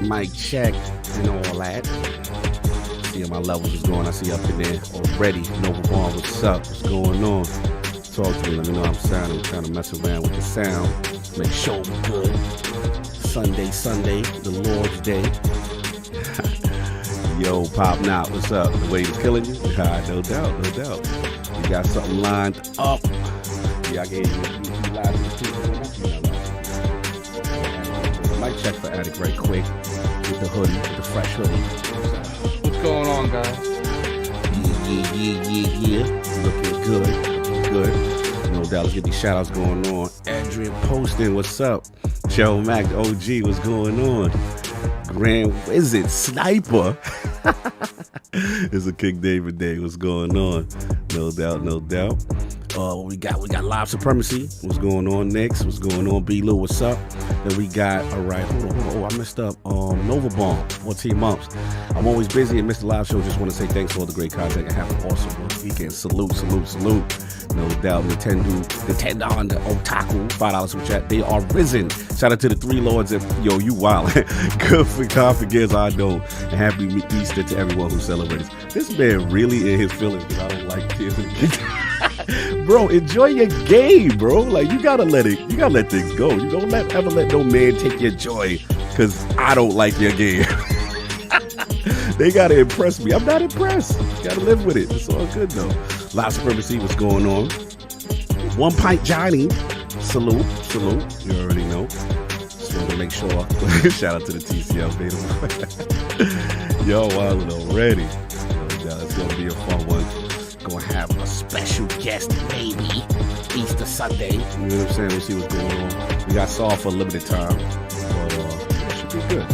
Mic check and all that. See how my levels is going. I see up in there already. Nova Bond, what's up? What's going on? Talk to me. Let me know how I'm sounding. I'm trying to mess around with the sound. Make sure we're good. Sunday, the Lord's Day. Yo, Pop Knot, what's up? The way he's killing you? No doubt. You got something lined up. Yeah, I gave you live mic check for Attic right quick. With the hoodie, with the fresh hoodie. What's going on, guys? Yeah. Looking good. No doubt, let's get these shout outs going on. Adrian Poston, what's up? Joe Mac, OG, what's going on? Grand Wizard Sniper. It's a King David Day. What's going on? No doubt. We got Live Supremacy. What's going on next? What's going on? B Lou, what's up? Then we got, all right, hold on. Oh, I messed up. Nova Bomb, 14 months. I'm always busy and missed the live show. Just want to say thanks for all the great content and have an awesome weekend. Salute. No doubt. Nintendo and the Otaku, $5 super chat. They are risen. Shout out to the three lords and yo, you wild. Good for confidence, I know. And happy Easter to everyone who celebrates. This man really in his feelings because I don't like Tears of the Kingdom. Bro, enjoy your game, bro. Like you gotta let things go. You don't ever let no man take your joy because I don't like your game. They gotta impress me. I'm not impressed. Gotta live with it. It's all good though. Live Supremacy, what's going on? One Pint Johnny. Salute. You already know. Just wanted to make sure. Shout out to the TCL beta. Yo, wild already. It's gonna be a fun one. Gonna have a special guest, maybe Easter Sunday. You know what I'm saying? We'll see what's going on. We got Saul for a limited time, but it should be good.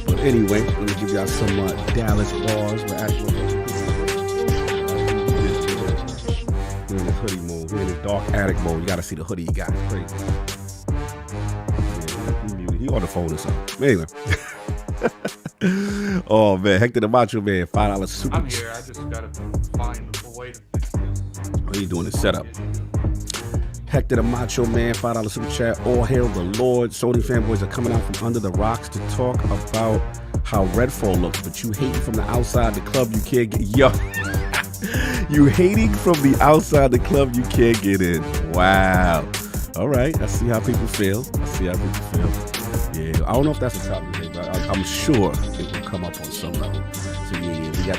But anyway, let me give y'all some Dallas bars. We're actually in this hoodie mode. We're in this dark attic mode. You gotta see the hoodie he got. It's crazy. Yeah, he on the phone or something. Anyway. Oh man, Hector the Macho Man, $5 super. I'm here. I just gotta find a way to fix this. What are you doing? The setup. Hector the Macho Man, $5 super chat. All hail the Lord. Sony fanboys are coming out from under the rocks to talk about how Redfall looks, but you hating from the outside the club you can't get. Yo, you hating from the outside the club you can't get in. Wow. All right, I see how people feel. Yeah, I don't know if that's the topic today, but I'm sure it will come up on some level. So yeah, we got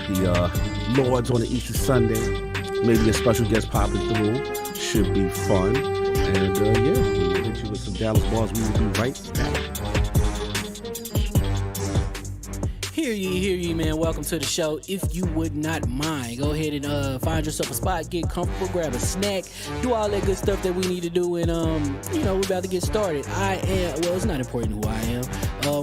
the Lords on the Easter Sunday. Maybe a special guest popping through. Should be fun. And yeah, we'll hit you with some Dallas bars. We will be right back. Hear ye, man. Welcome to the show. If you would not mind, go ahead and find yourself a spot, get comfortable, grab a snack, do all that good stuff that we need to do, and we're about to get started. It's not important who I am.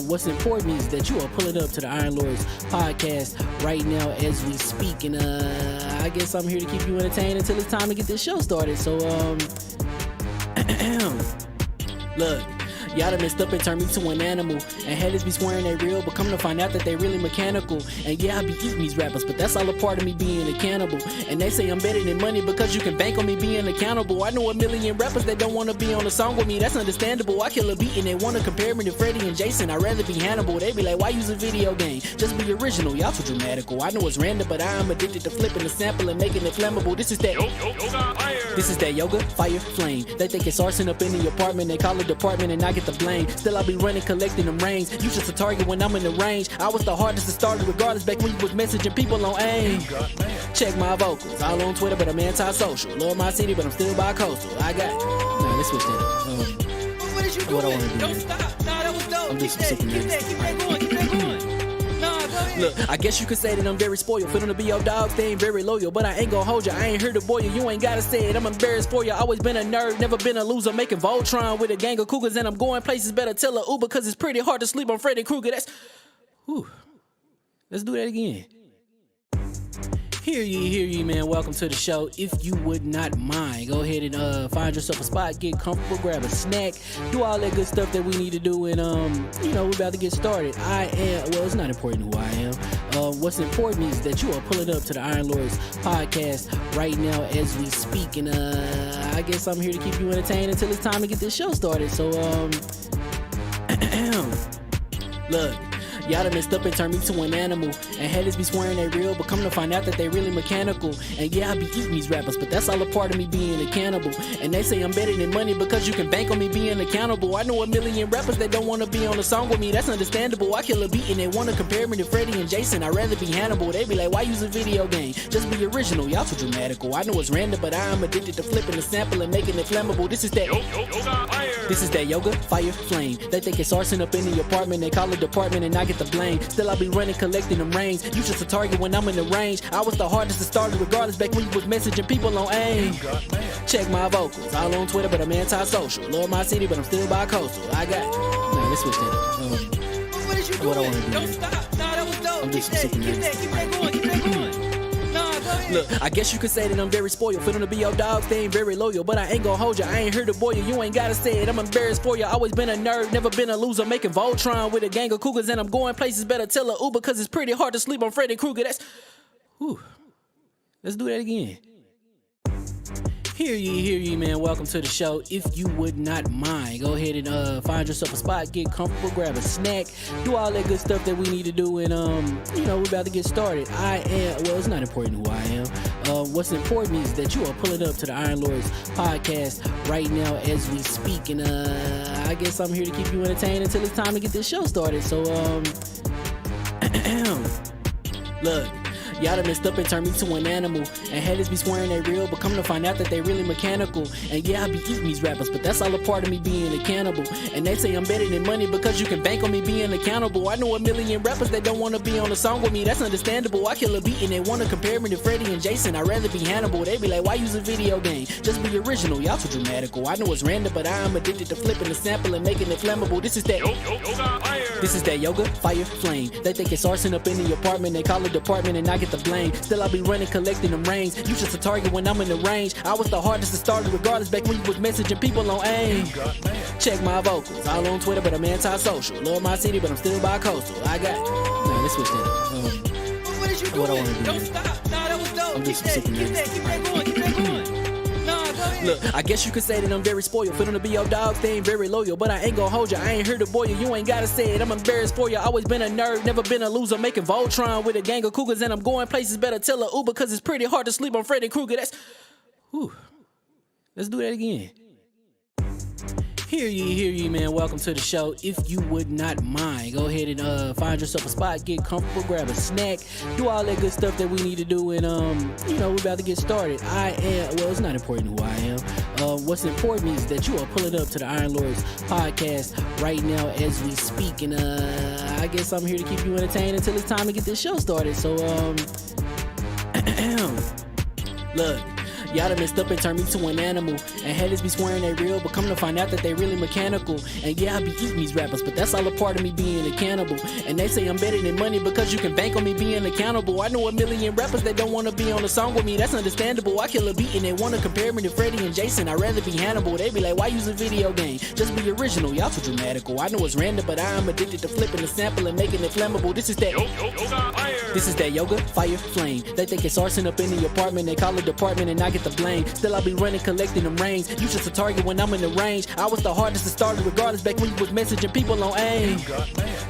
What's important is that you are pulling up to the Iron Lords podcast right now as we speak, and I guess I'm here to keep you entertained until it's time to get this show started. So look. Y'all done messed up and turned me to an animal. And haters be swearing they real, but come to find out that they really mechanical. And yeah, I be eating these rappers, but that's all a part of me being a cannibal. And they say I'm better than money because you can bank on me being accountable. I know a million rappers that don't wanna be on a song with me, that's understandable. I kill a beat and they wanna compare me to Freddie and Jason. I'd rather be Hannibal. They be like, why use a video game? Just be original, y'all too dramatical. I know it's random, but I am addicted to flipping the sample and making it flammable. This is that yoga, fire, flame. They think it's arson up in the apartment, they call it department and I get the blame. Still I be running, collecting them rings. You just a target when I'm in the range. I was the hardest to start regardless back when you was messaging people on AIM. Check my vocals, all on Twitter but I'm anti-social. Love my city but I'm still bi-coastal. I got nah, let's switch that up. What is you doing? What I wanna do? Don't stop. Nah, that was dope. I'm Keep that going. Nah, go ahead. Look, I guess you could say that I'm very spoiled. For them to be your dog, they ain't very loyal. But I ain't gon' hold you, I ain't here to boil you. You ain't gotta say it, I'm embarrassed for you. Always been a nerd, never been a loser. Making Voltron with a gang of cougars. And I'm going places, better tell a Uber. Cause it's pretty hard to sleep on Freddy Krueger. That's... Whew. Let's do that again. Hear ye, man. Welcome to the show. If you would not mind, go ahead and find yourself a spot, get comfortable, grab a snack, do all that good stuff that we need to do, and we're about to get started. It's not important who I am. What's important is that you are pulling up to the Iron Lords podcast right now as we speak, and I guess I'm here to keep you entertained until it's time to get this show started. So look. Y'all done messed up and turned me to an animal. And haters be swearing they real, but come to find out that they really mechanical. And yeah, I be eating these rappers, but that's all a part of me being a cannibal. And they say I'm better than money because you can bank on me being accountable. I know a million rappers that don't wanna be on a song with me, that's understandable. I kill a beat and they wanna compare me to Freddie and Jason. I'd rather be Hannibal. They be like, why use a video game? Just be original, y'all too dramatical. I know it's random, but I am addicted to flipping the sample and making it flammable. This is that yoga, fire, flame. They think it's arson up in the apartment, they call it department and I get the blame. Still I be running, collecting them rings. You just a target when I'm in the range. I was the hardest to start regardless back when you was messaging people on AIM. Check my vocals, all on Twitter but I'm anti-social. Love my city but I'm still bi-coastal. I got nah, let's switch that up. What is you doing? What I wanna do? Don't stop. Nah, that was dope. I'm Keep just that going. Nah, go ahead. Look, I guess you could say that I'm very spoiled. For them to be your dogs, they ain't very loyal. But I ain't gon' hold you, I ain't here to boil you. You ain't gotta say it, I'm embarrassed for you. Always been a nerd, never been a loser. Making Voltron with a gang of cougars. And I'm going places, better tell a Uber. Cause it's pretty hard to sleep on Freddy Krueger. That's... Whew. Let's do that again. Hear ye, man. Welcome to the show. If you would not mind, go ahead and find yourself a spot, get comfortable, grab a snack, do all that good stuff that we need to do, and we're about to get started. It's not important who I am. What's important is that you are pulling up to the Iron Lords podcast right now as we speak, and I guess I'm here to keep you entertained until it's time to get this show started. So look. Y'all done messed up and turned me to an animal. And haters be swearing they real, but come to find out that they really mechanical. And yeah, I be eating these rappers, but that's all a part of me being a cannibal. And they say I'm better than money because you can bank on me being accountable. I know a million rappers that don't wanna be on a song with me, that's understandable. I kill a beat and they wanna compare me to Freddie and Jason. I'd rather be Hannibal. They be like, why use a video game? Just be original, y'all too dramatical. I know it's random, but I am addicted to flipping the sample and making it flammable. This is that yoga, fire, flame. They think it's arson up in the apartment, they call it department and I get the blame. Still I be running, collecting them rings. You just a target when I'm in the range. I was the hardest to start regardless back when you was messaging people on AIM. Check my vocals, all on Twitter but I'm anti-social. Love my city but I'm still bi-coastal. I got nah, let's switch that up. What is you doing? What I wanna do? Don't stop. Nah, that was dope. I'm just Keep that going. Nah, go ahead. Look, I guess you could say that I'm very spoiled. For them to be your dogs, they ain't very loyal. But I ain't gon' hold you, I ain't here to boil you. You ain't gotta say it, I'm embarrassed for you. Always been a nerd, never been a loser. Making Voltron with a gang of cougars. And I'm going places, better tell a Uber. Cause it's pretty hard to sleep on Freddy Krueger. That's... Whew. Let's do that again. Hear ye, man. Welcome to the show. If you would not mind, go ahead and find yourself a spot, get comfortable, grab a snack, do all that good stuff that we need to do, and we're about to get started. It's not important who I am. What's important is that you are pulling up to the Iron Lords podcast right now as we speak, and I guess I'm here to keep you entertained until it's time to get this show started. So, look. Y'all done messed up and turned me to an animal. And haters be swearing they real, but come to find out that they really mechanical. And yeah, I be eating these rappers, but that's all a part of me being a cannibal. And they say I'm better than money because you can bank on me being accountable. I know a million rappers that don't wanna be on a song with me, that's understandable. I kill a beat and they wanna compare me to Freddie and Jason. I'd rather be Hannibal. They be like, why use a video game? Just be original, y'all too dramatical. I know it's random, but I am addicted to flipping the sample and making it flammable. This is that yoga, fire, flame. They think it's arson up in the apartment, they call it department and I get the blame. Still I be running, collecting them rains. You just a target when I'm in the range. I was the hardest to start regardless back when you was messaging people on AIM.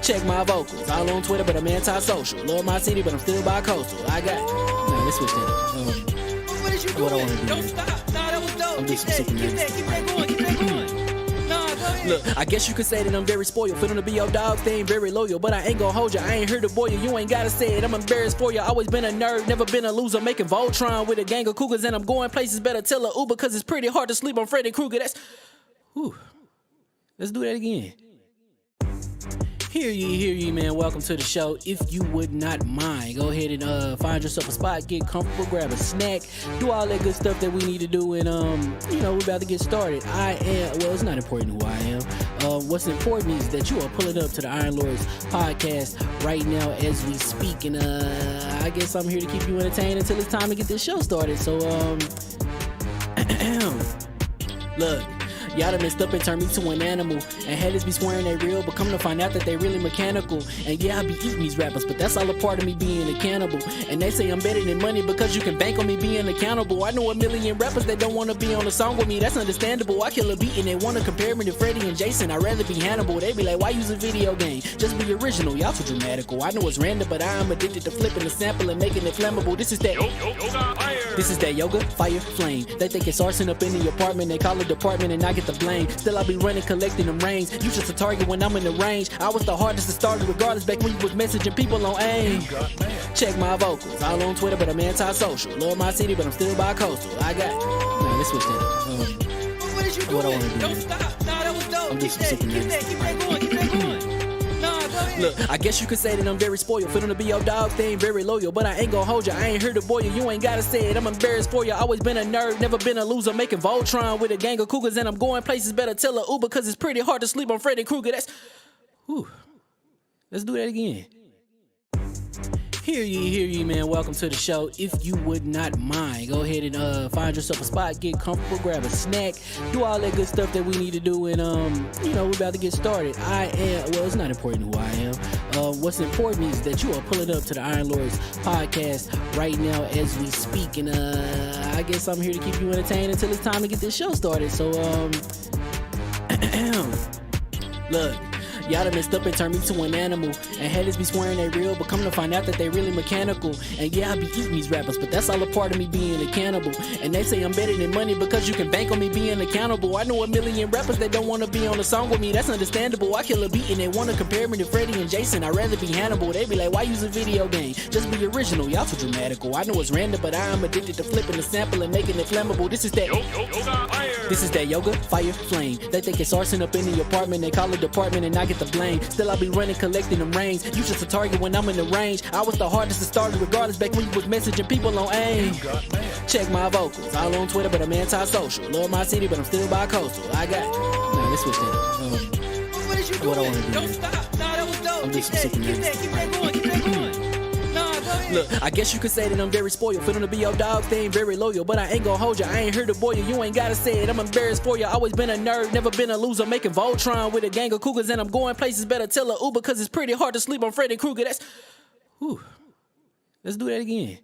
Check my vocals, all on Twitter but I'm anti-social. Love my city but I'm still bi-coastal. I got, nah, let's switch that up. What is you What I doing? wanna do? Don't stop. Nah, that was dope. I'm Keep just that, super keep that, keep that going, keep that going. Nah, go ahead. Look, I guess you could say that I'm very spoiled. For them to be your dogs, they ain't very loyal. But I ain't gon' hold ya, I ain't here to boil you. You ain't gotta say it, I'm embarrassed for ya. Always been a nerd, never been a loser. Making Voltron with a gang of cougars. And I'm going places, better tell a Uber. Cause it's pretty hard to sleep on Freddy Krueger. That's, whew. Let's do that again. Hear ye, man. Welcome to the show. If you would not mind, go ahead and find yourself a spot, get comfortable, grab a snack, do all that good stuff that we need to do, and we're about to get started. Well, it's not important who I am. What's important is that you are pulling up to the Iron Lords podcast right now as we speak, and I guess I'm here to keep you entertained until it's time to get this show started. So, look. Y'all done messed up and turned me to an animal. And haters be swearing they real, but come to find out that they really mechanical. And yeah, I be eating these rappers, but that's all a part of me being a cannibal. And they say I'm better than money because you can bank on me being accountable. I know a million rappers that don't wanna be on a song with me, that's understandable. I kill a beat and they wanna compare me to Freddie and Jason. I'd rather be Hannibal. They be like, why use a video game? Just be original, y'all too dramatical. I know it's random, but I am addicted to flipping the sample and making it flammable. This is that yoga, fire, flame. They think it's arson up in the apartment, they call it department and I get the blame. Still I be running, collecting them rains. You just a target when I'm in the range. I was the hardest to start regardless back when you was messaging people on AIM. Check my vocals, all on Twitter but I'm anti-social. Love my city but I'm still bi-coastal. I got, nah, let's switch that up. What is you doing? What I wanna do? Don't stop. Nah, that was dope. I'm Keep just that, super keep that, keep that going, keep that going. Nah, go ahead. Look, I guess you could say that I'm very spoiled. For them to be your dogs, they ain't very loyal. But I ain't gon' hold ya, I ain't here to boil you. You ain't gotta say it, I'm embarrassed for ya. Always been a nerd, never been a loser. Making Voltron with a gang of cougars. And I'm going places, better tell a Uber. Cause it's pretty hard to sleep on Freddy Krueger. That's, whew. Let's do that again. Hear ye, man. Welcome to the show. If you would not mind, go ahead and find yourself a spot, get comfortable, grab a snack, do all that good stuff that we need to do, and we're about to get started. Well, it's not important who I am. What's important is that you are pulling up to the Iron Lords podcast right now as we speak, and I guess I'm here to keep you entertained until it's time to get this show started. So, look. Y'all done messed up and turned me to an animal. And haters be swearing they real, but come to find out that they really mechanical. And yeah, I be eating these rappers, but that's all a part of me being a cannibal. And they say I'm better than money because you can bank on me being accountable. I know a million rappers that don't wanna be on a song with me, that's understandable. I kill a beat and they wanna compare me to Freddie and Jason. I'd rather be Hannibal. They be like, why use a video game? Just be original, y'all too dramatical. I know it's random, but I am addicted to flipping the sample and making it flammable. This is that yoga, fire, flame. They think it's arson up in the apartment, they call it department and I get the blame. Still I be running, collecting them rains. You just a target when I'm in the range. I was the hardest to start regardless back when you was messaging people on AIM. Check my vocals, all on Twitter but I'm anti-social. Love my city but I'm still bi-coastal. I got, nah, let's switch that up. What is you doing? What I wanna do? Don't stop. Nah, that was dope. I'm Keep just that, super keep that, keep that going, keep that going. Nah, go ahead. Look, I guess you could say that I'm very spoiled. For them to be your dogs, they ain't very loyal. But I ain't gon' hold ya, I ain't here to boil you. You ain't gotta say it, I'm embarrassed for ya. Always been a nerd, never been a loser. Making Voltron with a gang of cougars. And I'm going places, better tell a Uber. Cause it's pretty hard to sleep on Freddy Krueger. That's, whew. Let's do that again.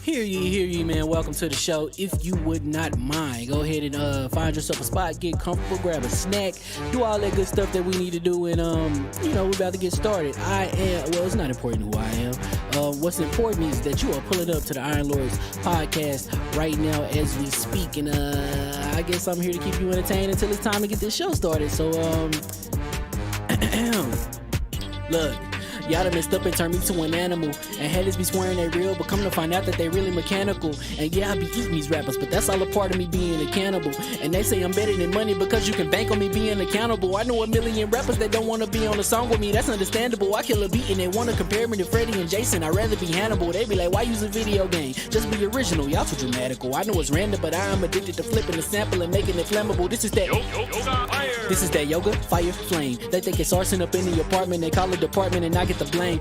Hear ye, man. Welcome to the show. If you would not mind, go ahead and find yourself a spot, get comfortable, grab a snack, do all that good stuff that we need to do, and we're about to get started. Well, it's not important who I am. What's important is that you are pulling up to the Iron Lords podcast right now as we speak, and I guess I'm here to keep you entertained until it's time to get this show started. So, look. Y'all done messed up and turned me to an animal. And headers be swearing they real, but come to find out that they really mechanical. And yeah, I be eating these rappers, but that's all a part of me being a cannibal. And they say I'm better than money because you can bank on me being accountable. I know a million rappers that don't want to be on a song with me, that's understandable. I kill a beat and they want to compare me to Freddie and Jason. I'd rather be Hannibal. They be like, why use a video game? Just be original, y'all too dramatical. I know it's random, but I am addicted to flipping the sample and making it flammable. This is that yoga, fire, flame. They think it's arson up in the apartment, they call it department and I get the blame.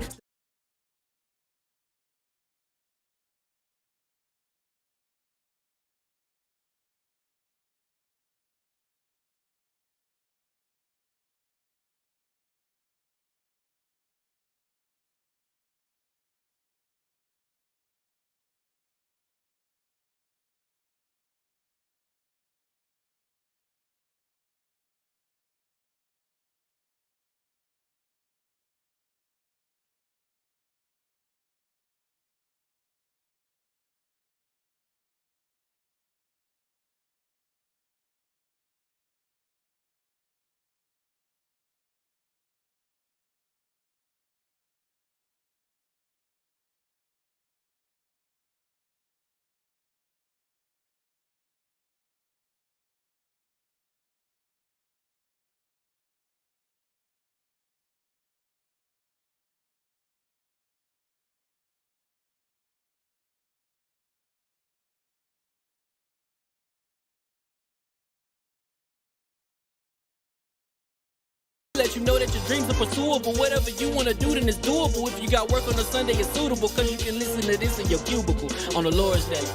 Let you know that your dreams are pursuable. Whatever you wanna do, then it's doable. If you got work on a Sunday, it's suitable, cause you can listen to this in your cubicle on the Lord's Day.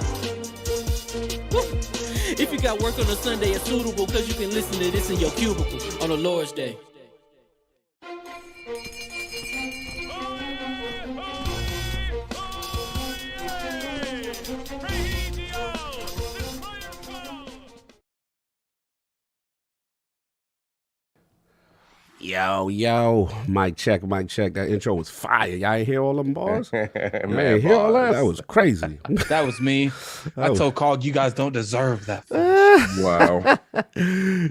Woo. If you got work on a Sunday, it's suitable, cause you can listen to this in your cubicle on the Lord's Day. Yo, mic check. That intro was fire. Y'all ain't hear all them bars? Man, Hear all that? That was crazy. That was me. I told Cog, you guys don't deserve that. Wow.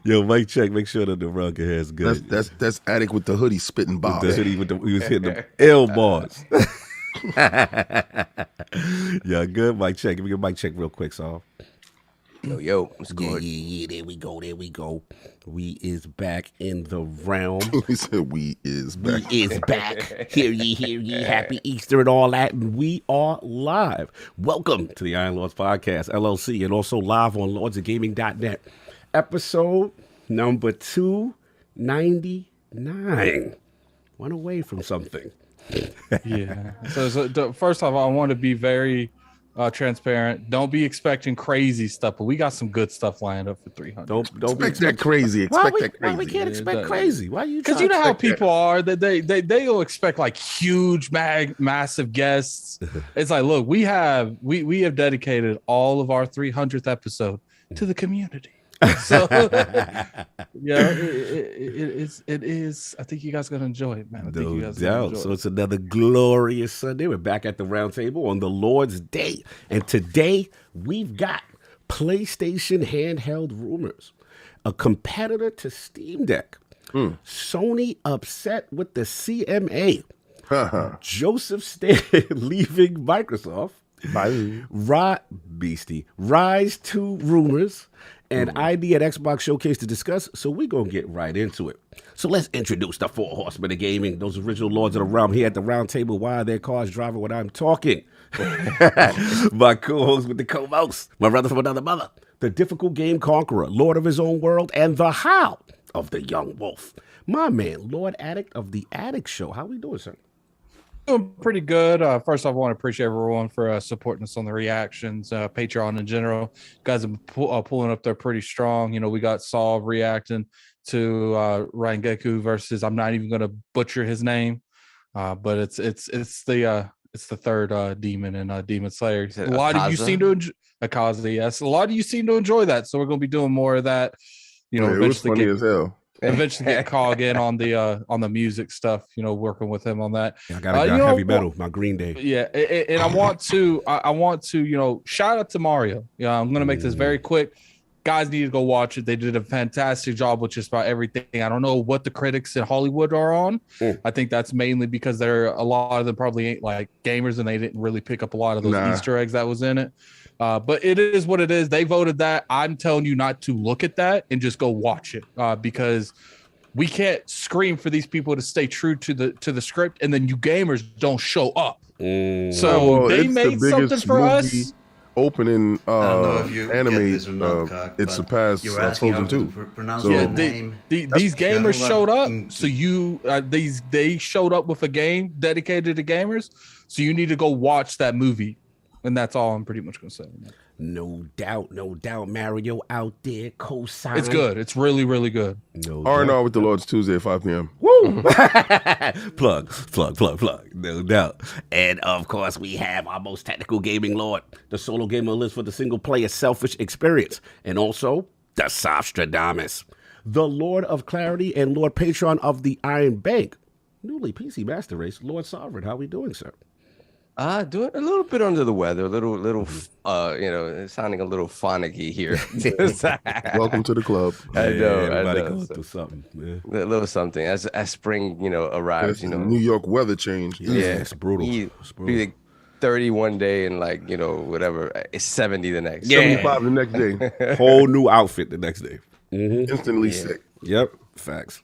Yo, mic check. Make sure that the rugged hair's good. That's Attic with the hoodie spitting bars. The hoodie we was hitting the L bars. Yeah, good mic check. Give me a mic check real quick, so. Yo, what's good? Yeah, there we go. We is back in the realm. He said we is back. We is back. Hear ye, happy Easter and all that. And we are live. Welcome to the Iron Lords Podcast, LLC, and also live on LordsOfGaming.net. Episode number 299. One away from something. Yeah. So first off, I want to be very transparent. Don't be expecting crazy stuff, but we got some good stuff lined up for 300. Don't expect that crazy. Expect that crazy. Why we can't expect crazy? Why you? Because you know how people are. That they'll expect like huge, massive guests. It's like, look, we have dedicated all of our 300th episode to the community. So yeah, it is. I think you guys are gonna enjoy it, man. No doubt. So it's another glorious Sunday. We're back at the round table on the Lord's Day, and today we've got PlayStation handheld rumors, a competitor to Steam Deck, Sony upset with the CMA, JosephStaten leaving Microsoft, Ryse 2 rumors, and ID at Xbox Showcase to discuss, so we're going to get right into it. So let's introduce the four horsemen of gaming, those original lords of the realm here at the round table. Why are their cars driving when I'm talking? My co-host with the co-most, my brother from another mother, the difficult game conqueror, lord of his own world, and the how of the young wolf. My man, Lord Addict of the Addict Show. How we doing, sir? Doing pretty good. First off, I want to appreciate everyone for supporting us on the reactions, Patreon in general. You guys have been pulling up there pretty strong. You know, we got Saul reacting to Rangeku versus, I'm not even going to butcher his name, but it's the third demon in Demon Slayer. A lot of you seem to enjoy Akaza. Yes, a lot of you seem to enjoy that, so we're going to be doing more of that. You know, it was funny as hell. Eventually get Cog in on the music stuff, you know, working with him on that. Yeah, I got heavy metal, my Green Day. Yeah, and I want to, you know, shout out to Mario. Yeah, I'm gonna make this very quick. guys need to go watch it. They did a fantastic job with just about everything. I don't know what the critics in Hollywood are on. I think that's mainly because a lot of them probably ain't like gamers and they didn't really pick up a lot of those Easter eggs that was in it. But it is what it is. They voted that. I'm telling you not to look at that and just go watch it because we can't scream for these people to stay true to the script, and then you gamers don't show up. So they made something for us. Opening anime, it surpassed Frozen 2. These gamers showed up. So they showed up with a game dedicated to gamers. So you need to go watch that movie. And that's all I'm pretty much going to say. No doubt. Mario out there, co-sign. It's good. It's really, really good. R&R with the Lords Tuesday at 5 p.m. Woo! plug. No doubt. And of course, we have our most technical gaming lord, the solo gamer list for the single player selfish experience, and also the Softstradamus, the Lord of Clarity and Lord Patron of the Iron Bank, newly PC Master Race, Lord Sovereign. How we doing, sir? Doing a little bit under the weather, a little, sounding a little fonicky here. Welcome to the club. I know. Everybody going through something. A little something as spring, arrives. New York weather change. It's brutal. It's brutal. Be like 30 one day and whatever. It's 70 the next. 75 the next day. Whole new outfit the next day. Instantly sick. Yep. Facts.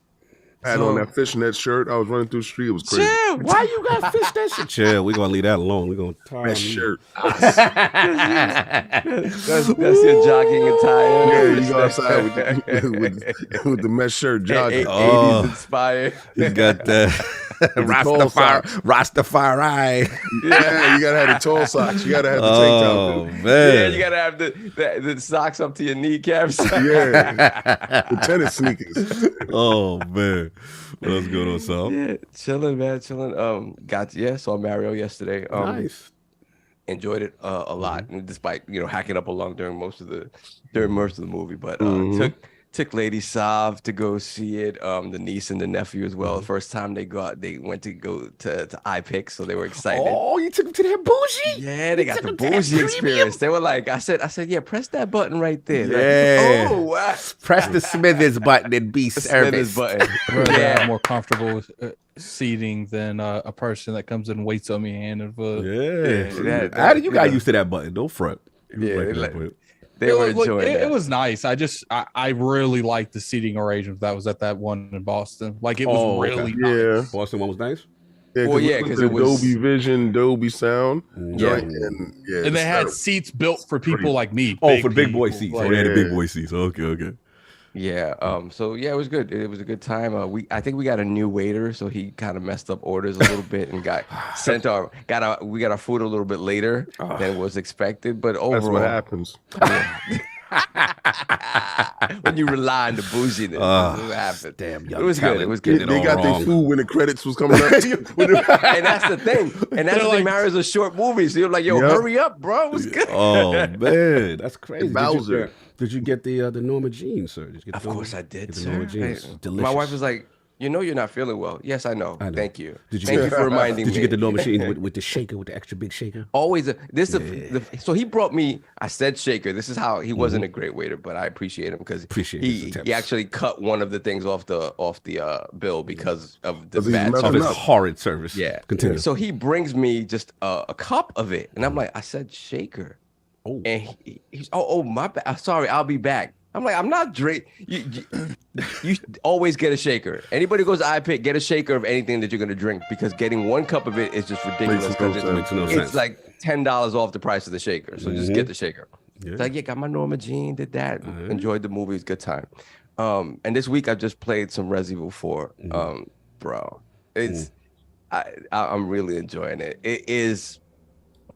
I had on that fishnet shirt. I was running through the street. It was crazy. Chill. Why you got fishnet shirt? Chill. We're going to leave that alone. We're going to tie that shirt. That's your jogging attire. Yeah, you go outside with the mesh shirt jogging. 80s inspired. You got the Rastafari. Yeah, you got to have the tall socks. You got to have the tank top. Oh, man. Yeah, you got to have the socks up to your kneecaps. Yeah. The tennis sneakers. Oh, man. What else going on, Sal? Yeah, chilling, man, chilling. Saw Mario yesterday. Nice. Enjoyed it a lot, despite hacking up along during most of the movie. But took Lady Sav to go see it. The niece and the nephew as well. The first time they went to go to iPic, so they were excited. Oh, you took them to that bougie? Yeah, they got the bougie experience. They were like, I said, yeah, press that button right there. Yeah. Like, oh, wow. Press the Smithers button and be serviced. Button. Yeah, more comfortable with seating than a person that comes in and waits on me hand and foot. Yeah. How did you got used to that button? Don't front. They were enjoying it. It was nice. I really liked the seating arrangement that was at that one in Boston. Like it was really nice. Boston one was nice. Yeah, because it was Dolby Vision, Dolby Sound. And they had seats built for people like me. Oh, for big boy seats. They had the big boy seats. Okay. Yeah. So yeah, it was good. It was a good time. I think we got a new waiter, so he kind of messed up orders a little bit and got sent we got our food a little bit later than was expected. But overall, that's what happens. When you rely on the bouginess, what happens. Damn, it was good. It was good. They got their food when the credits was coming up. And that's the thing. And that's the thing. Mario's a short movie, so you're like, yo, hurry up, bro. It was good. Oh man, that's crazy. Bowser. Did you get the Norma Jean, sir? Did you get of course I did, sir. Norma Jean. Delicious. My wife was like, you know you're not feeling well. Yes, I know. Thank you. Thank you for reminding me. Did you get the Norma Jean with the shaker, with the extra big shaker? Always. So he brought me, I said shaker. This is how he wasn't a great waiter, but I appreciate him because he actually cut one of the things off the bill because of the bad of his horrid service. Yeah. Continue. So he brings me just a cup of it. And I'm like, I said shaker. Oh. And he's my bad. Sorry, I'll be back. I'm like, I'm not drinking. You always get a shaker. Anybody who goes to iPic, get a shaker of anything that you're going to drink because getting one cup of it is just ridiculous. It's like $10 off the price of the shaker. So just get the shaker. Yeah. It's like, yeah, got my Norma Jean, did that. Enjoyed the movie. It was a good time. And this week I've just played some Resident Evil 4. Bro, I'm really enjoying it. It is,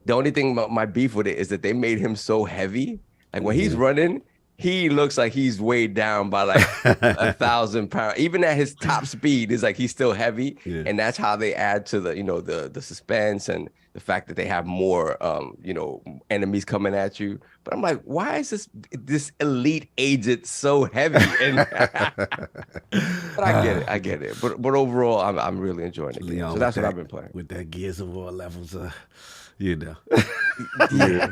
the only thing about my beef with it is that they made him so heavy. Like when he's running, he looks like he's weighed down by like 1,000 pounds. Even at his top speed, it's like he's still heavy. Yeah. And that's how they add to the suspense and the fact that they have more enemies coming at you. But I'm like, why is this elite agent so heavy? But I get it. But overall, I'm really enjoying it. So that's what I've been playing. With that Gears of War levels You know. Yeah.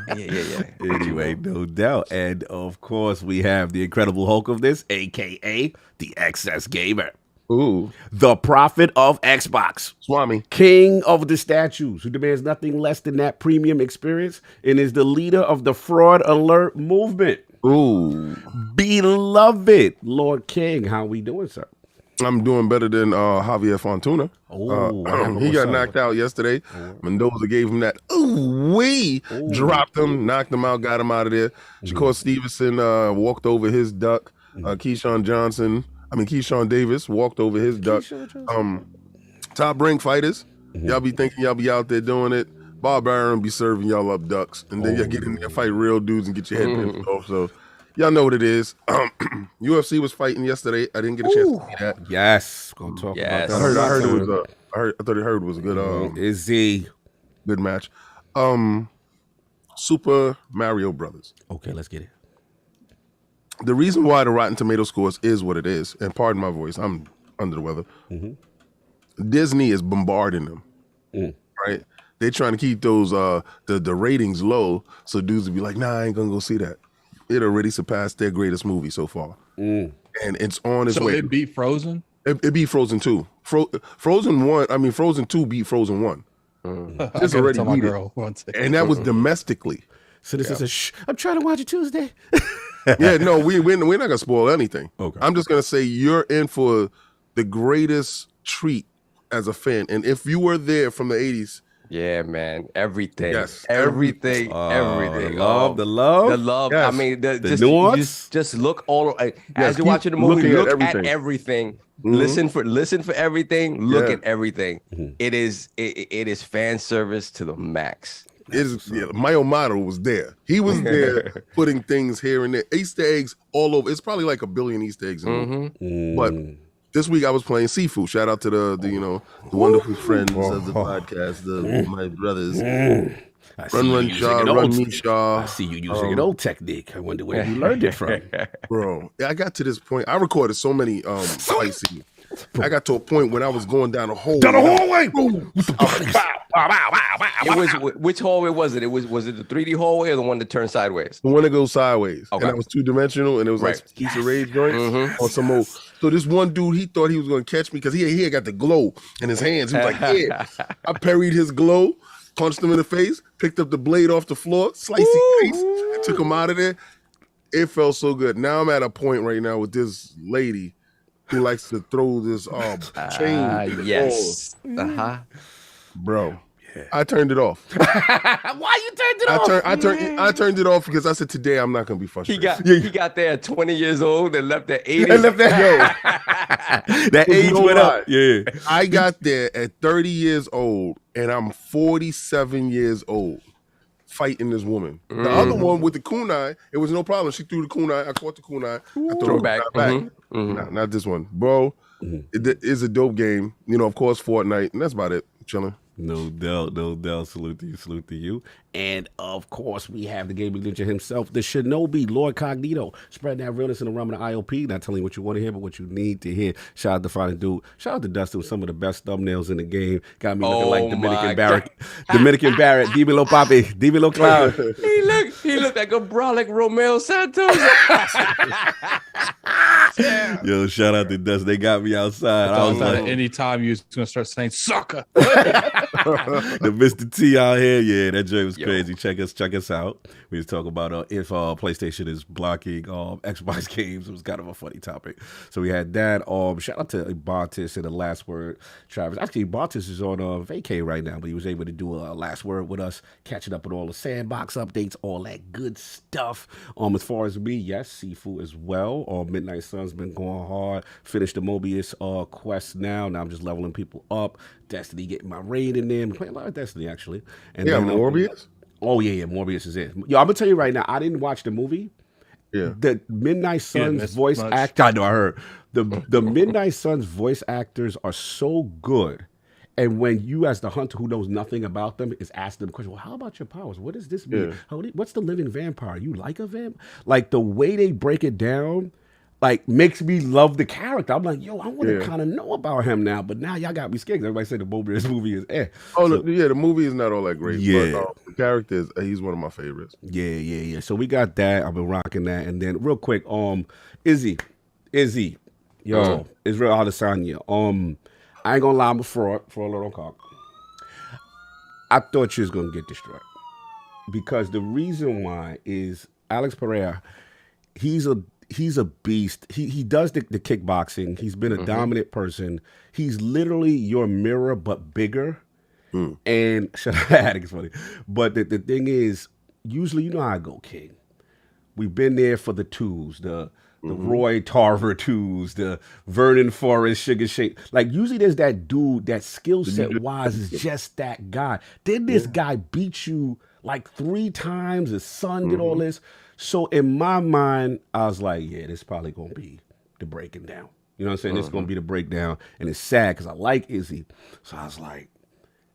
Anyway, no doubt. And of course, we have the Incredible Hulk of this, aka the XS Gamer. Ooh, The prophet of Xbox. Swami. King of the statues, who demands nothing less than that premium experience and is the leader of the fraud alert movement. Ooh, Beloved Lord King, how we doing, sir? I'm doing better than Javier Fortuna. He got knocked out yesterday. Mendoza gave him that ooh-wee, dropped him, knocked him out, got him out of there. Shakur Stevenson walked over his duck. Keyshawn Davis walked over his duck. Top rank fighters, y'all be thinking y'all be out there doing it. Bob Arum be serving y'all up ducks, and then y'all get in there, fight real dudes, and get your head pinned off. So y'all know what it is. UFC was fighting yesterday. I didn't get a chance to see that. Yes, gonna talk about that. I thought it was a good Is he good match. Super Mario Brothers. okay? Let's get it. The reason why the Rotten Tomato scores is what it is, and pardon my voice, I'm under the weather. Disney is bombarding them, right? They're trying to keep those the ratings low, so dudes will be like, "Nah, I ain't gonna go see that." It already surpassed their greatest movie so far, and it's on its way. So it beat Frozen. It beat Frozen 2. Frozen 1. I mean, Frozen 2 beat Frozen 1. It's already tell my beat it. girl one second. And that was domestically. So this is a shh. I'm trying to watch it Tuesday. Yeah, no, we're not gonna spoil anything. Okay. I'm just gonna say you're in for the greatest treat as a fan, and if you were there from the '80s, Yeah, man. Everything. Yes. Everything. Everything. The love. The love. Yes. I mean, The just, nuance? just look all as Yes, you're keep watching the movie. looking at Look at everything. everything. Listen for everything. Look Yeah. at everything. It is fan service to the max. Mayo Mato was there. He was there putting things here and there, Easter eggs all over. It's probably like a billion Easter eggs in it. But this week I was playing Sifu. Shout out to the wonderful friends of the podcast, my brothers. Run Shaw, Run Me Shaw. I see you using an old technique. I wonder where you learned it from. Bro, I got to this point. I recorded so many fight scenes. I got to a point when I was going down a hallway. Down the hallway. It was which hallway was it? Was it the 3D hallway or the one that turned sideways? The one that goes sideways. Okay. And I was 2-dimensional, and it was like piece of rage joints or some old. So this one dude, he thought he was going to catch me because he had got the glow in his hands. He was like, yeah. I parried his glow, punched him in the face, picked up the blade off the floor, sliced his face, and took him out of there. It felt so good. Now I'm at a point right now with this lady who likes to throw this chain. Yes. Bro. Yeah. I turned it off. Why you turned it off? I turned it off because I said today I'm not gonna be frustrated. He got there at 20 years old and left at 80. That age went up. Yeah. I got there at 30 years old and I'm 47 years old fighting this woman. The other one with the kunai, it was no problem. She threw the kunai. I caught the kunai. I threw it back. Nah, not this one, bro. It is a dope game. Of course, Fortnite, and that's about it. Chilling. No doubt, no doubt. Salute to you. And of course, we have the gaming ninja himself, the Shinobi, LordCognito, spreading that realness in the realm of the IOP, not telling you what you want to hear, but what you need to hear. Shout out to Fine Dude. Shout out to Dustin with some of the best thumbnails in the game. Got me looking like Dominican Barrett, Dímelo Papi, Dímelo Cloud. He looked like a brolic Romeo Santos. Yo, shout out to Dustin. They got me outside. I was like, anytime you're gonna start saying sucker. The Mr. T out here, yeah, that joint was crazy. Check us out. We was talking about if PlayStation is blocking Xbox games. It was kind of a funny topic. So we had that. Shout out to Bartis and the Last Word, Travis. Actually, Bartis is on vacay right now, but he was able to do a Last Word with us, catching up with all the sandbox updates, all that good stuff. As far as me, yes, Sifu as well. Midnight Sun's been going hard. Finished the Mobius quest now. Now I'm just leveling people up. Destiny, getting my raid in there. I'm playing a lot of Destiny, actually. And yeah, then, Morbius? Oh, yeah, Morbius is it. Yo, I'm going to tell you right now, I didn't watch the movie. Yeah. The Midnight Suns voice actor, I know, I heard. The Midnight Suns voice actors are so good. And when you, as the hunter who knows nothing about them, is asking them a question, well, how about your powers? What does this mean? What's the living vampire? You like a vamp? Like, the way they break it down, like makes me love the character. I'm like, yo, I want to kind of know about him now, but now y'all got me scared. Everybody said this movie is Oh, so, the movie is not all that great. Yeah, but, the character is he's one of my favorites. Yeah. So we got that. I've been rocking that, and then real quick, Izzy, yo, Israel Adesanya. I ain't gonna lie, I'm a fraud for a little cock. I thought you was gonna get destroyed because the reason why is Alex Pereira. He's a beast. He does the kickboxing. He's been a dominant person. He's literally your mirror, but bigger. And it's funny. But the thing is, usually you know how I go, King. We've been there for the twos, the Roy Tarver twos, the Vernon Forrest Sugar Shake. Like usually there's that dude that skill set wise is just that guy. Then this guy beat you like 3 times. His son did all this. So in my mind, I was like, yeah, this is probably going to be the breaking down. You know what I'm saying? This is going to be the breakdown. And it's sad because I like Izzy. So I was like,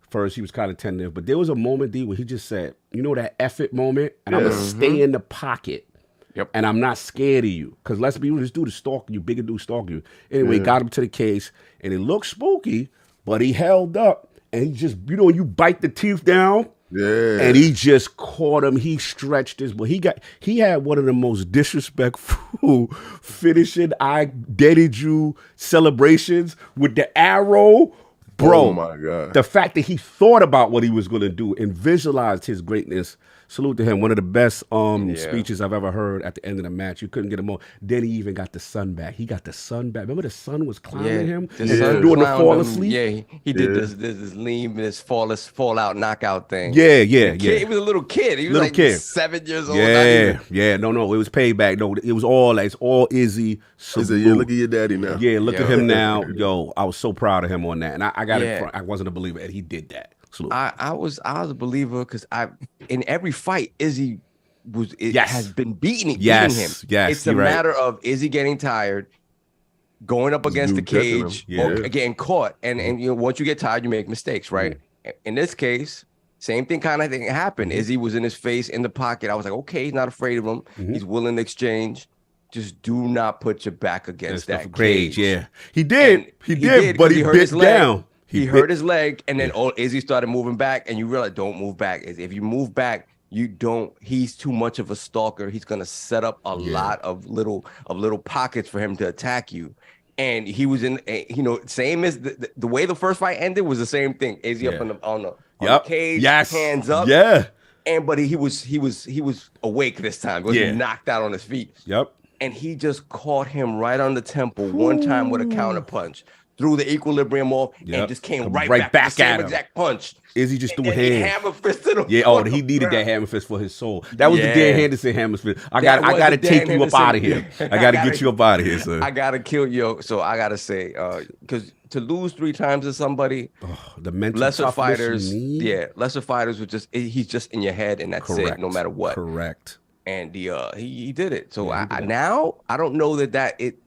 first he was kind of tentative. But there was a moment, D, where he just said, you know that F it moment? And I'm going to stay in the pocket. Yep. And I'm not scared of you. Because let's be real, this dude is stalking you. Bigger dude stalking you. Anyway, got him to the case. And it looked spooky, but he held up. And he just, you know, you bite the teeth down. Yeah. And he just caught him. He stretched his, but he had one of the most disrespectful finishing I dated you celebrations with the arrow. Bro, oh my God. The fact that he thought about what he was going to do and visualized his greatness. Salute to him. One of the best speeches I've ever heard at the end of the match. You couldn't get him more. Then he even got the sun back. He got the sun back. Remember the sun was clowning him? The sun doing the fall him. asleep? Yeah, he did this lean, this fall out, knockout thing. Yeah. He was a little kid. He was 7 years old. Yeah. No. It was payback. No, it was all Izzy. Yeah, look at your daddy now. Yeah, look at him now. Yo, I was so proud of him on that. And I got it. I wasn't a believer, and he did that. I was a believer because in every fight Izzy has been beating him. Yes, it's a matter of Izzy getting tired, going up against the cage, or getting caught, and you know once you get tired you make mistakes, right? In this case, same thing kind of thing happened. Izzy was in his face in the pocket. I was like, okay, he's not afraid of him. He's willing to exchange. Just do not put your back against that cage. Yeah, he did, but he bit down. He hurt his leg, and then Izzy started moving back, and you realize don't move back. If you move back, he's too much of a stalker. He's gonna set up a lot of little pockets for him to attack you. And he was in, same as the way the first fight ended was the same thing. Izzy up on the cage, hands up. Yeah. But he was awake this time. He wasn't knocked out on his feet. Yep. And he just caught him right on the temple one time with a counter punch. Threw the equilibrium off and just came right back with the same exact punch. Izzy just threw hands. Hammer fisted him. Yeah, he needed that hammer fist for his soul. That was the Dan Henderson hammer fist. I got to take you up out of here. I got to get you up out of here, son. I got to kill you. So I got to say, because to lose 3 times to somebody, the mental lesser fighters, lesser fighters would he's just in your head, and that's it, no matter what. Correct. And he did it. So now I don't know that it.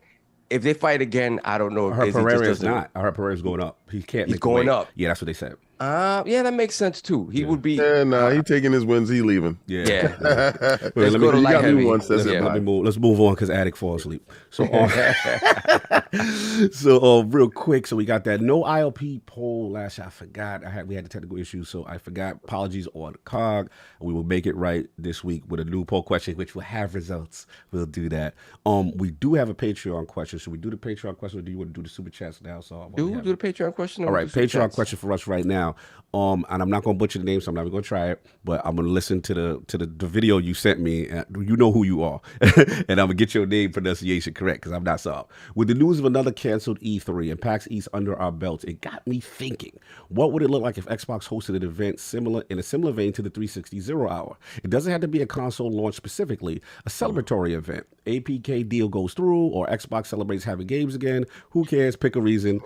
If they fight again, I don't know. I heard Pereira is not. I heard Pereira's going up. He can't. He's going up. Yeah, that's what they said. Yeah, that makes sense too. He would be. Yeah, he taking his wins. He leaving. Yeah. Let's go to light heavy. Let's move on because Attic falls asleep. So, real quick. So we got that no ILP poll last year. I forgot. We had the technical issues, so I forgot. Apologies on the cog. We will make it right this week with a new poll question, which will have results. We'll do that. We do have a Patreon question. Should we do the Patreon question, or do you want to do the super chats now? So do the Patreon question. All right, Patreon question for us right now. And I'm not gonna butcher the name, so I'm not even gonna try it. But I'm gonna listen to the video you sent me. You know who you are, and I'm gonna get your name pronunciation correct because I'm not soft. With the news of another canceled E3 and PAX East under our belts, it got me thinking: what would it look like if Xbox hosted an event in a similar vein to the 360 Zero Hour? It doesn't have to be a console launch specifically, a celebratory event. APK deal goes through, or Xbox celebrates having games again. Who cares? Pick a reason.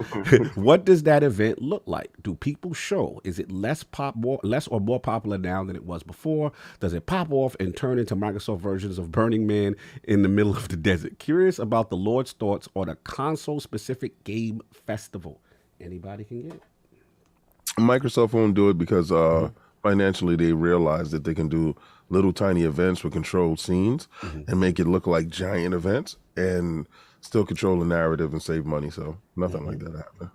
What does that event look like? Do people show? Is it less or more popular now than it was before? Does it pop off and turn into Microsoft versions of Burning Man in the middle of the desert? Curious about the Lord's thoughts on a console-specific game festival. Anybody can get it. Microsoft won't do it because financially they realize that they can do little tiny events with controlled scenes and make it look like giant events and still control the narrative and save money. So nothing like that happened.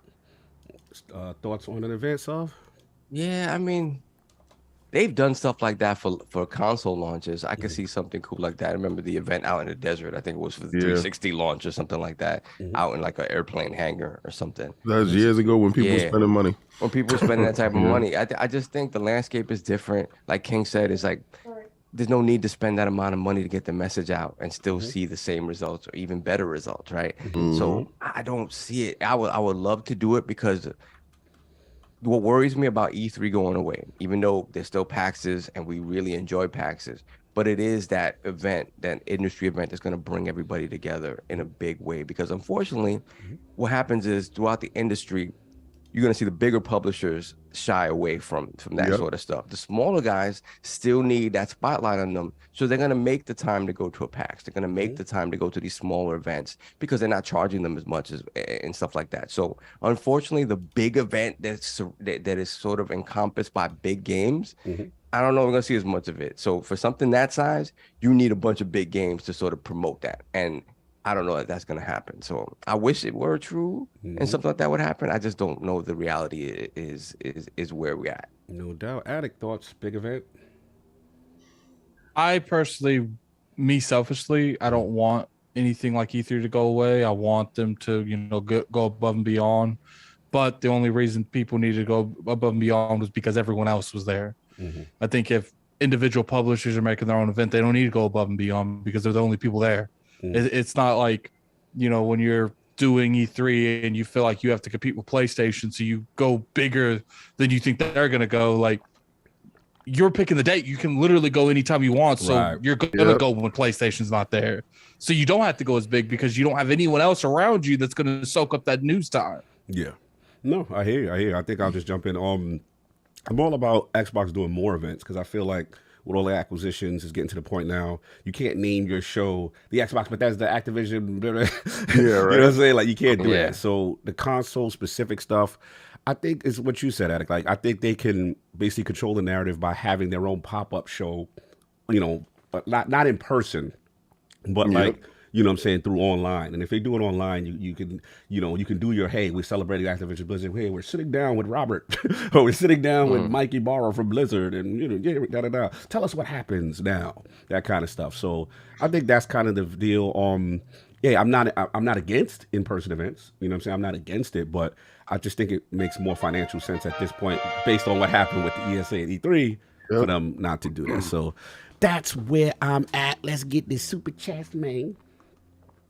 Thoughts on an event, Sov? Yeah, I mean, they've done stuff like that for console launches. I could see something cool like that. I remember the event out in the desert. I think it was for the 360 launch or something like that, out in like an airplane hangar or something. That was years ago when people were spending money. When people were spending that type of money. I just think the landscape is different. Like King said, it's like there's no need to spend that amount of money to get the message out and still see the same results or even better results, right? So I don't see it. I would love to do it because what worries me about E3 going away, even though there's still PAXs and we really enjoy PAXs, but it is that event, that industry event that's going to bring everybody together in a big way. Because unfortunately, what happens is throughout the industry, you're going to see the bigger publishers shy away from that sort of stuff. The smaller guys still need that spotlight on them. So they're going to make the time to go to a PAX. They're going to make the time to go to these smaller events because they're not charging them as much as and stuff like that. So unfortunately, the big event that is sort of encompassed by big games, I don't know if we're going to see as much of it. So for something that size, you need a bunch of big games to sort of promote that. And I don't know if that's going to happen. So I wish it were true and something like that would happen. I just don't know the reality is where we're at. No doubt. Addict thoughts, big event? I personally, me selfishly, I don't want anything like E3 to go away. I want them to, go above and beyond. But the only reason people needed to go above and beyond was because everyone else was there. I think if individual publishers are making their own event, they don't need to go above and beyond because they're the only people there. It's not like, when you're doing E3 and you feel like you have to compete with PlayStation, so you go bigger than you think that they're going to go. Like, you're picking the date. You can literally go anytime you want. So you're going to go when PlayStation's not there. So you don't have to go as big because you don't have anyone else around you that's going to soak up that news time. Yeah. No, I hear you. I think I'll just jump in. I'm all about Xbox doing more events because I feel like with all the acquisitions, it's getting to the point now you can't name your show the Xbox, but that's the Activision. You know what I'm saying? Like, you can't do that. So the console specific stuff, I think is what you said, Attic. Like, I think they can basically control the narrative by having their own pop-up show, but not in person, but like, you know what I'm saying, through online. And if they do it online, you can do your, hey, we're celebrating Activision Blizzard. Hey, we're sitting down with Robert, or we're sitting down with Mikey Barrow from Blizzard, and tell us what happens now, that kind of stuff. So I think that's kind of the deal. I'm not against in-person events. You know what I'm saying? I'm not against it, but I just think it makes more financial sense at this point, based on what happened with the ESA and E3, for them not to do that. So that's where I'm at. Let's get this super chats, man.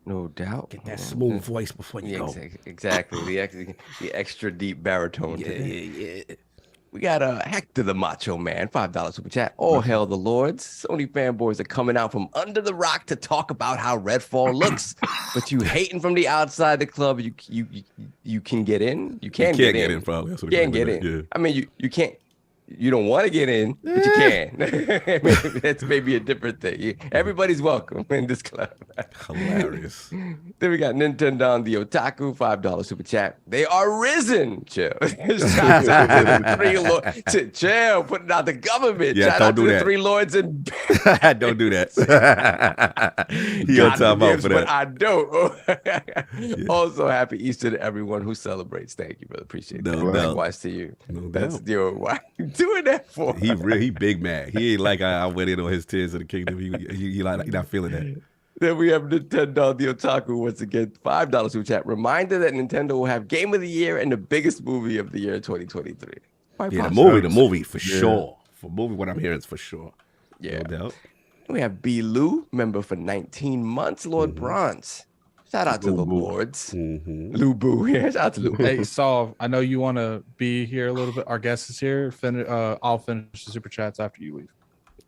No doubt. Get that smooth voice before you go. Exactly. The extra deep baritone. Yeah. We got Hector the Macho Man, $5 super chat. All hail the Lords. Sony fanboys are coming out from under the rock to talk about how Redfall looks, but you hating from the outside the club. You can get in. You can't get in. Probably. You can't get in. Yeah. I mean, you can't. You don't want to get in, but you can. That's maybe a different thing. Everybody's welcome in this club. Hilarious. Then we got Nintendo the Otaku, $5 super chat. They are risen. Chill. Shout out to the 3 lords. Chill. Putting out the government. Yeah, shout out to the 3 lords and don't do that. You're talking about for that. But I don't. Also, happy Easter to everyone who celebrates. Thank you, brother. Appreciate that. Likewise to you. That's why you doing that for? He big mad. He ain't like I went in on his Tears of the Kingdom. He not feeling that. Then we have Nintendo the Otaku once again, $5 super chat. Reminder that Nintendo will have Game of the Year and the biggest movie of the year 2023. Yeah, the movie for sure. For movie, what I'm hearing is for sure. Yeah. No doubt. We have B. Lou, member for 19 months, Lord Bronze. Shout out to the Lords. Lou Boo. Yeah, shout out to Lou. Hey, Saul, I know you want to be here a little bit. Our guest is here. I'll finish the super chats after you leave.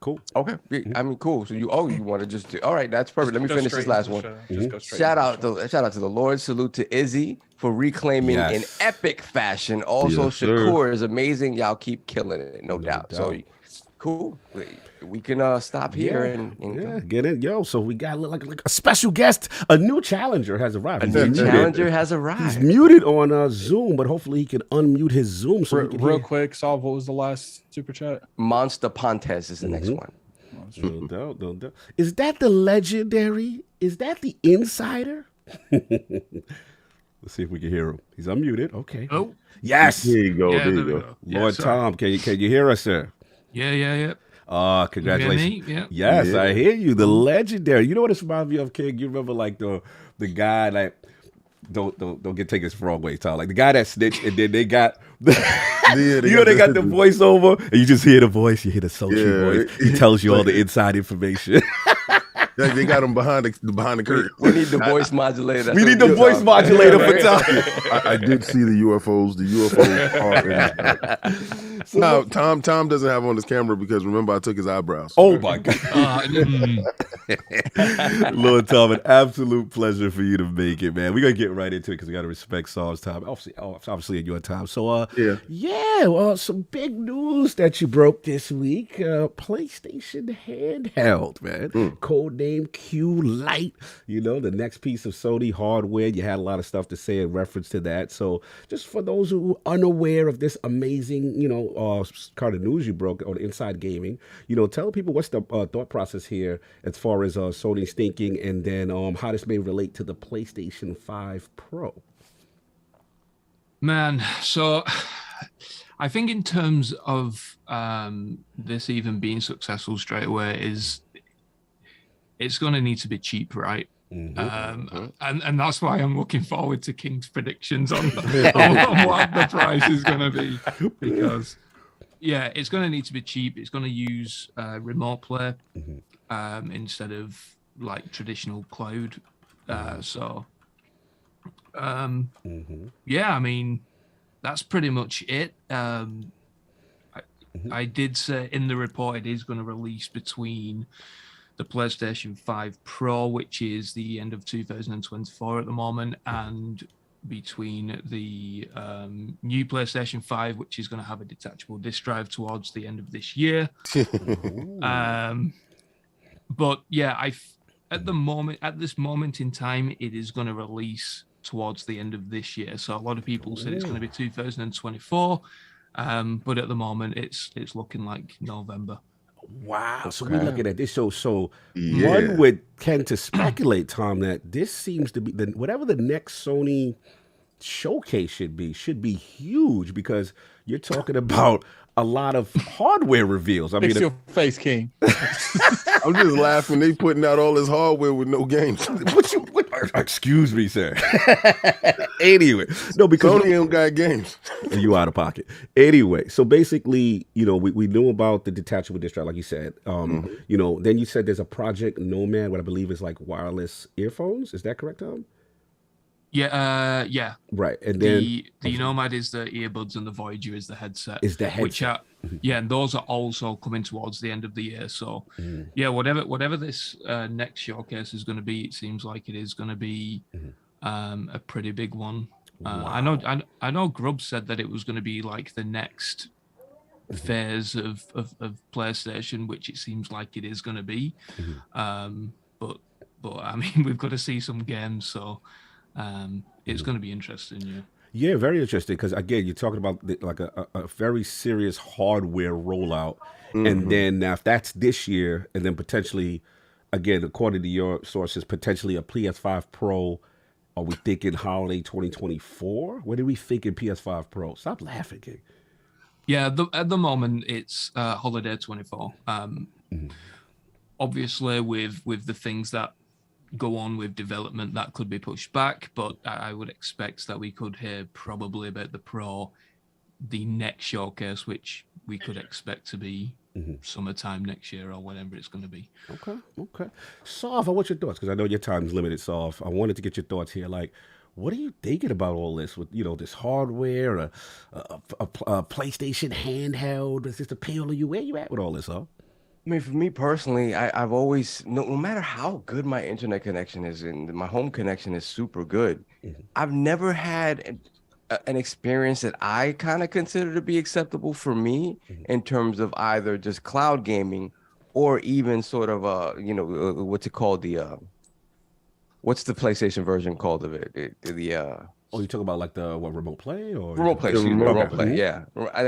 Cool. Okay. I mean, cool. So you want to just do, all right, that's perfect. Let me finish this last one. Shout out to the Lord. Salute to Izzy for reclaiming in epic fashion. Also, Shakur is amazing. Y'all keep killing it, no doubt. So cool. We can stop here and get it, yo. So we got like a special guest. A new challenger has arrived. A new challenger has arrived. He's muted on Zoom, but hopefully he can unmute his Zoom so real quick. Solve. What was the last super chat? Monster Pontes is the next one. No doubt, no doubt. Is that the legendary? Is that the insider? Let's see if we can hear him. He's unmuted. Okay. Oh, yes. There you go. yeah, There you go. Lord Tom, can you hear us, sir? Yeah. Congratulations. Yeah. Yes, Yeah. I hear you. The legendary. You know what this reminds me of, King? You remember like the guy like don't get taken this wrong way, Tom. Like the guy that snitched and then they got they got the voiceover and you just hear the voice, you hear the sultry voice. He tells you all the inside information. They got him behind the curtain. We need the voice modulator. We need the voice modulator for Tom. I did see the UFOs. The UFOs are in now, Tom doesn't have on his camera because remember I took his eyebrows. Oh my God. Lord Tom, an absolute pleasure for you to make it, man. We're gonna get right into it because we gotta respect Saul's time. Obviously in your time. So well, some big news that you broke this week. PlayStation Handheld, man. Codename Q Lite. You know, the next piece of Sony hardware. You had a lot of stuff to say in reference to that. So just for those who are unaware of this amazing, kind of news you broke on Inside Gaming, tell people what's the thought process here as far as Sony's thinking, and then how this may relate to the PlayStation 5 Pro. Man, so I think in terms of this even being successful straight away it's going to need to be cheap, right? And that's why I'm looking forward to King's predictions on what the price is going to be, because it's going to need to be cheap. It's going to use remote play instead of like traditional cloud. I mean, that's pretty much it. I did say in the report it is going to release between the PlayStation 5 Pro, which is the end of 2024 at the moment, and between the new PlayStation 5, which is going to have a detachable disk drive towards the end of this year. But yeah, at this moment in time, it is going to release towards the end of this year. So a lot of people said it's going to be 2024, but at the moment it's looking like November. Wow. So we're looking at this. So one would tend to speculate, Tom, that this seems to be whatever the next Sony showcase should be huge, because you're talking about a lot of hardware reveals. I mean, your face, King. I'm just laughing. They putting out all this hardware with no games. Excuse me, sir. Anyway, no, because Sony ain't got games. You out of pocket. Anyway, so basically, we knew about the detachable disk drive, like you said. Then you said there's a Project Nomad, what I believe is like wireless earphones. Is that correct, Tom? Yeah. Right, and then the Nomad is the earbuds and the Voyager is the headset. Which are and those are also coming towards the end of the year. So whatever this next showcase is going to be, it seems like it is going to be a pretty big one. Wow. I know Grubb said that it was going to be like the next phase of PlayStation, which it seems like it is going to be. But I mean, we've got to see some games, so it's going to be interesting. Yeah, very interesting, because again, you're talking about like a very serious hardware rollout, and then now if that's this year, and then potentially, again, according to your sources, potentially a PS5 Pro. Are we thinking holiday 2024? What are we thinking PS5 Pro? Stop laughing, King. Yeah, at the moment it's holiday 24. Obviously, with the things that go on with development, that could be pushed back, but I would expect that we could hear probably about the Pro, the next showcase, which we could expect to be summertime next year or whatever it's going to be. Okay. Soph, I want your thoughts, because I know your time's limited, Soph. I wanted to get your thoughts here. Like, what are you thinking about all this with, this hardware, a PlayStation handheld? Does this appeal to you? Where you at with all this, huh? I mean, for me personally, I've always, no matter how good my internet connection is and my home connection is super good, I've never had an experience that I kind of consider to be acceptable for me in terms of either just cloud gaming or even sort of what's it called, what's the PlayStation version called of it? Oh, you talk about like the remote play or remote play? Excuse me, remote play. Mm-hmm. Yeah,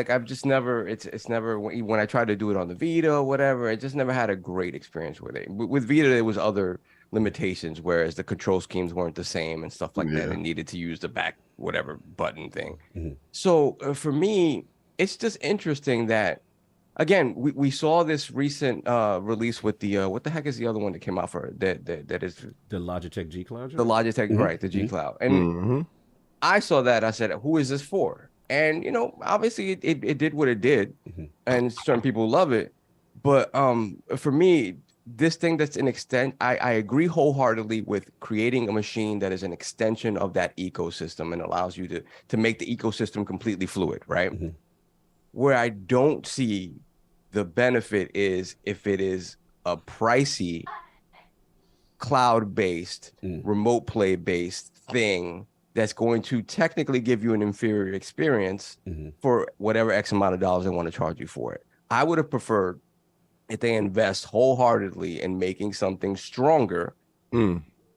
I've just never. It's never when I tried to do it on the Vita or whatever. I just never had a great experience with it. With Vita, there was other limitations, whereas the control schemes weren't the same and stuff like that. And needed to use the back whatever button thing. So for me, it's just interesting that. Again, we saw this recent release with the what the heck is the other one that came out for that is the Logitech G Cloud? The Logitech, right? The G Cloud. And I saw that. I said, "Who is this for?" And obviously it did what it did, and certain people love it. But for me, this thing that's an extent, I agree wholeheartedly with creating a machine that is an extension of that ecosystem and allows you to make the ecosystem completely fluid, right? Where I don't see the benefit is if it is a pricey, cloud-based, remote play-based thing that's going to technically give you an inferior experience for whatever X amount of dollars they want to charge you for it. I would have preferred if they invest wholesomely in making something stronger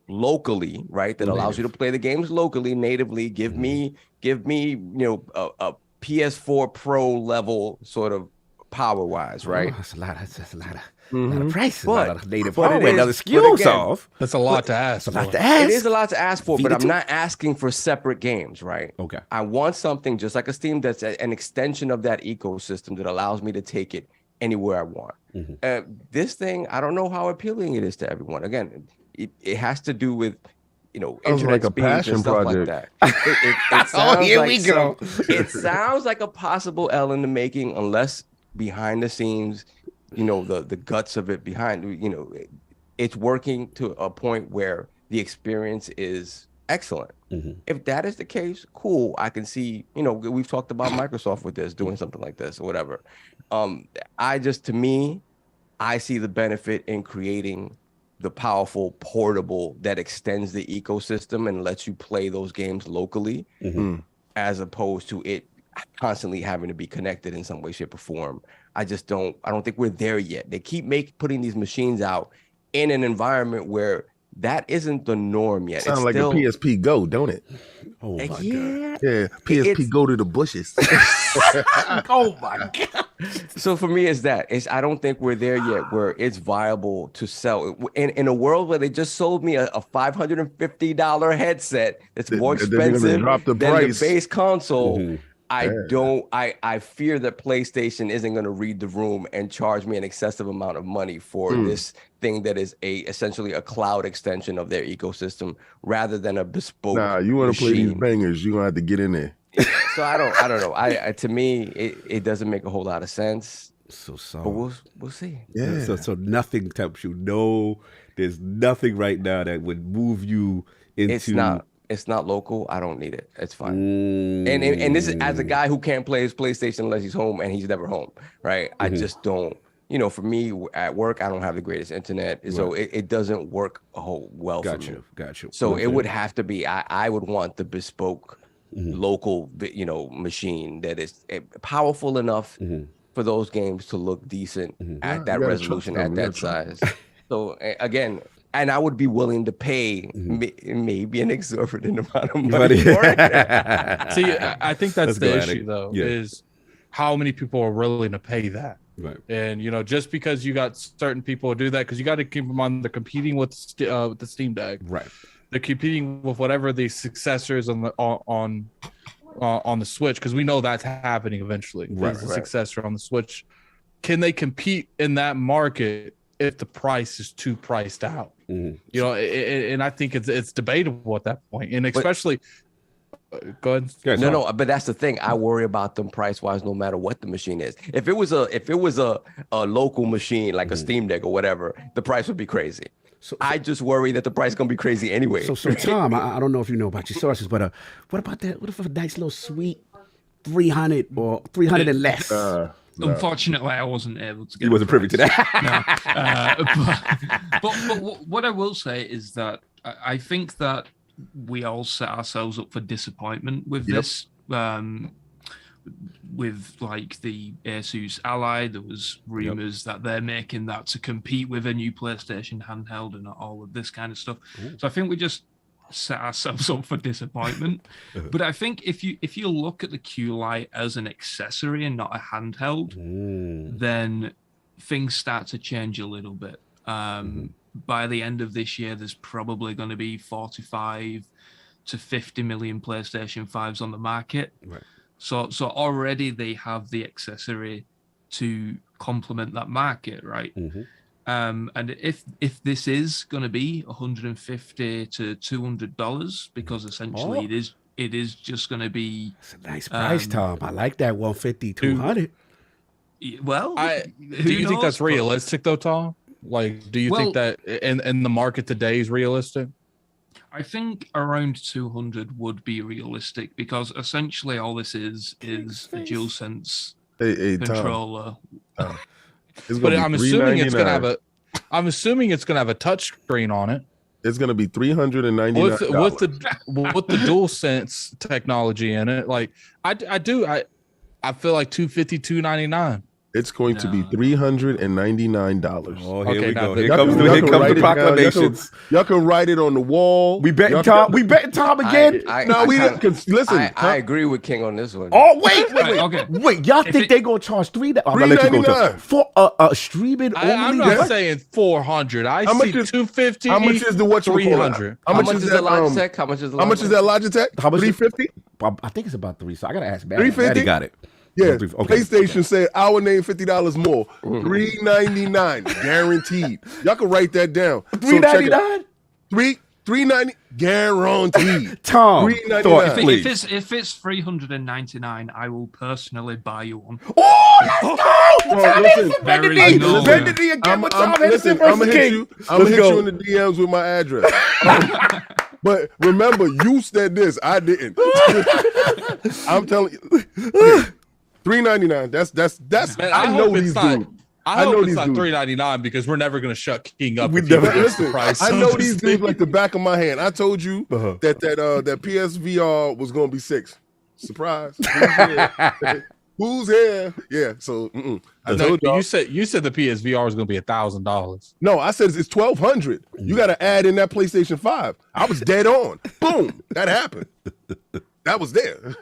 locally, right? That allows you to play the games locally, natively. Give me, a PS4 Pro level sort of power-wise, right? That's a lot of prices, a lot of native but hardware, another skills off. That's a lot to ask. It's a lot to ask. It is a lot to ask for, but Vita I'm not asking for separate games, right? Okay. I want something just like a Steam that's an extension of that ecosystem that allows me to take it anywhere I want. This thing, I don't know how appealing it is to everyone. Again, it has to do with internet like a speeds passion and stuff project. like that. It sounds here like we go. It sounds like a possible L in the making, unless behind the scenes, the guts of it behind, it's working to a point where the experience is excellent. If that is the case, cool. I can see, we've talked about Microsoft with this, doing something like this or whatever. To me, I see the benefit in creating the powerful portable that extends the ecosystem and lets you play those games locally, as opposed to it constantly having to be connected in some way, shape, or form. I don't think we're there yet. They keep putting these machines out in an environment where that isn't the norm yet. Sounds like a PSP Go, don't it? Oh my god. Yeah, PSP Go to the bushes. Oh my god. So for me, I don't think we're there yet where it's viable to sell. In a world where they just sold me a $550 headset that's more expensive than the base console, I fear that PlayStation isn't going to read the room and charge me an excessive amount of money for this thing that is essentially a cloud extension of their ecosystem rather than a bespoke. Nah, you want to play these bangers, you're going to have to get in there. So I don't know. To me, it doesn't make a whole lot of sense. So but we'll see. Yeah. So nothing tempts you. No, there's nothing right now that would move you into. It's not local. I don't need it. It's fine. And this is as a guy who can't play his PlayStation unless he's home, and he's never home, right? I just don't. For me at work, I don't have the greatest internet, so it doesn't work well for me. Got you. So it would have to be. I would want the bespoke local, machine that is powerful enough for those games to look decent at that resolution, at that size. So again. And I would be willing to pay maybe an exorbitant amount of money for it. See, I think that's the issue, though, is how many people are willing to pay that. Right. And, just because you got certain people who do that, because you got to keep them on, they're competing with the Steam Deck. Right. They're competing with whatever the successors on the Switch, because we know that's happening eventually. There's a successor on the Switch. Can they compete in that market if the price is too priced out? And I think it's debatable at that point, and especially go ahead. No, but that's the thing. I worry about them price wise, no matter what the machine is. If it was a local machine like a Steam Deck or whatever, the price would be crazy. So I just worry that the price is gonna be crazy anyway. So Tom, I don't know if you know about your sources, but what about that? What if a nice little sweet 300 or 300 and less? Unfortunately, I wasn't able to get. You wasn't privy to that. But what I will say is that I think that we all set ourselves up for disappointment with this with like the Asus Ally, there was rumors that they're making that to compete with a new PlayStation handheld and all of this kind of stuff. Ooh. So I think we just set ourselves up for disappointment. But I think if you look at the Q Lite as an accessory and not a handheld, then things start to change a little bit. By the end of this year, there's probably going to be 45 to 50 million PlayStation 5s on the market. Right. So already they have the accessory to complement that market, right? And if this is going to be $150 to $200, because essentially it is just going to be. It's a nice price, Tom. I like that 150, 200. Well, do you think that's realistic though, Tom? Like, do you think that in the market today is realistic? I think around 200 would be realistic, because essentially all this is a DualSense controller. But I'm assuming it's gonna have a touch screen on it. It's gonna be $399 with the DualSense technology in it. Like I feel like $250, $299. It's going to be $399. Oh, here we go. Here comes the proclamations. Y'all can write it on the wall. We betting Tom. We betting Tom again. We didn't. Listen, I agree with King on this one. Oh wait. Wait. Y'all think they gonna charge $399 for streaming only? I'm not saying 400. I see 250. How much is the 300? How much is the Logitech? How much is that Logitech? How much? 350. I think it's about 3. So I gotta ask. 350. Got it. Yeah, PlayStation said our name $50 more. $399 guaranteed. Y'all can write that down. $399? $390 guaranteed. Tom, if it's $399, I will personally buy you one. Oh, listen, bend the knee again with Tom Henderson versus King. I'm gonna hit you in the DMs with my address. But remember, you said this. I didn't. I'm telling you. $399. That's. Man, I know these dudes. I hope it's not $399, because we're never gonna shut King up. Listen, I know these dudes like the back of my hand. I told you that PSVR was gonna be $6. Surprise. Who's here? Yeah. So I told you said the PSVR was gonna be $1,000. No, I said it's $1,200. You got to add in that PlayStation 5. I was dead on. Boom. That happened. That was there.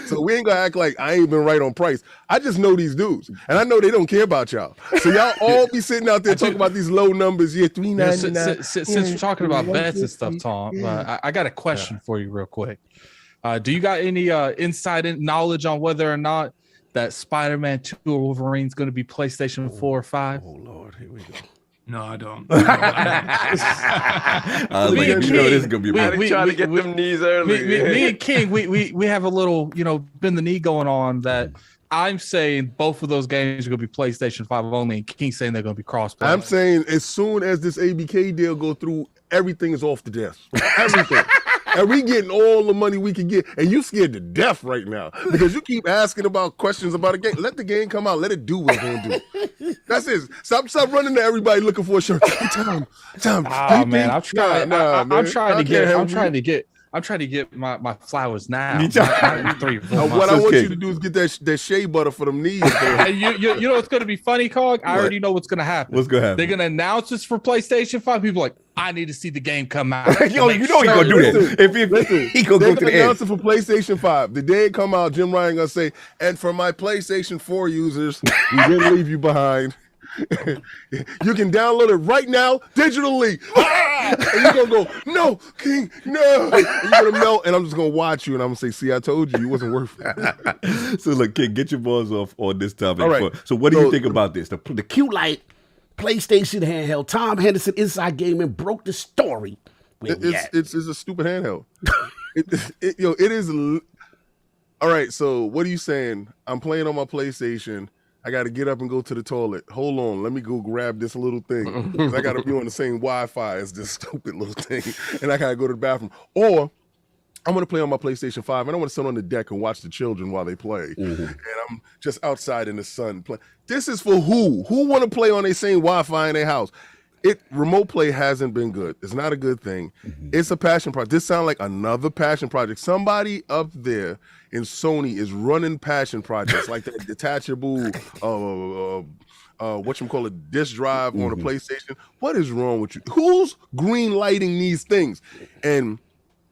So we ain't gonna act like I ain't been right on price. I just know these dudes, and I know they don't care about y'all. So y'all all be sitting out there talking about these low numbers. Yeah, $399. Since we're talking about bets and stuff, Tom, I got a question for you real quick. Do you got any inside knowledge on whether or not that Spider-Man 2 or Wolverine's going to be PlayStation 4 or 5? Oh Lord, here we go. No, I don't. This is gonna be. We trying to get them knees early. Me and King, we have a little, bend the knee going on that. I'm saying both of those games are going to be PlayStation 5 only, and King's saying they're going to be cross-play. I'm saying as soon as this ABK deal go through, everything is off the desk. Everything. And we getting all the money we can get. And you scared to death right now because you keep asking about questions about a game. Let the game come out. Let it do what it's going to do. That's it. Stop running to everybody looking for a shirt. Tom. Oh, man. I'm trying to get my flowers now. What I want you to do is get that shea butter for them knees. you know what's going to be funny, Cog? I already know what's going to happen. What's going to happen? They're going to announce this for PlayStation 5. People are like, I need to see the game come out. He's going to do that. He going to go to the end. Announce it for PlayStation 5. The day it come out, Jim Ryan going to say, and for my PlayStation 4 users, we didn't leave you behind. You can download it right now digitally. And you're gonna go, no, King, no. And you're gonna melt, and I'm just gonna watch you, and I'm gonna say, see, I told you, it wasn't worth it. So look, King, get your balls off on this topic. All right. So what do you think about this? The Q-Lite PlayStation handheld. Tom Henderson, Inside Gaming, broke the story. It's a stupid handheld. It is. All right. So what are you saying? I'm playing on my PlayStation. I got to get up and go to the toilet. Hold on. Let me go grab this little thing. Because I got to be on the same Wi-Fi as this stupid little thing. And I got to go to the bathroom. Or I'm going to play on my PlayStation 5. And I want to sit on the deck and watch the children while they play. Mm-hmm. And I'm just outside in the sun. This is for who? Who want to play on their same Wi-Fi in their house? remote play hasn't been good. It's not a good thing. It's a passion project. This sounds like another passion project. Somebody up there in Sony is running passion projects like that detachable disk drive on a PlayStation. What is wrong with you? Who's green lighting these things? And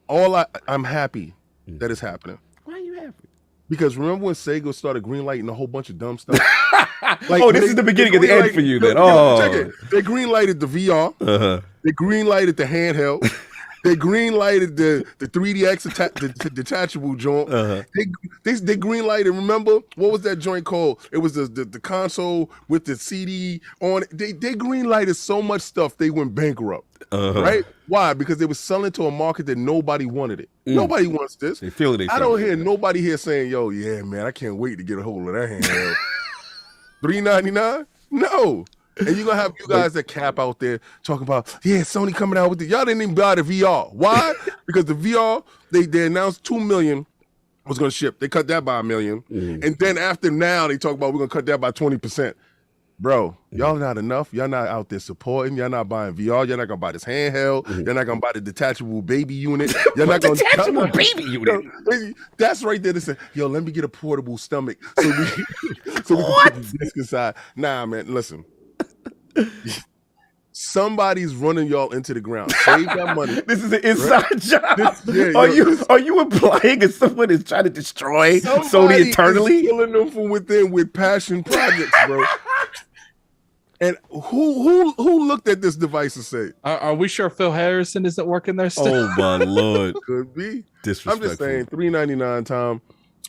I'm happy that it's happening. Why are you happy? Because remember when Sega started greenlighting a whole bunch of dumb stuff? This is the beginning of the end for you then. Check it. They greenlighted the VR. They greenlighted the handheld. They greenlighted the 3DX the detachable joint. They greenlighted. Remember what was that joint called? It was the console with the CD on it. They greenlighted so much stuff they went bankrupt. Right? Why? Because they were selling to a market that nobody wanted it. Nobody wants this. They feel it. I don't hear nobody here saying, "Yo, yeah, man, I can't wait to get a hold of that handheld." $399? No. And you're gonna have you guys that cap out there talking about, yeah, Sony coming out with it. Y'all didn't even buy the VR. Why? Because the VR, they announced 2 million was gonna ship. They cut that by 1 million. And then after now, they talk about we're gonna cut that by 20%. Bro, y'all not enough. Y'all not out there supporting. Y'all not buying VR. You're not gonna buy this handheld. You're not gonna buy the detachable baby unit. You're not gonna detachable baby unit. That's right there to say, yo, let me get a portable stomach so we can put the disc inside. Nah, man, listen. Somebody's running y'all into the ground. Save that money. This is an inside job. Are you implying that someone is trying to destroy Sony internally? Is killing them from within with passion projects, bro. And who looked at this device and said, Are we sure Phil Harrison isn't working there still? Oh my Lord. Could be. Disrespectful. I'm just saying, $399,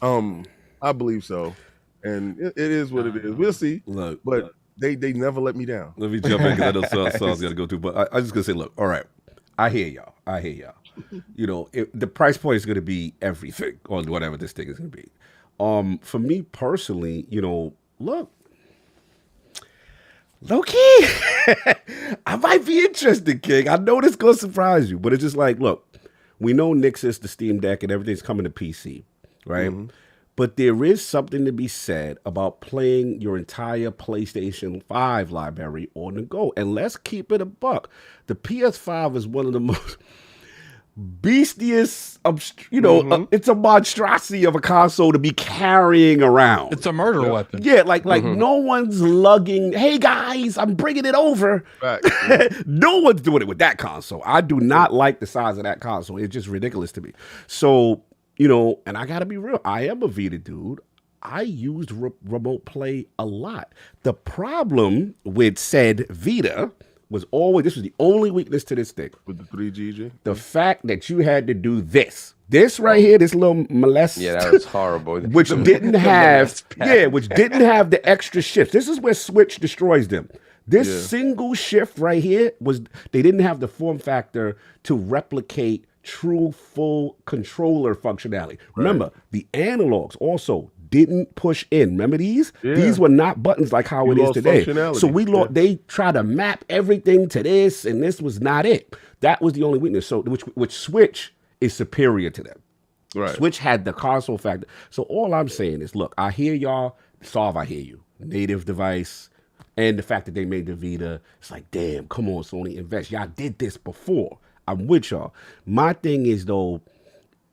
Tom. I believe so. And it is what it is. We'll see. Look, but they never let me down. Let me jump in because I know Saul's got to go too. But I'm just going to say, look, all right. I hear y'all. You know, the price point is going to be everything on whatever this thing is going to be. For me personally, you know, look, low-key, I might be interested, King. I know this going to surprise you, but it's just like, look, we know Nixus, the Steam Deck, and everything's coming to PC, right? But there is something to be said about playing your entire PlayStation 5 library on the go. And let's keep it a buck. The PS5 is one of the most beastiest, it's a monstrosity of a console to be carrying around. It's a murder weapon. Yeah, like no one's lugging, hey guys, I'm bringing it over. Right. No one's doing it with that console. I do not like the size of that console. It's just ridiculous to me. So, you know, and I got to be real, I am a Vita dude. I used remote play a lot. The problem with said Vita was always, this was the only weakness to this thing. With the 3GG? The fact that you had to do this. This right here, this little molest. Yeah, that was horrible. Which didn't have, which didn't have the extra shifts. This is where Switch destroys them. This single shift right here they didn't have the form factor to replicate true full controller functionality. Remember, the analogs also didn't push in. Remember these? Yeah. These were not buttons like how it is today. So they try to map everything to this, and this was not it. That was the only weakness. So which Switch is superior to them. Right. Switch had the console factor. So all I'm saying is, look, I hear y'all. Solve, I hear you. Native device, and the fact that they made the Vita. It's like, damn, come on, Sony, invest. Y'all did this before. I'm with y'all. My thing is, though,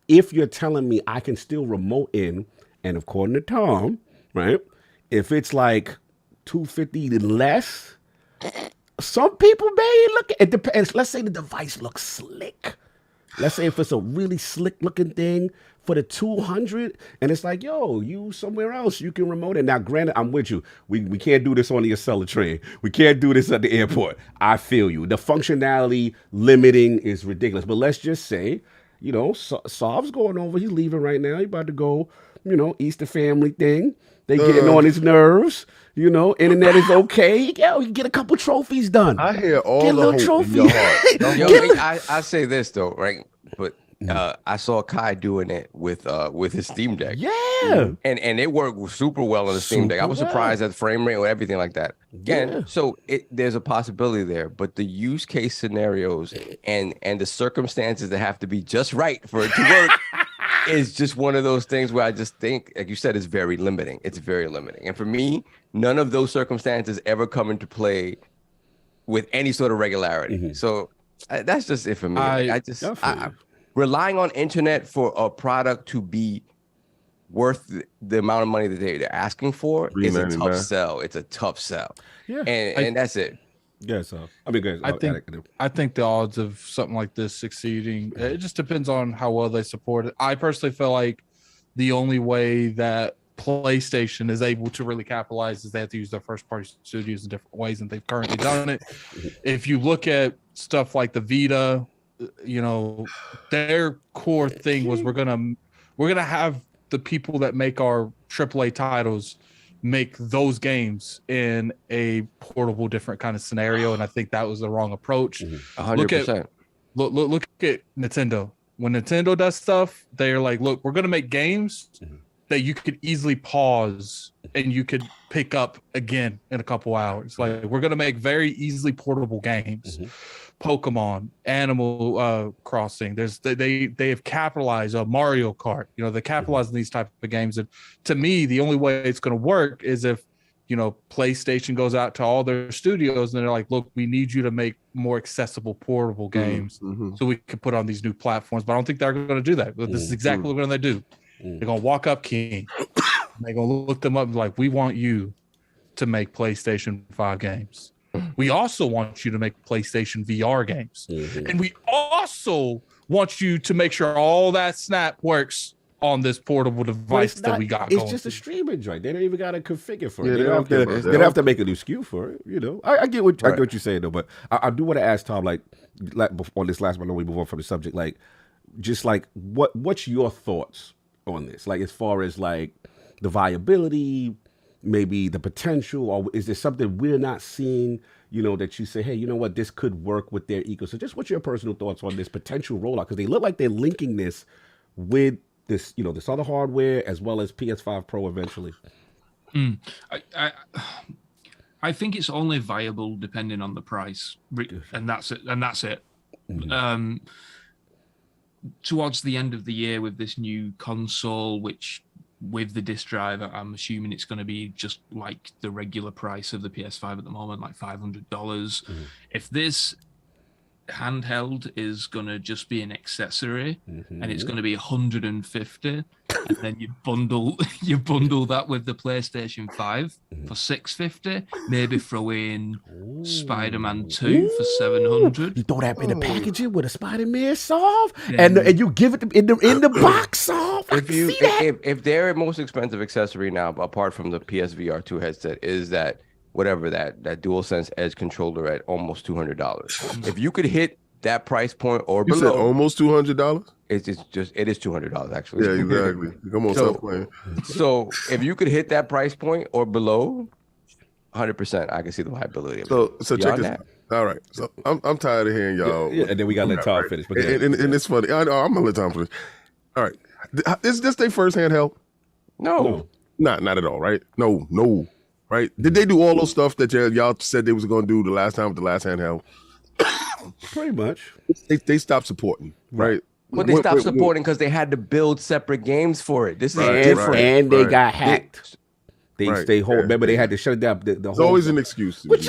if you're telling me I can still remote in, and according to Tom, right, if it's like $250 less, some people may look, it depends. Let's say the device looks slick. Let's say if it's a really slick looking thing for the $200, and it's like, yo, you somewhere else, you can remote it. Now, granted, I'm with you. We can't do this on the Acela train. We can't do this at the airport. I feel you. The functionality limiting is ridiculous. But let's just say, you know, Saav's going over. He's leaving right now. He's about to go, you know, Easter family thing. They getting on his nerves. You know, internet is okay. Yo, you get a couple trophies done. I hear all the hope in your heart. Yo, I say this though, right? But I saw Kai doing it with his Steam Deck. Yeah, and it worked super well on the Steam Deck. I was surprised at the frame rate or everything like that. Again, so there's a possibility there, but the use case scenarios and the circumstances that have to be just right for it to work is just one of those things where I just think, like you said, it's very limiting. It's very limiting, and for me, none of those circumstances ever come into play with any sort of regularity. So that's just it for me. I relying on internet for a product to be worth the amount of money that they're asking for is a tough sell. It's a tough sell. Yeah, and that's it. Yeah, so I mean, guys, I think the odds of something like this succeeding, it just depends on how well they support it. I personally feel like the only way that PlayStation is able to really capitalize is they have to use their first party studios in different ways than they've currently done it. If you look at stuff like the Vita, you know, their core thing was we're gonna have the people that make our AAA titles make those games in a portable, different kind of scenario, and I think that was the wrong approach. 100%. Look at Nintendo. When Nintendo does stuff, they're like, look, we're gonna make games that you could easily pause and you could pick up again in a couple hours. Like, we're gonna make very easily portable games. Pokemon, Animal Crossing. They have capitalized on Mario Kart. You know, they capitalize on these type of games. And to me, the only way it's going to work is if, you know, PlayStation goes out to all their studios and they're like, look, we need you to make more accessible portable games so we can put on these new platforms. But I don't think they're going to do that. This is exactly what they're going to do. They're going to walk up King. They're going to look them up and be like, we want you to make PlayStation 5 games. We also want you to make PlayStation VR games. And we also want you to make sure all that snap works on this portable device that we got going. It's just a streaming joint. They don't even got to configure for it. They don't have to make a new SKU for it. You know, I get what I get what you're saying though, but I do want to ask Tom, like on this last one, I know we move on from the subject, like just like what's your thoughts on this? Like as far as like the viability, maybe the potential, or is there something we're not seeing, you know, that you say, hey, you know what, this could work with their ecosystem? Just what's your personal thoughts on this potential rollout? Because they look like they're linking this with this, you know, this other hardware as well as PS5 Pro eventually. I think it's only viable depending on the price, and that's it. And that's it. Towards the end of the year with this new console, which with the disk drive, I'm assuming it's going to be just like the regular price of the PS5 at the moment, like $500. If this handheld is going to just be an accessory and it's going to be $150, and then you bundle that with the PlayStation 5 for $650, maybe throw in Spider-Man 2 for $700. You throw that in the packaging with a Spider-Man soft, and you give it in the box soft. If their most expensive accessory now, apart from the PSVR 2 headset, is that whatever that DualSense Edge controller at almost $200. If you could hit that price point or below, you said almost $200. It is $200 actually. Yeah, exactly. Come on, stop playing. So if you could hit that price point or below, 100%, I can see the viability of it. So check this out. All right. So I'm tired of hearing y'all. Yeah, and then we gotta let Tom finish. And it's funny. I'm gonna let Tom finish. All right. Is this their first handheld? No. Not at all. Right? No. Right? Did they do all those stuff that y'all said they was gonna do the last time with the last handheld? Pretty much. They stopped supporting, right? Well, they stopped supporting because they had to build separate games for it. This is different. And they got hacked. They stay home. Remember, they had to shut it down. It's always an excuse. But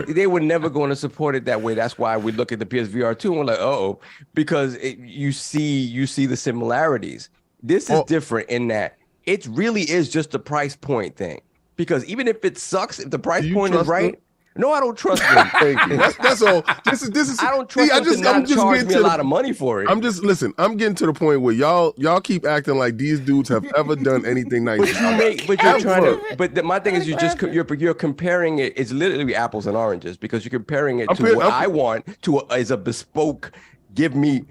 they were never going to support it that way. That's why we look at the PSVR 2 and we're like, because you see the similarities. This is different in that it really is just a price point thing. Because even if it sucks, if the price point is right. No, I don't trust them. Thank you. That's all. This is. I don't trust them to not charge me a lot of money for it. I'm getting to the point where y'all keep acting like these dudes have ever done anything nice. But my thing is, you're comparing it. It's literally apples and oranges because you're comparing it to what I want to as a bespoke. Give me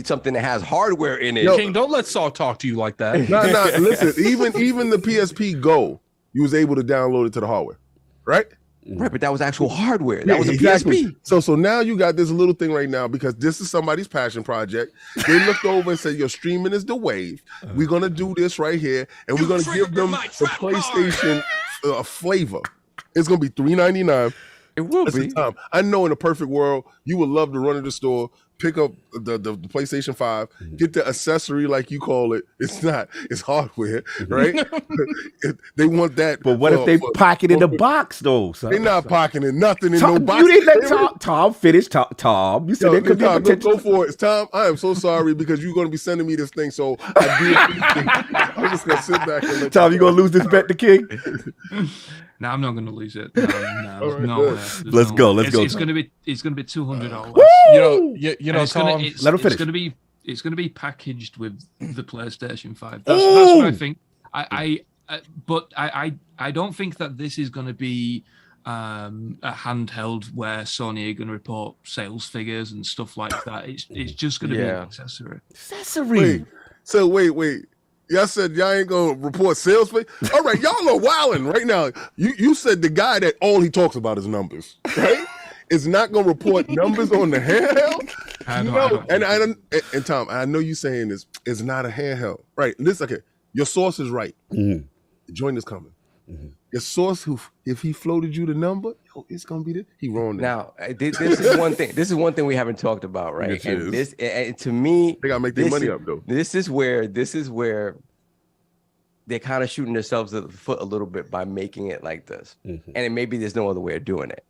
something that has hardware in it. King, don't let Saul talk to you like that. No. Listen, even the PSP Go, you was able to download it to the hardware, right? Right, but that was actual hardware. That was a PSP. So now you got this little thing right now because this is somebody's passion project. They looked over and said, "Your streaming is the wave. We're gonna do this right here, and we're gonna give them the PlayStation flavor. It's gonna be $399. It will be. I know in a perfect world, you would love to run to the store, pick up the PlayStation 5, get the accessory like you call it. It's hardware, right? They want that. But what if they pocket in the box though? Son? They're not pocketing nothing in Tom, no box. You didn't let Tom finish. Tom, you said there could be potential. Go for it. Tom, I am so sorry because you're going to be sending me this thing. So I do. I'm just going to sit back and let Tom, you going to lose this bet to King? No, I'm not going to lose it. No, Let's go. It's going to be $200. You know, Tom. Let him finish. It's going to be packaged with the PlayStation 5. That's what I think. But I don't think that this is going to be a handheld where Sony are going to report sales figures and stuff like that. It's just going to be an accessory. Wait. Y'all said y'all ain't gonna report sales figures. All right, y'all are wilding right now. You said the guy that all he talks about is numbers, right? Is not gonna report numbers on the handheld. And Tom, I know you saying this is not a handheld, right? Okay. Your source is right. The joint is coming. Your source, if he floated you the number, it's gonna be this. He wrong. Now, this is one thing. This is one thing we haven't talked about, right? And to me, they gotta make their money up though. This is where they're kind of shooting themselves in the foot a little bit by making it like this. And maybe there's no other way of doing it.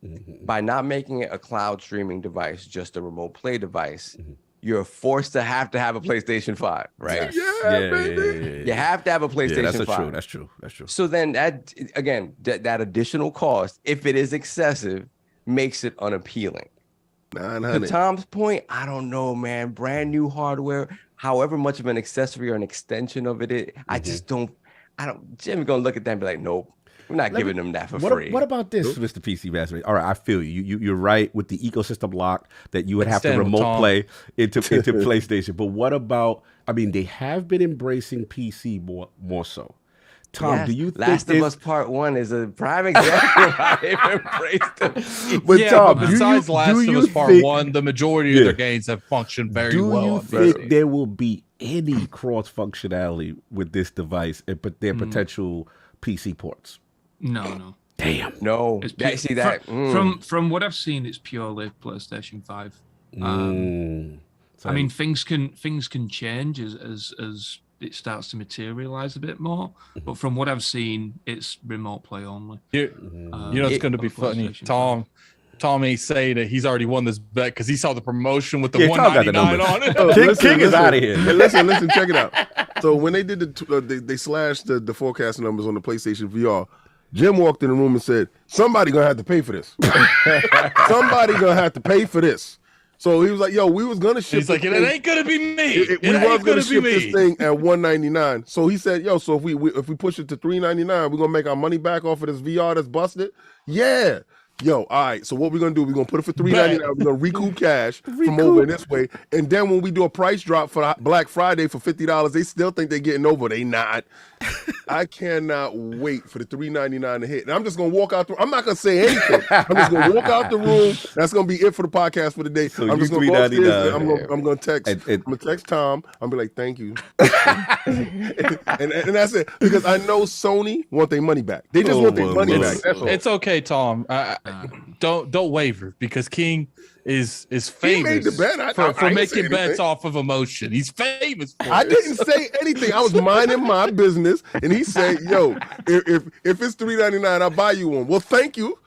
By not making it a cloud streaming device, just a remote play device, you're forced to have a PlayStation 5, right? Yeah, baby. You have to have a PlayStation 5. That's true. So then that additional cost, if it is excessive, makes it unappealing. To Tom's point, I don't know, man. Brand new hardware, however much of an accessory or an extension of it, I just don't. Jim's gonna look at that and be like, nope. We're not giving them that for free. What about this, Mr. PC Master? All right, I feel you. You're right with the ecosystem lock that you would have to remote play into PlayStation. But what about? I mean, they have been embracing PC more so. Tom, do you think Last of Us Part 1 is a prime example of how they've embraced them? But Tom, but besides Last of Us Part 1, the majority of their games have functioned very well. Do you think there will be any cross functionality with this device, but their potential PC ports? No. Damn. No. See that from what I've seen, it's purely PlayStation 5. I mean, things can change as it starts to materialize a bit more, but from what I've seen, it's remote play only. It's going to be funny. Tom ain't say that he's already won this bet because he saw the promotion with the $199 on it. King is out of here. Hey, listen, check it out. So when they did they slashed the forecast numbers on the PlayStation VR, Jim walked in the room and said, "Somebody gonna have to pay for this. Somebody gonna have to pay for this." So he was like, "Yo, we was gonna ship." He's like, "It ain't gonna be me. We was gonna ship this thing at $199." So he said, "Yo, so if we push it to $399, we're gonna make our money back off of this VR that's busted." Yeah. Yo, all right. So what we're gonna do? We're gonna put it for $399. We're gonna recoup cash from over this way, and then when we do a price drop for Black Friday for $50, they still think they're getting over. They not. I cannot wait for the $399 to hit. And I'm just gonna walk out. I'm not gonna say anything. I'm just gonna walk out the room. That's gonna be it for the podcast for the day. So I'm just gonna go upstairs. I'm gonna text. I'm gonna text Tom. I'm gonna be like, "Thank you," and that's it. Because I know Sony want their money back. They just want their money back. That's all. It's okay, Tom. Don't waver because King is famous for making bets off of emotion. He's famous for it. I didn't say anything. I was minding my business, and he said, "Yo, if it's $399, I'll buy you one." Well, thank you.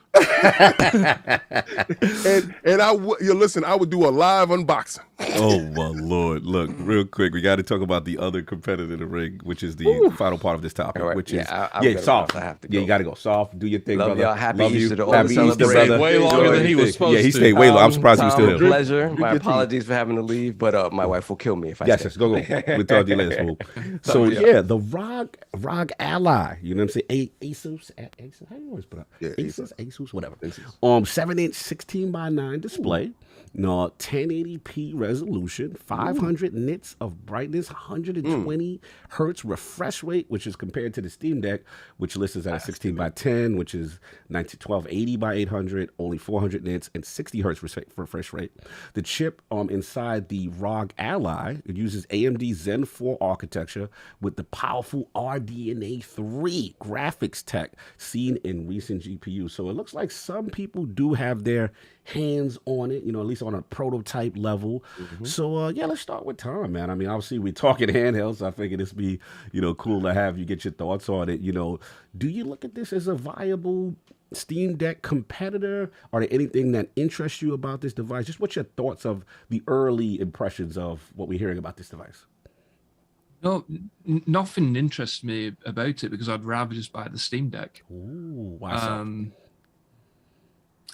and listen, I would do a live unboxing. Oh my Lord. Look, real quick, we got to talk about the other competitor in the ring, which is the final part of this topic, which is Soft. You got to go. Soft, do your thing, Love brother. y'all. Happy Easter to all Happy the Easter, brother. Way longer than he was supposed to. Yeah, he stayed way long. I'm surprised he was still here. Pleasure. My apologies for having to leave, but my wife will kill me if I Yes, go. We'll talk to you later, Swoop. So yeah, the ROG Ally, you know what I'm saying? Asus, how do you always put up? Yeah, Asus, whatever. 7-inch 16:9 display. 1080p resolution, 500 nits of brightness, 120 hertz refresh rate, which is compared to the Steam Deck, which lists as at a 16:10, which is 1280 by 800, only 400 nits and 60 hertz refresh rate. The chip inside the ROG Ally, it uses AMD Zen 4 architecture with the powerful RDNA 3 graphics tech seen in recent GPUs. So it looks like some people do have their hands on it, at least on a prototype level. So yeah, let's start with Tom, man. I mean, obviously we're talking handhelds, so I figured this be, cool to have you get your thoughts on it. Do you look at this as a viable Steam Deck competitor? Are there anything that interests you about this device? Just what's your thoughts of the early impressions of what we're hearing about this device? No, nothing interests me about it because I'd rather just buy the Steam Deck. Ooh, why so?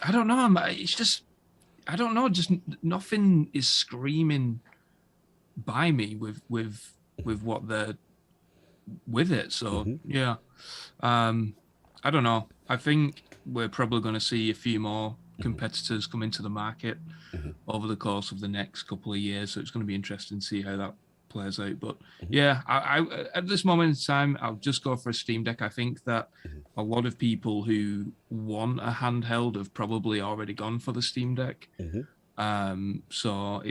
I don't know. It's just, I don't know. Just nothing is screaming by me with what they're with it. So yeah, I don't know. I think we're probably going to see a few more competitors come into the market over the course of the next couple of years. So it's going to be interesting to see how that plays out. But yeah, I at this moment in time, I'll just go for a Steam Deck. I think that a lot of people who want a handheld have probably already gone for the Steam Deck. So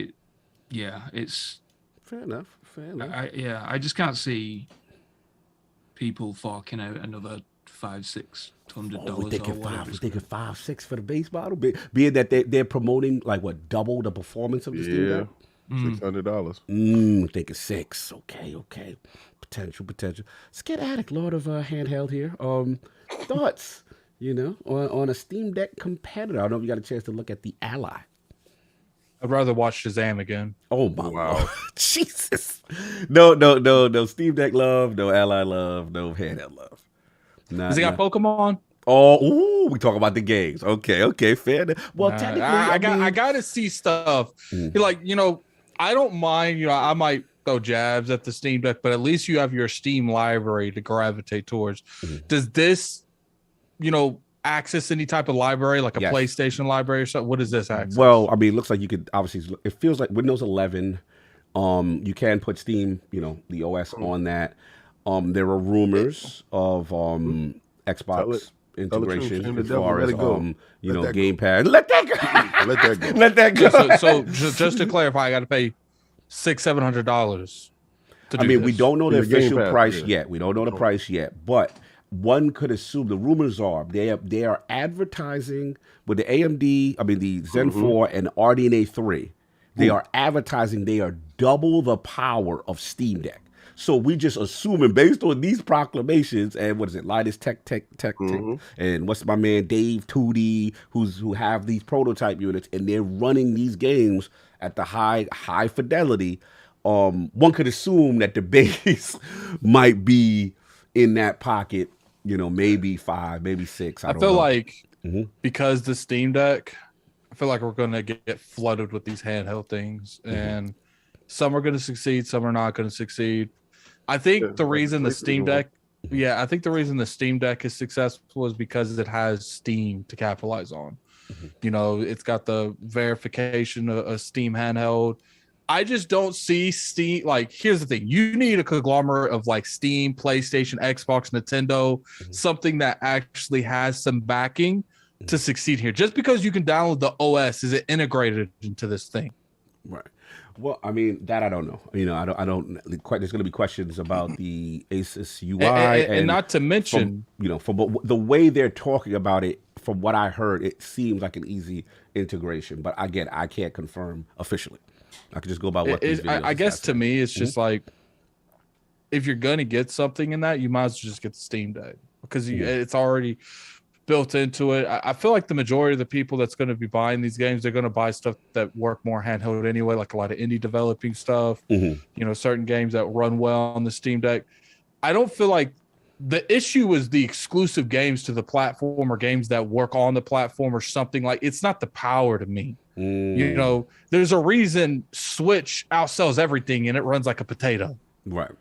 it's fair enough. I just can't see people forking out another $500-600 we're thinking or whatever. we're thinking 5-6 for the base model, being that they're promoting like what, double the performance of the Steam Deck. $600. Thinking 6. Okay. Potential. Skid Addict, Lord of Handheld here. Thoughts, on a Steam Deck competitor. I don't know if you got a chance to look at the Ally. I'd rather watch Shazam again. Oh my wow. Jesus. No Steam Deck love, no Ally love, no handheld love. Does he got Pokemon? Oh, we talk about the games. Okay, fair enough. Well, technically, I got to see stuff. Like, I don't mind, I might throw jabs at the Steam Deck, but at least you have your Steam library to gravitate towards. Does this, access any type of library, like a PlayStation library or something? What does this access? Well, I mean, it looks like you could obviously, it feels like Windows 11. You can put Steam, the OS on that. There are rumors of Xbox integration as far as Game Pass. Let that go. Let that go. So just to clarify, I got to pay $600-700. I mean, we don't know the official price yet. We don't know the price yet, but one could assume the rumors are they are advertising with the AMD, the Zen 4 and RDNA 3. They are advertising they are double the power of Steam Deck. So we just assuming based on these proclamations and what is it, Linus Tech, and what's my man Dave 2D, who have these prototype units and they're running these games at the high fidelity. One could assume that the base might be in that pocket, maybe 5, maybe 6. I feel like because the Steam Deck, I feel like we're going to get flooded with these handheld things, and some are going to succeed, some are not going to succeed. I think the reason the Steam Deck, I think the reason the Steam Deck is successful is because it has Steam to capitalize on. It's got the verification of Steam handheld. I just don't see Steam. Like, here's the thing: you need a conglomerate of like Steam, PlayStation, Xbox, Nintendo, something that actually has some backing to succeed here. Just because you can download the OS, is it integrated into this thing? Right. Well, I mean, that I don't know. I don't. There's going to be questions about the Asus UI, and not to mention, from the way they're talking about it. From what I heard, it seems like an easy integration. But again, I can't confirm officially. I could just go by what these videos I guess to me, it's just like, if you're gonna get something in that, you might as well just get the Steam Deck because it's already built into it. I feel like the majority of the people that's going to be buying these games, they're going to buy stuff that work more handheld anyway, like a lot of indie developing stuff. Certain games that run well on the Steam Deck. I don't feel like the issue is the exclusive games to the platform or games that work on the platform or something. Like, it's not the power to me. There's a reason Switch outsells everything and it runs like a potato. Right.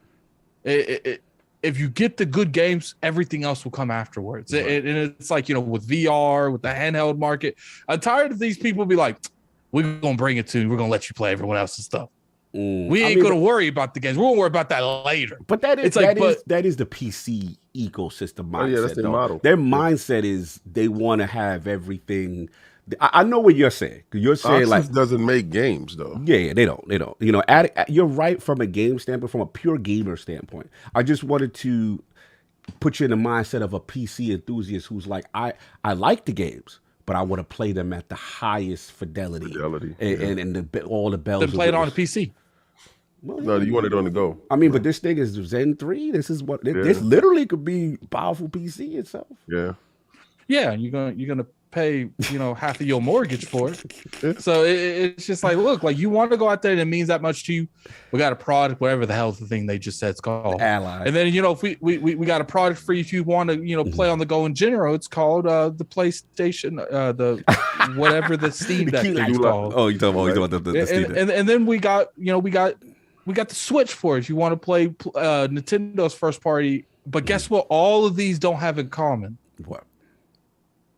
If you get the good games, everything else will come afterwards. Right. And it's like, with VR, with the handheld market, I'm tired of these people be like, we're going to bring it to you. We're going to let you play everyone else's stuff. We ain't going to worry about the games. We're going to worry about that later. But that is the PC ecosystem mindset. Yeah, that's their model. Their mindset is they want to have everything. I know what you're saying. You're saying Asus doesn't make games though. Yeah, they don't. You're right from a game standpoint, from a pure gamer standpoint. I just wanted to put you in the mindset of a PC enthusiast who's like, I like the games, but I would have played them at the highest fidelity. And all the bells. Then play it on the PC. Well, no, you want it on the go. I mean, but this thing is Zen 3. This is what this literally could be powerful PC itself. Yeah. Yeah, you're gonna pay half of your mortgage for it. So it's just like, look, like you want to go out there and it means that much to you. We got a product, whatever the hell the thing they just said it's called. Ally. And then if we got a product for you if you want to play on the go in general. It's called the PlayStation, the whatever the Steam Deck is called. Oh, you talking about the Steam Deck. And then we got the Switch for it. You want to play Nintendo's first party, but guess what? All of these don't have in common. What?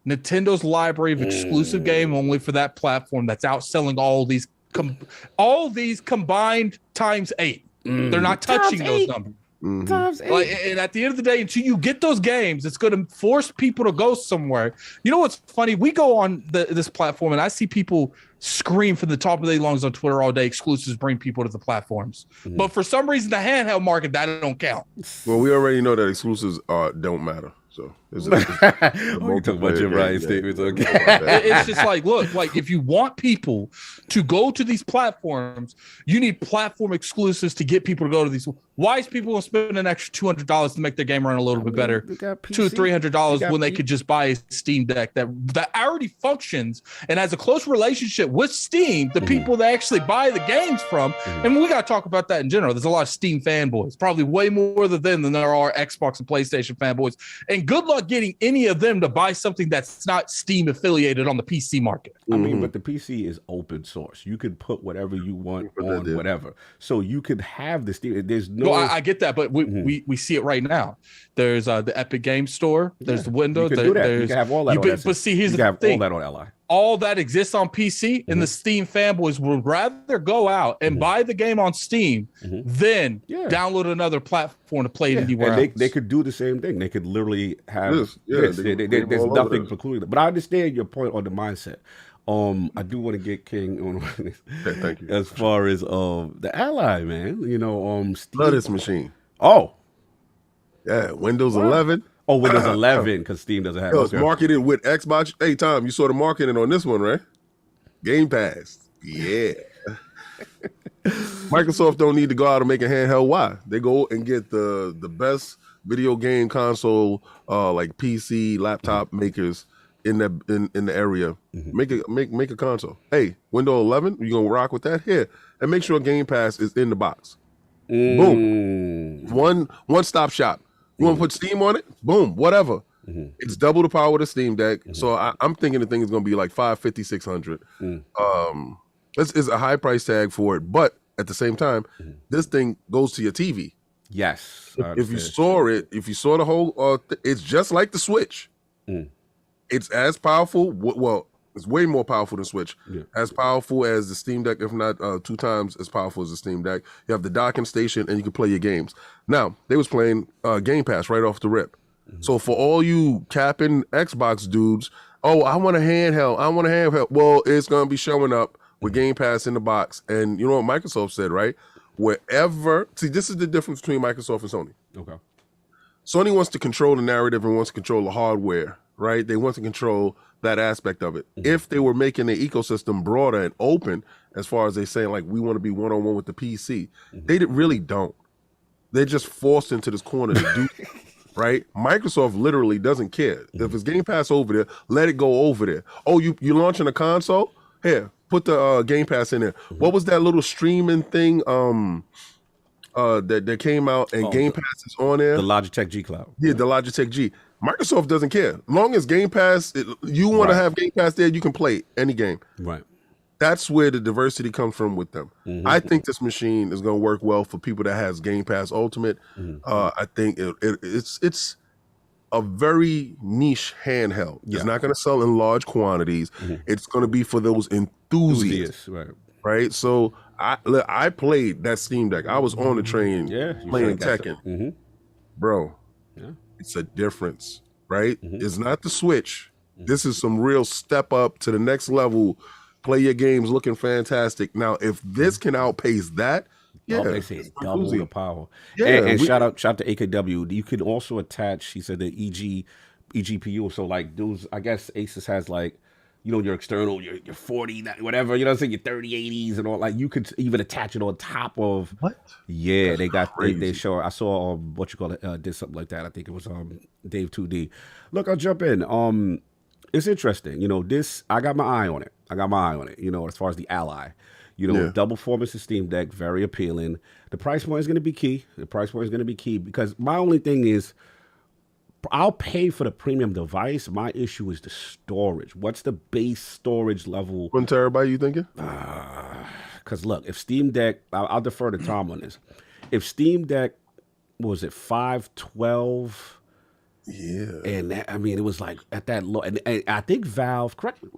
Nintendo's library of exclusive game only for that platform that's outselling all these combined times 8. They're not touching those numbers. Times 8. Like, and at the end of the day, until you get those games, it's going to force people to go somewhere. You know what's funny? We go on this platform, and I see people scream from the top of their lungs on Twitter all day, exclusives bring people to the platforms. But for some reason, the handheld market, that don't count. Well, we already know that exclusives don't matter. So it's you talking about your Ryse statements? Okay. It's just like, look, like if you want people to go to these platforms, you need platform exclusives to get people to go to these. Why is people going to spend an extra $200 to make their game run a little bit better? $200-$300 when they could just buy a Steam Deck that already functions and has a close relationship with Steam, the people that actually buy the games from. And we got to talk about that in general. There's a lot of Steam fanboys, probably way more of them than there are Xbox and PlayStation fanboys. And good luck getting any of them to buy something that's not Steam affiliated on the PC market. I mean, but the PC is open source. You could put whatever you want on whatever. So you could have the Steam. There's no. I get that, but we see it right now. There's the Epic Game Store. There's the Windows. You can have all that. But see, here's the thing. All that on Ally. All that exists on PC, and the Steam fanboys would rather go out and buy the game on Steam than download another platform to play it anywhere else. They could do the same thing. They could literally have this. There's nothing precluding it. But I understand your point on the mindset. I do want to get King on this. Thank you. As far as the Ally, man, Steam. Love this machine. Oh, yeah, Windows 11. Oh, Windows 11 because Steam doesn't have it. It's marketed with Xbox. Hey, Tom, you saw the marketing on this one, right? Game Pass. Yeah. Microsoft don't need to go out and make a handheld. Why? They go and get the best video game console, like PC, laptop makers in the area. Make a console. Hey, Windows 11, you gonna rock with that? Here, and make sure Game Pass is in the box. Boom. One stop shop. You want to put Steam on it? Boom, whatever. It's double the power of the Steam Deck. So I'm thinking the thing is going to be like $550, $600. This is a high price tag for it, but at the same time, this thing goes to your TV. Yes. If you saw it, if you saw the whole, it's just like the Switch. It's as powerful. Well, it's way more powerful than Switch. As powerful as the Steam Deck, if not 2 times as powerful as the Steam Deck. You have the docking station, and you can play your games. Now, they was playing Game Pass right off the rip. So for all you capping Xbox dudes, I want a handheld. Well, it's going to be showing up with Game Pass in the box. And you know what Microsoft said, right? See, this is the difference between Microsoft and Sony. Okay. Sony wants to control the narrative and wants to control the hardware, right? They want to control that aspect of it. If they were making the ecosystem broader and open, as far as they saying like we want to be one-on-one with the PC, they really don't. They're just forced into this corner to do right? Microsoft literally doesn't care. If it's Game Pass over there, let it go over there. Oh, you launching a console? Here, put the Game Pass in there. What was that little streaming thing that came out and Game Pass is on there? The Logitech G Cloud. Yeah, the Logitech G. Microsoft doesn't care. Long as Game Pass, you want to have Game Pass there, you can play any game. Right. That's where the diversity comes from with them. I think this machine is going to work well for people that has Game Pass Ultimate. I think it's a very niche handheld. It's not going to sell in large quantities. It's going to be for those enthusiasts. Right. So I played that Steam Deck. I was on the train playing Tekken. Bro, it's a difference, right? It's not the Switch. This is some real step up to the next level. Play your games looking fantastic. Now, if this can outpace that, they say it's double the power. And shout out to AKW. You can also attach, he said, the eGPU. So like those, I guess Asus has like you know, your external, your 40, whatever, you know what I'm saying, your 3080s and all, like you could even attach it on top of. What? Yeah, That's they show. I saw what you call it, did something like that. I think it was Dave 2D. Look, I'll jump in. It's interesting, you know. This I got my eye on it. You know, as far as the Ally, you know, double performance of Steam Deck, very appealing. The price point is going to be key. Because my only thing is, I'll pay for the premium device. My issue is the storage. What's the base storage level? 1 terabyte, you thinking? Because look, if Steam Deck, I'll defer to Tom on this. If Steam Deck, what was it, 512? Yeah. And that, I mean, it was like at that low. And I think Valve, correct me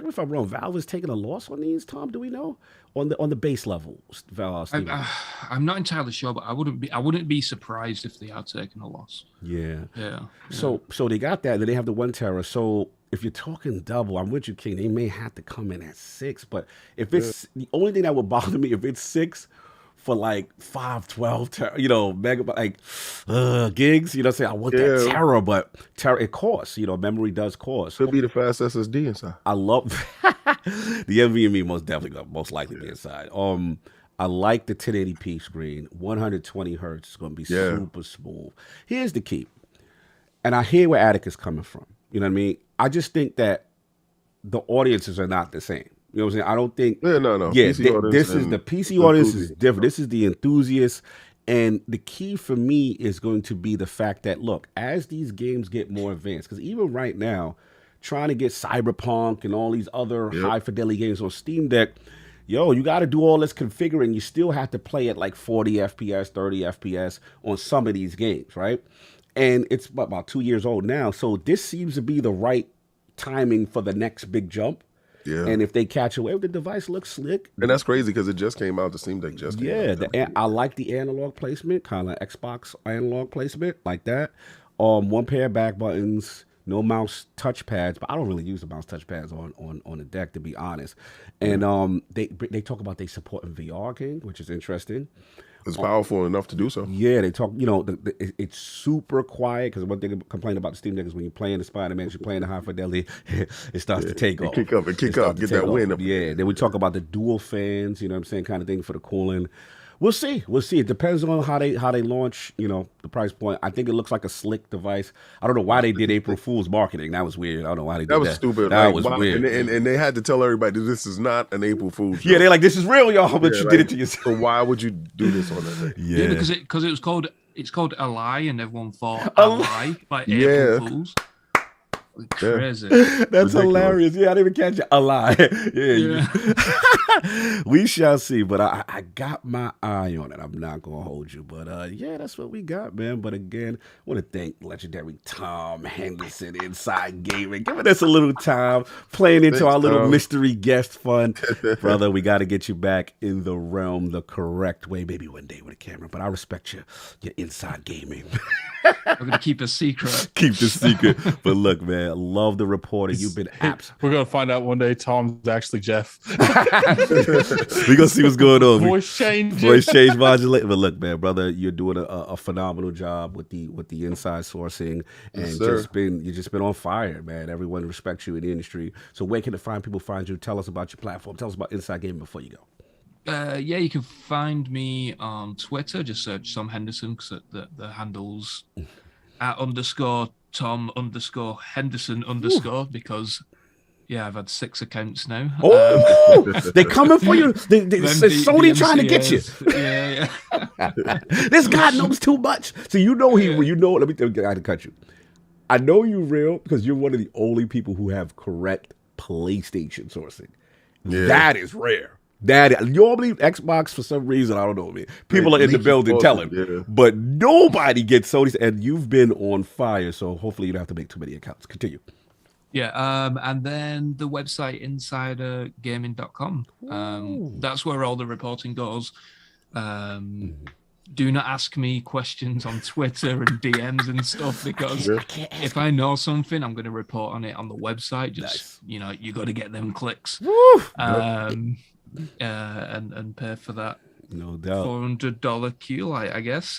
if I'm wrong, Valve is taking a loss on these, Tom, do we know? On the base level, Valve. I'm not entirely sure, but I wouldn't be surprised if they are taking a loss. Yeah. Yeah. So they got that. Then they have the 1 tera. So if you're talking double, I'm with you, King. They may have to come in at 6. But if it's the only thing that would bother me, if it's 6 for like 512, you know, megabyte, like gigs, you know, say I want that tera, but tera it costs. You know, memory does cost. Could be the fast SSD inside. I love the NVMe most likely be inside. I like the 1080p screen. 120 hertz is going to be super smooth. Here's the key, and I hear where Attic is coming from. You know what I mean? I just think that the audiences are not the same. You know what I'm saying? I don't think. Yeah, no. Yeah, this is the PC audience is different. This is the enthusiasts. And the key for me is going to be the fact that, look, as these games get more advanced, because even right now, trying to get Cyberpunk and all these other high fidelity games on Steam Deck, you got to do all this configuring. You still have to play at like 40 FPS, 30 FPS on some of these games, right? And it's about 2 years old now. So this seems to be the right timing for the next big jump. Yeah. And if they catch away with the device, looks slick. And that's crazy because it just came out. The Steam Deck just came out. I like the analog placement, kind of Xbox analog placement, like that. 1 pair of back buttons, no mouse touchpads, but I don't really use the mouse touchpads on the deck, to be honest. And they talk about they supporting VR, King, which is interesting. It's powerful enough to do so. Yeah, they talk, you know, it's super quiet, because one thing I complain about the Steam Deck is when you're playing the Spider-Man, you're playing the high fidelity, it starts to take off. Kick up, get that wind up. Yeah, then we talk about the dual fans, you know what I'm saying, kind of thing for the cooling. We'll see. It depends on how they launch, you know, the price point. I think it looks like a slick device. I don't know why they did April Fool's marketing. That was weird. I don't know why they did that. That was stupid. That was weird. And they had to tell everybody this is not an April Fool's. Yeah, they're like, this is real, y'all, but you did it to yourself. So why would you do this on that day? Yeah, because it was called a lie, and everyone thought a lie by April Fools. Crazy. That's ridiculous. Hilarious. Yeah, I didn't even catch it. A lie. Yeah. We shall see. But I got my eye on it. I'm not gonna hold you. But yeah, that's what we got, man. But again, I want to thank legendary Tom Henderson, Inside Gaming, giving us a little time, playing into our little mystery guest fun. Brother, we got to get you back in the realm the correct way. Maybe one day with a camera. But I respect your Inside Gaming. We're gonna keep a secret. Keep the secret. But look, man, love the reporter. You've been apps. We're gonna find out one day Tom's actually Jeff. We're gonna see what's going on. Voice change modulate. But look, man, brother, you're doing a phenomenal job with the inside sourcing, and you've just been on fire, man. Everyone respects you in the industry. So where can people find you? Tell us about your platform. Tell us about Inside Gaming before you go. Yeah, you can find me on Twitter. Just search Tom Henderson, because the handle's @_Tom_Henderson_, because I've had 6 accounts now. Oh, they coming for you. Sony trying to get you. Yeah. This guy knows too much. So you know let me tell you, I had to cut you. I know you real because you're one of the only people who have correct PlayStation sourcing. Yeah. That is rare. You all believe Xbox for some reason, I don't know, man. People are in the building telling, but nobody gets Sony's, and you've been on fire, so hopefully you don't have to make too many accounts. Continue. Yeah, and then the website InsiderGaming.com. That's where all the reporting goes. Do not ask me questions on Twitter and DMs and stuff, because if I know something, I'm going to report on it on the website. Just you got to get them clicks. And pay for that. No doubt. $400 kilo, I guess.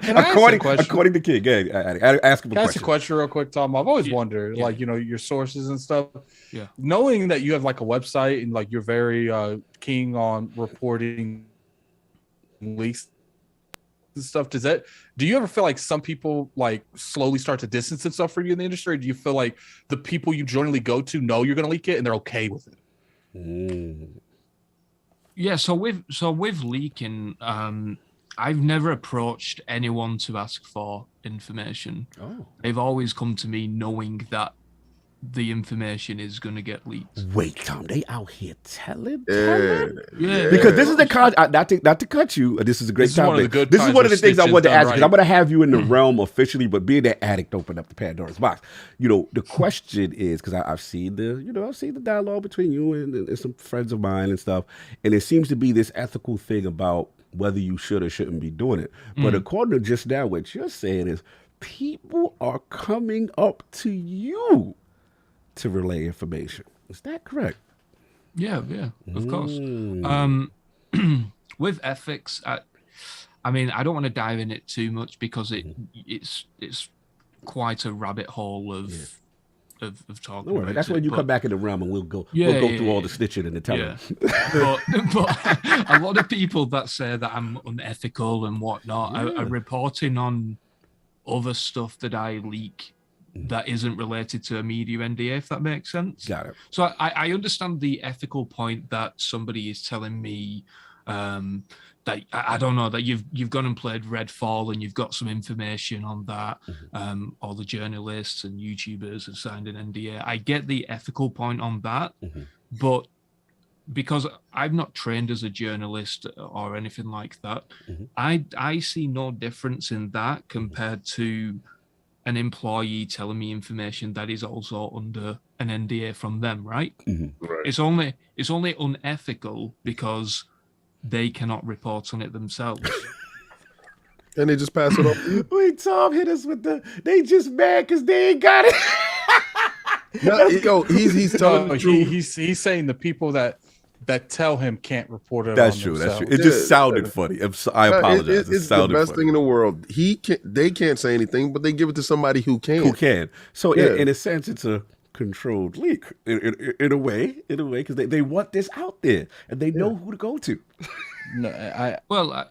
According to King, ask him a question. Ask a question real quick, Tom. I've always wondered, like, you know, your sources and stuff. Yeah. Knowing that you have like a website and like you're very keen on reporting leaks and stuff, do you ever feel like some people like slowly start to distance themselves from you in the industry? Or do you feel like the people you generally go to know you're going to leak it and they're okay with it? Yeah, so with leaking, I've never approached anyone to ask for information. They've always come to me knowing that the information is going to get leaked. Wait, Tom, they out here telling? Yeah. Because this is the not to cut you. This is a great topic. This is one of the things I wanted to ask. Right. I'm going to have you in the realm officially, but being that addict opened up the Pandora's box. You know, the question is, because I've seen the dialogue between you and some friends of mine and stuff, and it seems to be this ethical thing about whether you should or shouldn't be doing it. But according to just now, what you're saying is people are coming up to you to relay information. Is that correct? Yeah, of course. With ethics, I mean, I don't want to dive in it too much because it's quite a rabbit hole of talking. Don't worry, that's when you come back in the realm and we'll go through all the snitching and the telling. But a lot of people that say that I'm unethical and whatnot are reporting on other stuff that I leak that isn't related to a media NDA, if that makes sense. Got it. So I understand the ethical point that somebody is telling me that I don't know, that you've gone and played Redfall and you've got some information on that. All the journalists and YouTubers have signed an NDA. I get the ethical point on that, but because I'm not trained as a journalist or anything like that, I see no difference in that compared to an employee telling me information that is also under an NDA from them, right? Right. It's only unethical because they cannot report on it themselves. And they just pass it off. Wait, Tom hit us with they just mad because they ain't got it. No, he's telling the truth. He's saying the people that tell him can't report it. That's true. That's true. It just sounded funny. I apologize. It's the best thing in the world. They can't say anything, but they give it to somebody who can. So in a sense, it's a controlled leak in a way, because they want this out there and they know who to go to. No,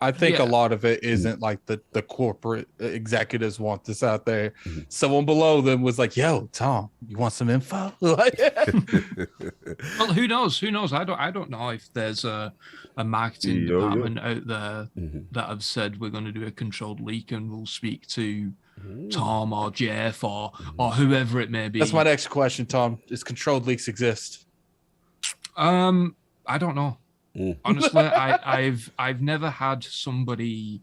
I think a lot of it isn't like the corporate executives want this out there. Someone below them was like, "Yo, Tom, you want some info?" Well, who knows? I don't know if there's a marketing department out there that have said we're going to do a controlled leak and we'll speak to Tom or Jeff or whoever it may be. That's my next question, Tom. Does controlled leaks exist? I don't know. Honestly, I've never had somebody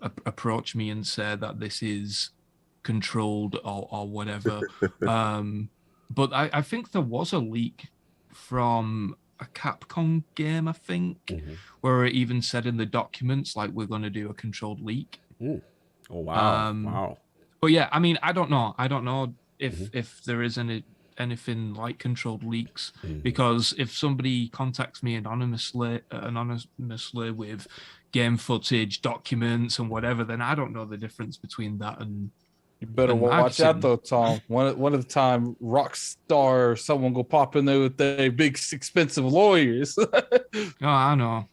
approach me and say that this is controlled or whatever. But I think there was a leak from a Capcom game, I think, where it even said in the documents, like, we're going to do a controlled leak. Oh, wow. Wow. But yeah, I mean, I don't know if there is anything like controlled leaks, because if somebody contacts me anonymously with game footage, documents and whatever, then I don't know the difference between that and you better watch out though, Tom. One of the time Rockstar or someone go pop in there with their big expensive lawyers. Oh, I know.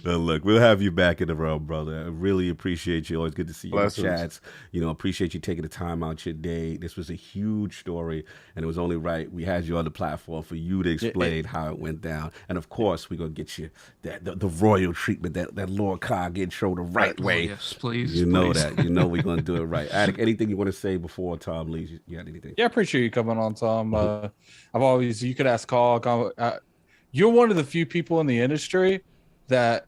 Well, look, we'll have you back in the realm, brother. I really appreciate you. Always good to see you in the chats. You know, appreciate you taking the time out your day. This was a huge story, and it was only right we had you on the platform for you to explain how it went down. And of course, we're gonna get you the royal treatment, that Lord Cog intro the right way. Yes, please. You know that. You know we're gonna do it right. Attic, anything you want to say before Tom leaves? You got anything? Yeah, I appreciate you coming on, Tom. You could ask Cog. You're one of the few people in the industry that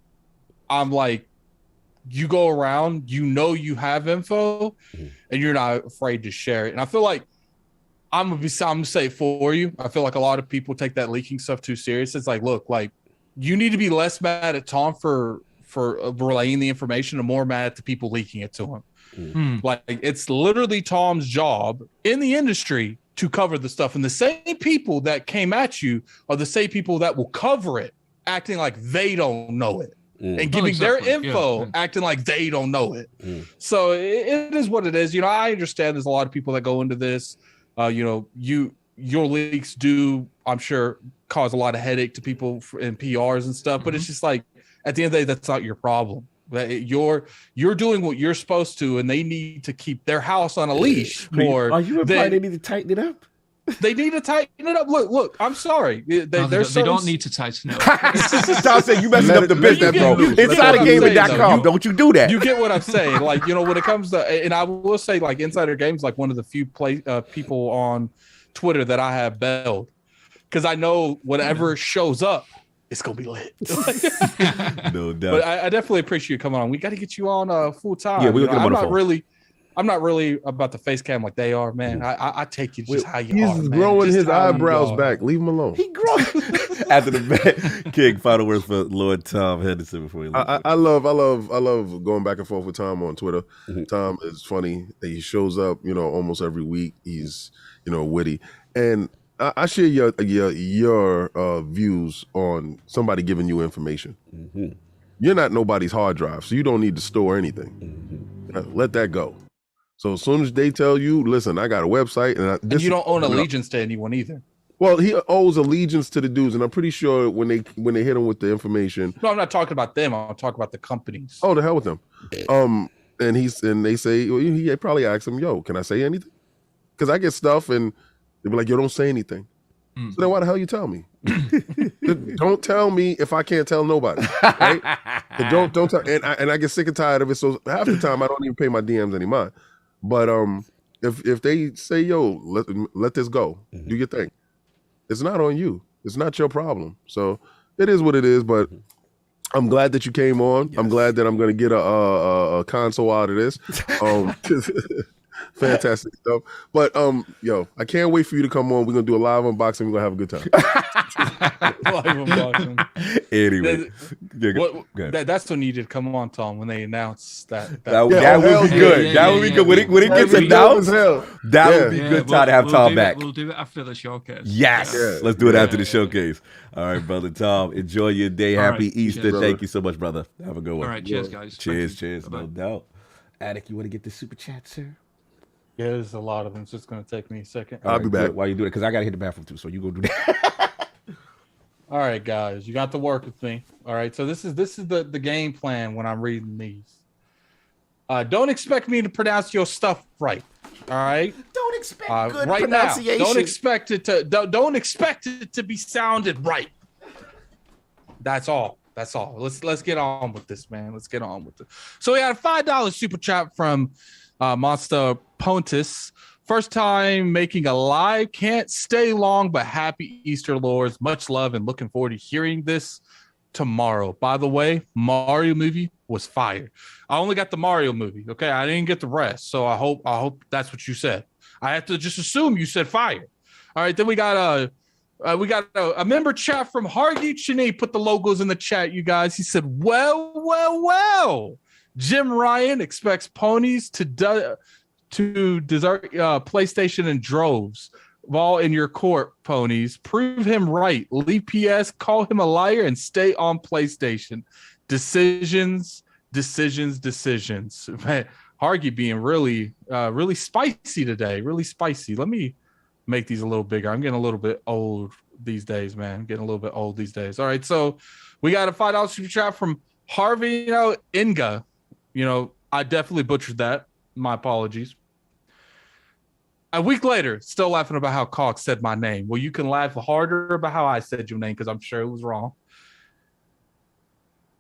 I'm like, you go around, you know you have info, and you're not afraid to share it. And I feel like I'm gonna say it for you. I feel like a lot of people take that leaking stuff too serious. It's like, look, like, you need to be less mad at Tom for relaying the information and more mad at the people leaking it to him. Like, it's literally Tom's job in the industry to cover the stuff. And the same people that came at you are the same people that will cover it, acting like they don't know it. And giving their info, acting like they don't know it. So it is what it is. You know, I understand there's a lot of people that go into this. You know, your leaks do, I'm sure, cause a lot of headache to people in PRs and stuff. But it's just like, at the end of the day, that's not your problem. You're doing what you're supposed to, and they need to keep their house on a leash. More. Are you implying they need to tighten it up? They need to tighten it up. Look. I'm sorry. They don't need to tighten it up. Tom said you messing up the business, bro. InsiderGamingIG.com. Don't you do that? You get what I'm saying? Like, you know, when it comes to, and I will say, like, Insider Games, like one of the few people on Twitter that I have bailed, because I know whatever shows up, it's gonna be lit. No doubt. But I definitely appreciate you coming on. We got to get you on full time. Yeah, we'll get on the phone. I'm not really about the face cam like they are, man. I take you just how you are. He's growing his eyebrows back. Leave him alone. He growing. After the bet, King, final words for Lord Tom Henderson before he leaves. I love going back and forth with Tom on Twitter. Tom is funny. He shows up, you know, almost every week. He's, you know, witty, and I share your views on somebody giving you information. You're not nobody's hard drive, so you don't need to store anything. Let that go. So as soon as they tell you, listen, I got a website, and you don't own allegiance to anyone either. Well, he owes allegiance to the dudes, and I'm pretty sure when they hit him with the information. No, I'm not talking about them. I'm talking about the companies. Oh, the hell with them. And they say, well, he probably asked him, yo, can I say anything? Because I get stuff, and they be like, yo, don't say anything. So then why the hell you tell me? Don't tell me if I can't tell nobody. Right? Don't tell. And I get sick and tired of it. So half the time I don't even pay my DMs any mind. But if they say, yo, let this go, do your thing. It's not on you. It's not your problem. So it is what it is. But I'm glad that you came on. Yes. I'm glad that I'm going to get a console out of this. Fantastic stuff. But yo, I can't wait for you to come on. We're gonna do a live unboxing. We're gonna have a good time. Live unboxing. Anyway, that's when you did come on, Tom, when they announced that would be good. That would be good. When it gets announced, that would be good time to have Tom back. We'll do it after the showcase. Yes. Let's do it after the showcase. All right, brother Tom. Enjoy your day. Happy Easter. Cheers, thank you so much, brother. Have a good one. All right, cheers, guys. Cheers. No doubt. Attic, you want to get the super chat, sir? Yeah, there's a lot of them. It's just going to take me a second. I'll be back. While you do it, because I got to hit the bathroom too, so you go do that. All right, guys, you got to work with me. All right, so this is the game plan when I'm reading these. Don't expect me to pronounce your stuff right. All right. Don't expect good right pronunciation. Now, don't expect it to be sounded right. That's all. Let's get on with this, man. Let's get on with it. So we had a $5 super chat from Monster Pontus. First time making a live. Can't stay long, but happy Easter, Lords. Much love and looking forward to hearing this tomorrow. By the way, Mario movie was fire. I only got the Mario movie. Okay, I didn't get the rest. So I hope that's what you said. I have to just assume you said fire. All right, then we got a member chat from Hargy Chini. Put the logos in the chat, you guys. He said, well. Jim Ryan expects ponies to desert PlayStation in droves. Ball in your court, ponies. Prove him right. Leave PS, call him a liar, and stay on PlayStation. Decisions. Man, Hargy being really spicy today. Really spicy. Let me make these a little bigger. I'm getting a little bit old these days, man. All right, so we got a $5 super chat from Harvey Inga. You know, I definitely butchered that. My apologies. A week later, still laughing about how Cox said my name. Well, you can laugh harder about how I said your name because I'm sure it was wrong.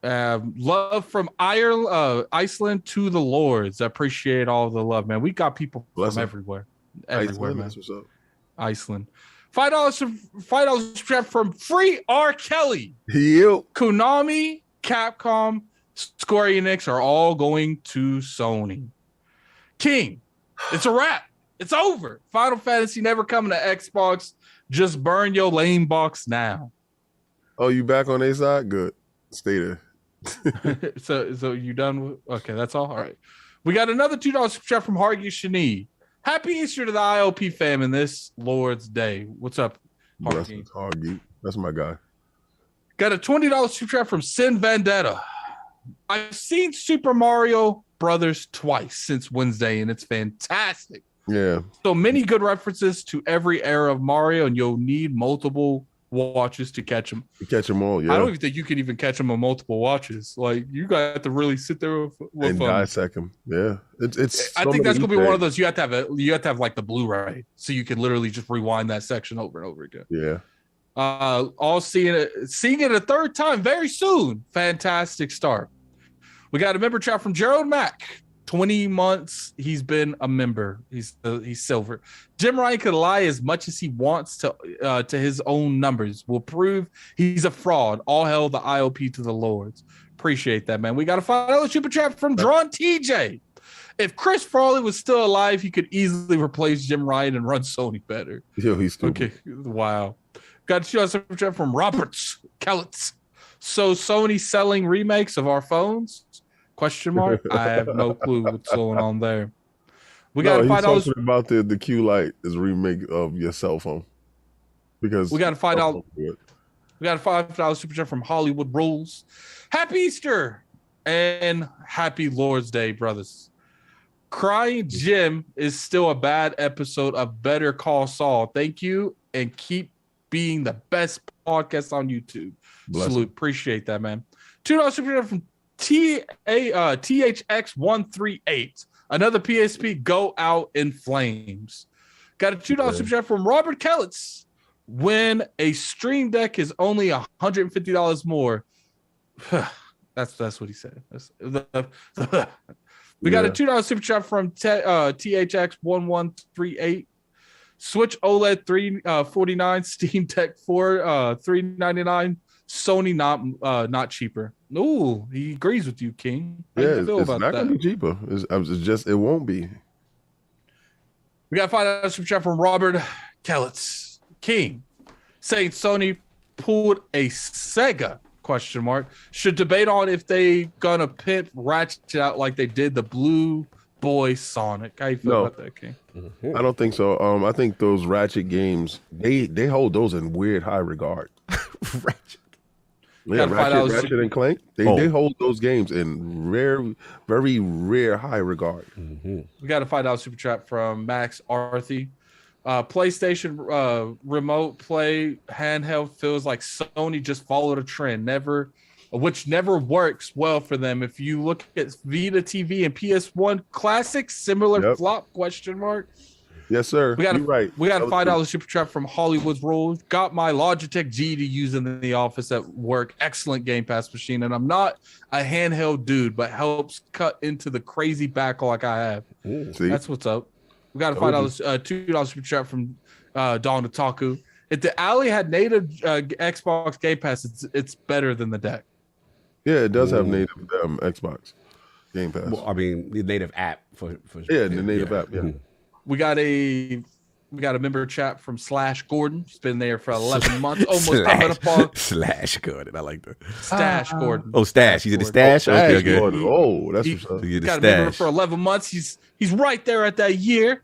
Love from Iceland to the Lords. I appreciate all the love, man. We got people from everywhere. Everywhere, man. What's up? Iceland. $5 strap from Free R. Kelly. Yep. Konami, Capcom, Square Enix are all going to Sony. King, it's a wrap. It's over. Final Fantasy never coming to Xbox. Just burn your lame box now. Oh, you back on A side? Good. Stay there. So you done with? Okay, that's all. All right. We got another $2 chat from Hargy Shani. Happy Easter to the IOP fam in this Lord's Day. What's up, Blessings, Hard Geek. That's my guy. Got a $20 super chat from Sin Vendetta. I've seen Super Mario Brothers twice since Wednesday, and it's fantastic. Yeah. So many good references to every era of Mario, and you'll need multiple watches to catch them. You catch them all, yeah. I don't even think you can even catch them on multiple watches. Like, you got to really sit there with and dissect them. Yeah. It's I think that's gonna be one of those you have to have like the Blu-ray, so you can literally just rewind that section over and over again. Yeah. All seeing it a third time very soon. Fantastic start. We got a member chat from Gerald Mack. 20 months he's been a member. He's silver. Jim Ryan could lie as much as he wants to his own numbers. Will prove he's a fraud. All hell the IOP to the Lords. Appreciate that, man. We got a $5 super chat from Drawn TJ. If Chris Farley was still alive, he could easily replace Jim Ryan and run Sony better. Yo, he's stupid. Okay, wow. Got a super chat from Roberts Kellitz. So Sony selling remakes of our phones? Question mark. I have no clue what's going on there. We got $5 talking about the Q Lite is a remake of your cell phone. Because we got $5. We got a $5 super chat from Hollywood Rules. Happy Easter and happy Lord's Day, brothers. Crying Jim is still a bad episode of Better Call Saul. Thank you and keep being the best podcast on YouTube. Salute. Appreciate that, man. $2 super chat from THX138. Another PSP go out in flames. Got a $2 super chat from Robert Kellitz. When a Stream Deck is only $150 more. That's what he said. We got a $2 super chat from THX1138. Switch OLED 349, Steam Deck 399. Sony not cheaper. Ooh, he agrees with you, King. How yeah, do you feel it's about not that? gonna be cheaper. It won't be. We got $5 super chat from Robert Kellitz. King saying Sony pulled a Sega ? Should debate on if they gonna pimp Ratchet out like they did the Blue Boy Sonic. How you feel about that, King? I don't think so. I think those Ratchet games they hold those in weird high regard. Ratchet. Yeah, Ratchet and Clank. They hold those games in very rare high regard. We got a $5 super chat from Max Arthy. PlayStation remote play handheld feels like Sony just followed a trend, which never works well for them. If you look at Vita TV and PS1 classics, similar flop ? Yes, sir. We got a $5 true. super chat from Hollywood Rules. Got my Logitech G to use in the office at work. Excellent Game Pass machine, and I'm not a handheld dude, but helps cut into the crazy backlog I have. That's what's up. We got a $2 super chat from Don Otaku. If the Alley had native Xbox Game Pass, it's better than the deck. Yeah, it does have native Xbox Game Pass. Well, I mean, the native app for the native app. Yeah. We got a member chat from Slash Gordon. He's been there for 11 months. Almost coming upon Slash Gordon. I like that. Stash Gordon. Oh, Stash. He's in the Stash. Okay. Gordon. Oh, that's what's up. He's got a member for 11 months. He's right there at that year.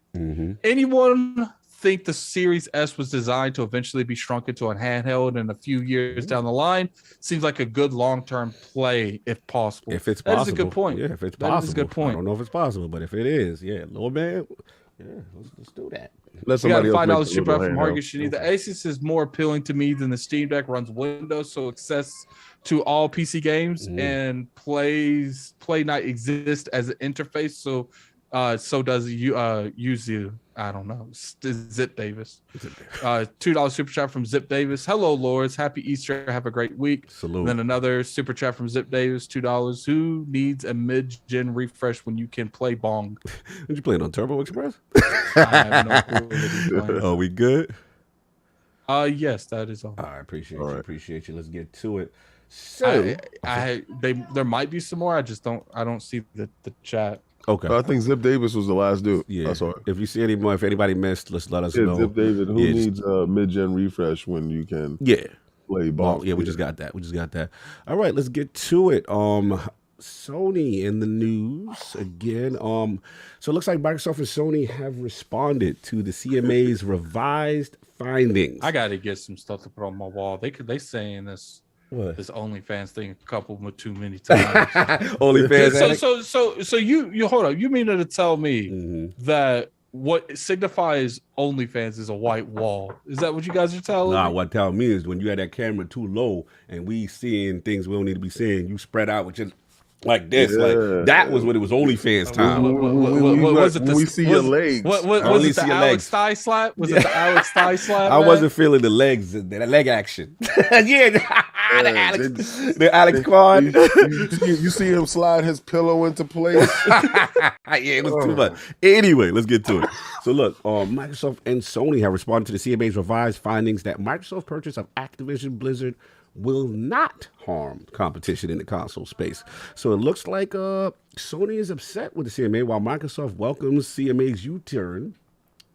Anyone think the Series S was designed to eventually be shrunk into a handheld in a few years down the line? Seems like a good long-term play if possible. If it's possible. That is a good point. Yeah, if it's possible. That is a good point. I don't know if it's possible, but if it is, little man, let's do that. Let We got a somebody $5 super from handheld. Hargishini. The Asus is more appealing to me than the Steam Deck. Runs Windows, so access to all PC games and Play Night exists as an interface. So does Yuzu. I don't know. Zip Davis. $2 super chat from Zip Davis. Hello, Lords. Happy Easter. Have a great week. Salute. And then another super chat from Zip Davis. $2. Who needs a mid-gen refresh when you can play Bong? Did you play it on Turbo Express? I have no clue what he's playing. Oh, we good? Yes, that is all. All right, appreciate you. Appreciate you. Let's get to it. So there might be some more. I don't see the chat. Okay. I think Zip Davis was the last dude. Yeah. I saw it. If you see any more, if anybody missed, let's let us know. Zip David, who needs a mid-gen refresh when you can play ball? We just got that. All right, let's get to it. Sony in the news again. So it looks like Microsoft and Sony have responded to the CMA's revised findings. I got to get some stuff to put on my wall. They saying this. What? This OnlyFans thing a couple too many times. OnlyFans. So you hold up. You mean to tell me that what signifies OnlyFans is a white wall? Is that what you guys are telling me? Nah, what telling me is when you had that camera too low and we seeing things we don't need to be seeing, you spread out with just like this. Yeah. Like that was when it was OnlyFans time. We see your legs. Was it the Alex thigh slap? Was it the Alex thigh slap? I wasn't feeling the legs, the leg action. The Alex quad. You see him slide his pillow into place. Yeah, it was too much. Anyway, let's get to it. So look, Microsoft and Sony have responded to the CMA's revised findings that Microsoft's purchase of Activision Blizzard will not harm competition in the console space. So it looks like Sony is upset with the CMA while Microsoft welcomes CMA's U-turn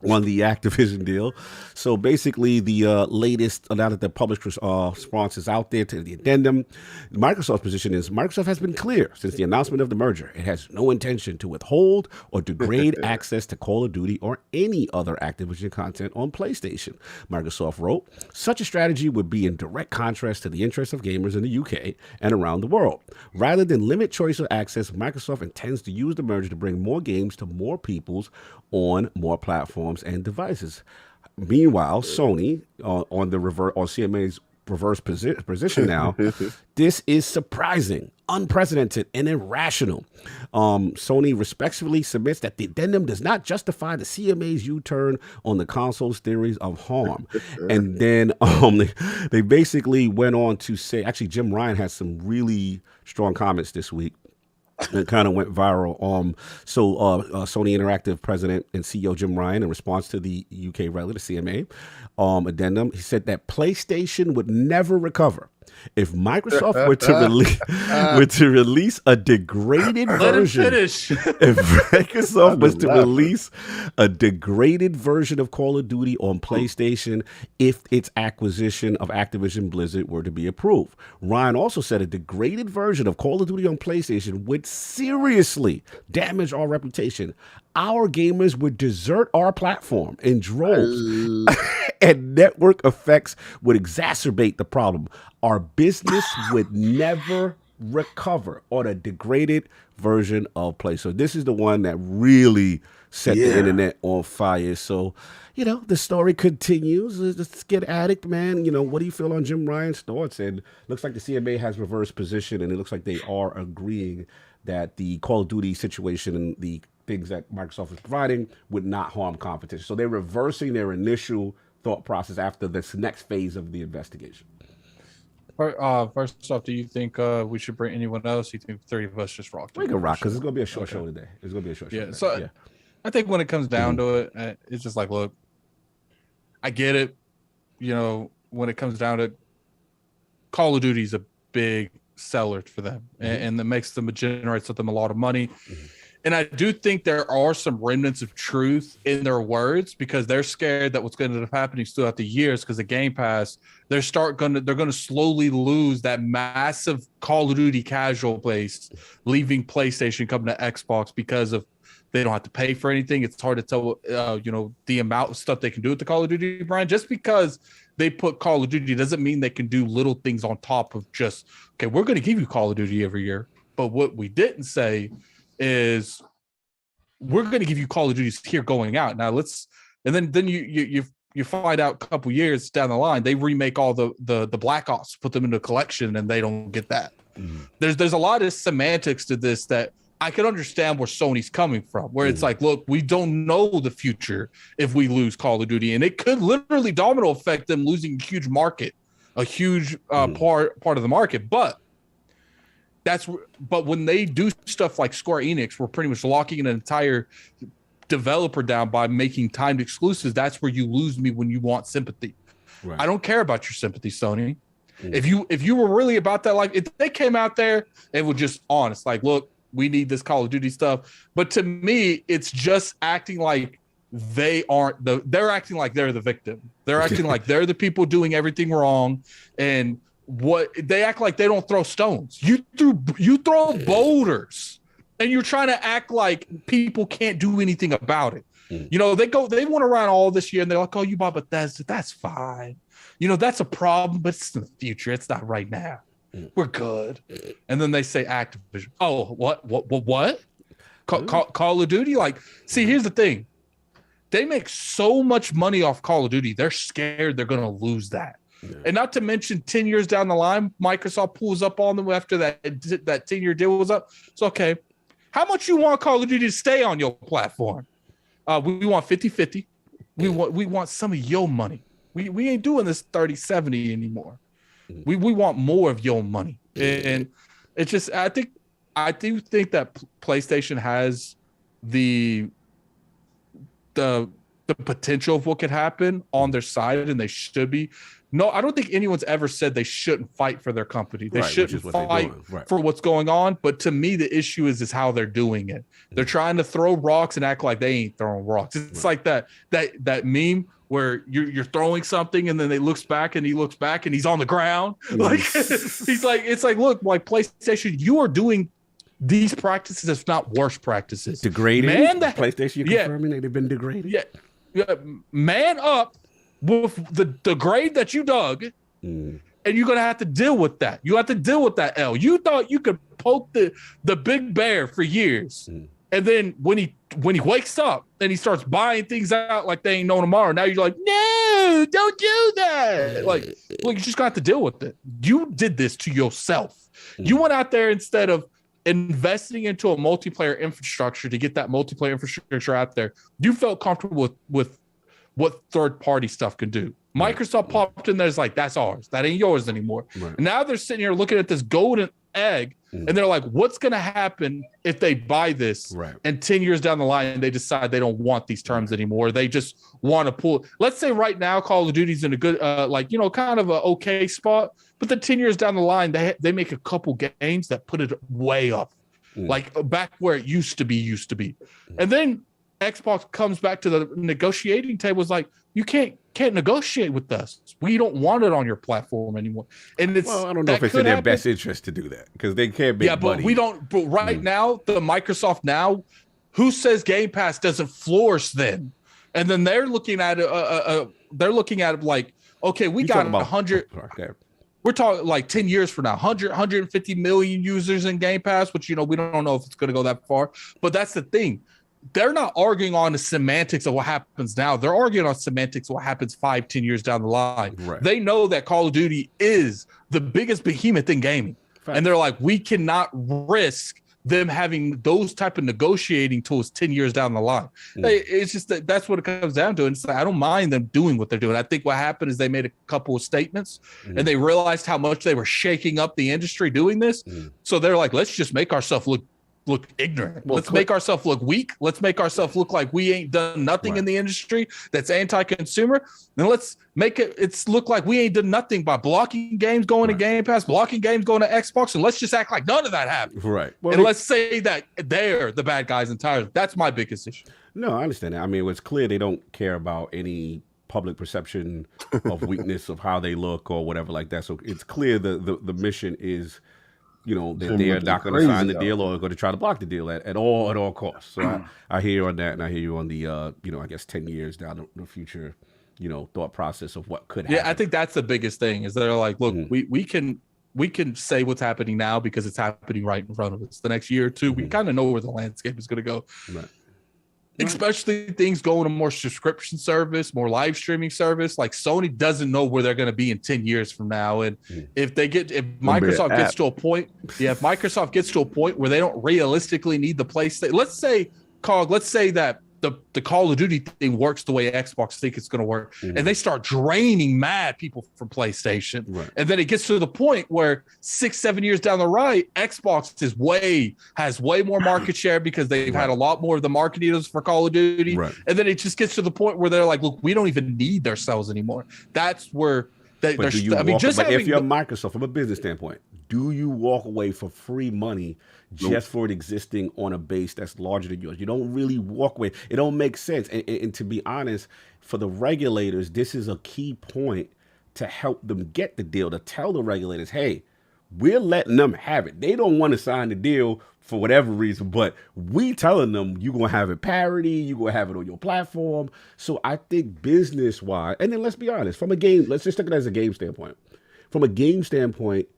on the Activision deal. So basically the latest, now that the published response is out there to the addendum, Microsoft's position is Microsoft has been clear since the announcement of the merger. It has no intention to withhold or degrade access to Call of Duty or any other Activision content on PlayStation. Microsoft wrote, such a strategy would be in direct contrast to the interests of gamers in the UK and around the world. Rather than limit choice of access, Microsoft intends to use the merger to bring more games to more peoples on more platforms and devices. Meanwhile, Sony on CMA's reverse position now, this is surprising, unprecedented, and irrational. Sony respectfully submits that the addendum does not justify the CMA's U-turn on the console's theories of harm. And then they basically went on to say, actually, Jim Ryan has some really strong comments this week. It kind of went viral. Sony Interactive President and CEO Jim Ryan, in response to the UK regular, the CMA addendum, he said that PlayStation would never recover if Microsoft were to release a degraded version. Let him finish. If Microsoft was to release a degraded version of Call of Duty on PlayStation, if its acquisition of Activision Blizzard were to be approved. Ryan also said a degraded version of Call of Duty on PlayStation would seriously damage our reputation. Our gamers would desert our platform in droves, and network effects would exacerbate the problem. Our business would never recover on a degraded version of Play. So this is the one that really set the internet on fire. So, the story continues. Let's get addict, man. What do you feel on Jim Ryan's thoughts? And looks like the CMA has reversed position, and it looks like they are agreeing that the Call of Duty situation and the things that Microsoft is providing would not harm competition. So they're reversing their initial thought process after this next phase of the investigation. First off, do you think we should bring anyone else? You think 30 of us just rock? We can rock because it's going to be a short show today. It's going to be a short show. So I think when it comes down to it, it's just like, look, I get it. When it comes down to Call of Duty is a big seller for them, and that makes them, generates them a lot of money. And I do think there are some remnants of truth in their words, because they're scared that what's going to end up happening throughout the years, because the Game Pass, they're going to slowly lose that massive Call of Duty casual base, leaving PlayStation, coming to Xbox, because of they don't have to pay for anything. It's hard to tell, the amount of stuff they can do with the Call of Duty brand. Just because they put Call of Duty doesn't mean they can do little things on top of just, okay, we're going to give you Call of Duty every year. But what we didn't say is we're going to give you Call of Duty here going out. Now and then you find out a couple years down the line, they remake all the Black Ops, put them into a collection, and they don't get that. There's a lot of semantics to this that I can understand where Sony's coming from, where it's like, look, we don't know the future if we lose Call of Duty, and it could literally domino affect them losing a huge market, a huge part of the market. But when they do stuff like Square Enix, we're pretty much locking an entire developer down by making timed exclusives. That's where you lose me when you want sympathy. Right. I don't care about your sympathy, Sony. If you were really about that, like if they came out there and were just honest, like, look, we need this Call of Duty stuff. But to me, it's just acting like they're acting like they're the victim. They're acting like they're the people doing everything wrong. And what they act like they don't throw stones. You throw boulders, and you're trying to act like people can't do anything about it. You know, they went around all this year and they're like, oh, you bought Bethesda, that's fine. You know, that's a problem, but it's in the future. It's not right now. We're good. And then they say Activision. Oh, what? Call of Duty? Like, see, here's the thing. They make so much money off Call of Duty. They're scared they're going to lose that. Yeah. And not to mention 10 years down the line, Microsoft pulls up on them after that 10-year deal was up. So, okay, how much you want Call of Duty to stay on your platform? We want 50-50. We want some of your money. We ain't doing this 30-70 anymore. We want more of your money. And it's just, I do think that PlayStation has the potential of what could happen on their side, and they should be. No, I don't think anyone's ever said they shouldn't fight for their company. They shouldn't fight for what's going on. But to me, the issue is how they're doing it. They're trying to throw rocks and act like they ain't throwing rocks. It's like that meme where you're throwing something and then he looks back and he's on the ground. Like he's like, it's like, look, like PlayStation, you are doing these practices, if not worse practices. Degrading? Man, PlayStation, you're confirming they've been degraded? Yeah. Man up with the grade that you dug, and you're going to have to deal with that. You have to deal with that L. You thought you could poke the big bear for years. And then when he wakes up and he starts buying things out like they ain't no tomorrow, now you're like, no, don't do that. Like, you just got to deal with it. You did this to yourself. You went out there instead of investing into a multiplayer infrastructure to get that multiplayer infrastructure out there. You felt comfortable with what third-party stuff can do. Microsoft popped in there, it's like, that's ours. That ain't yours anymore. Right. Now they're sitting here looking at this golden egg, and they're like, what's going to happen if they buy this? Right. And 10 years down the line, they decide they don't want these terms anymore. They just want to pull. Let's say right now, Call of Duty's in a good, kind of a okay spot. But then 10 years down the line, they make a couple games that put it way up, like back where it used to be. And then Xbox comes back to the negotiating table. Is like, you can't negotiate with us. We don't want it on your platform anymore. And it's, well, I don't know if it's in their best interest to do that because they can't make money. But we don't. But right now, the Microsoft now, who says Game Pass doesn't flourish then? And then they're looking at it. They're looking at it like, okay, we got 100. We're talking like 10 years from now, 150 million users in Game Pass, which, we don't know if it's going to go that far. But that's the thing. They're not arguing on the semantics of what happens now. They're arguing on semantics of what happens 5-10 years down the line. Right. They know that Call of Duty is the biggest behemoth in gaming. Fact. And they're like, we cannot risk them having those type of negotiating tools 10 years down the line. It's just that's what it comes down to. And it's like, I don't mind them doing what they're doing. I think what happened is they made a couple of statements and they realized how much they were shaking up the industry doing this. So they're like, let's just make ourselves look ignorant. Let's make ourselves look weak. Let's make ourselves look like we ain't done nothing in the industry that's anti-consumer. Then let's make it look like we ain't done nothing by blocking games going to Game Pass, blocking games going to Xbox, and let's just act like none of that happened. Right. Well, and let's say that they're the bad guys entirely. That's my biggest issue. No, I understand that. I mean, it's clear they don't care about any public perception of weakness of how they look or whatever like that. So it's clear the mission is, that they are not going to sign the deal or going to try to block the deal at all costs. So I hear you on that, and I hear you on the, I guess 10 years down the future, thought process of what could happen. Yeah, I think that's the biggest thing is they're like, look, we can say what's happening now because it's happening right in front of us. The next year or two, we kind of know where the landscape is going to go. Right. Especially things going to more subscription service, more live streaming service. Like Sony doesn't know where they're going to be in 10 years from now. And if Microsoft gets to a point, if Microsoft gets to a point where they don't realistically need the PlayStation, let's say that the Call of Duty thing works the way Xbox think it's going to work, and they start draining mad people from PlayStation, and then it gets to the point where 6-7 years down the road, Xbox has way more market share because they've had a lot more of the marketing for Call of Duty, and then it just gets to the point where they're like, look, we don't even need their cells anymore. That's where if you're Microsoft, from a business standpoint, do you walk away for free money just for it existing on a base that's larger than yours? You don't really walk away. It don't make sense. And to be honest, for the regulators, this is a key point to help them get the deal, to tell the regulators, hey, we're letting them have it. They don't want to sign the deal for whatever reason, but we telling them you're going to have it parity, you're going to have it on your platform. So I think business-wise, and then let's be honest, from a game, let's just take it as a game standpoint. From a game standpoint,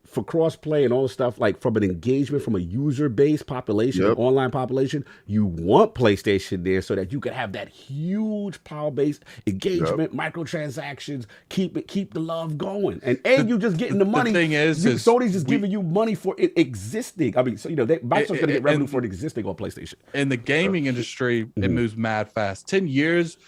for cross-play and all the stuff, like from an engagement, from a user-based population, online population, you want PlayStation there so that you can have that huge power-based engagement, microtransactions, keep the love going. And you just getting the money. The thing is Sony's just giving you money for it existing. I mean, so, Microsoft's going to get revenue for it existing on PlayStation. In the gaming industry, it moves mad fast. 10 years,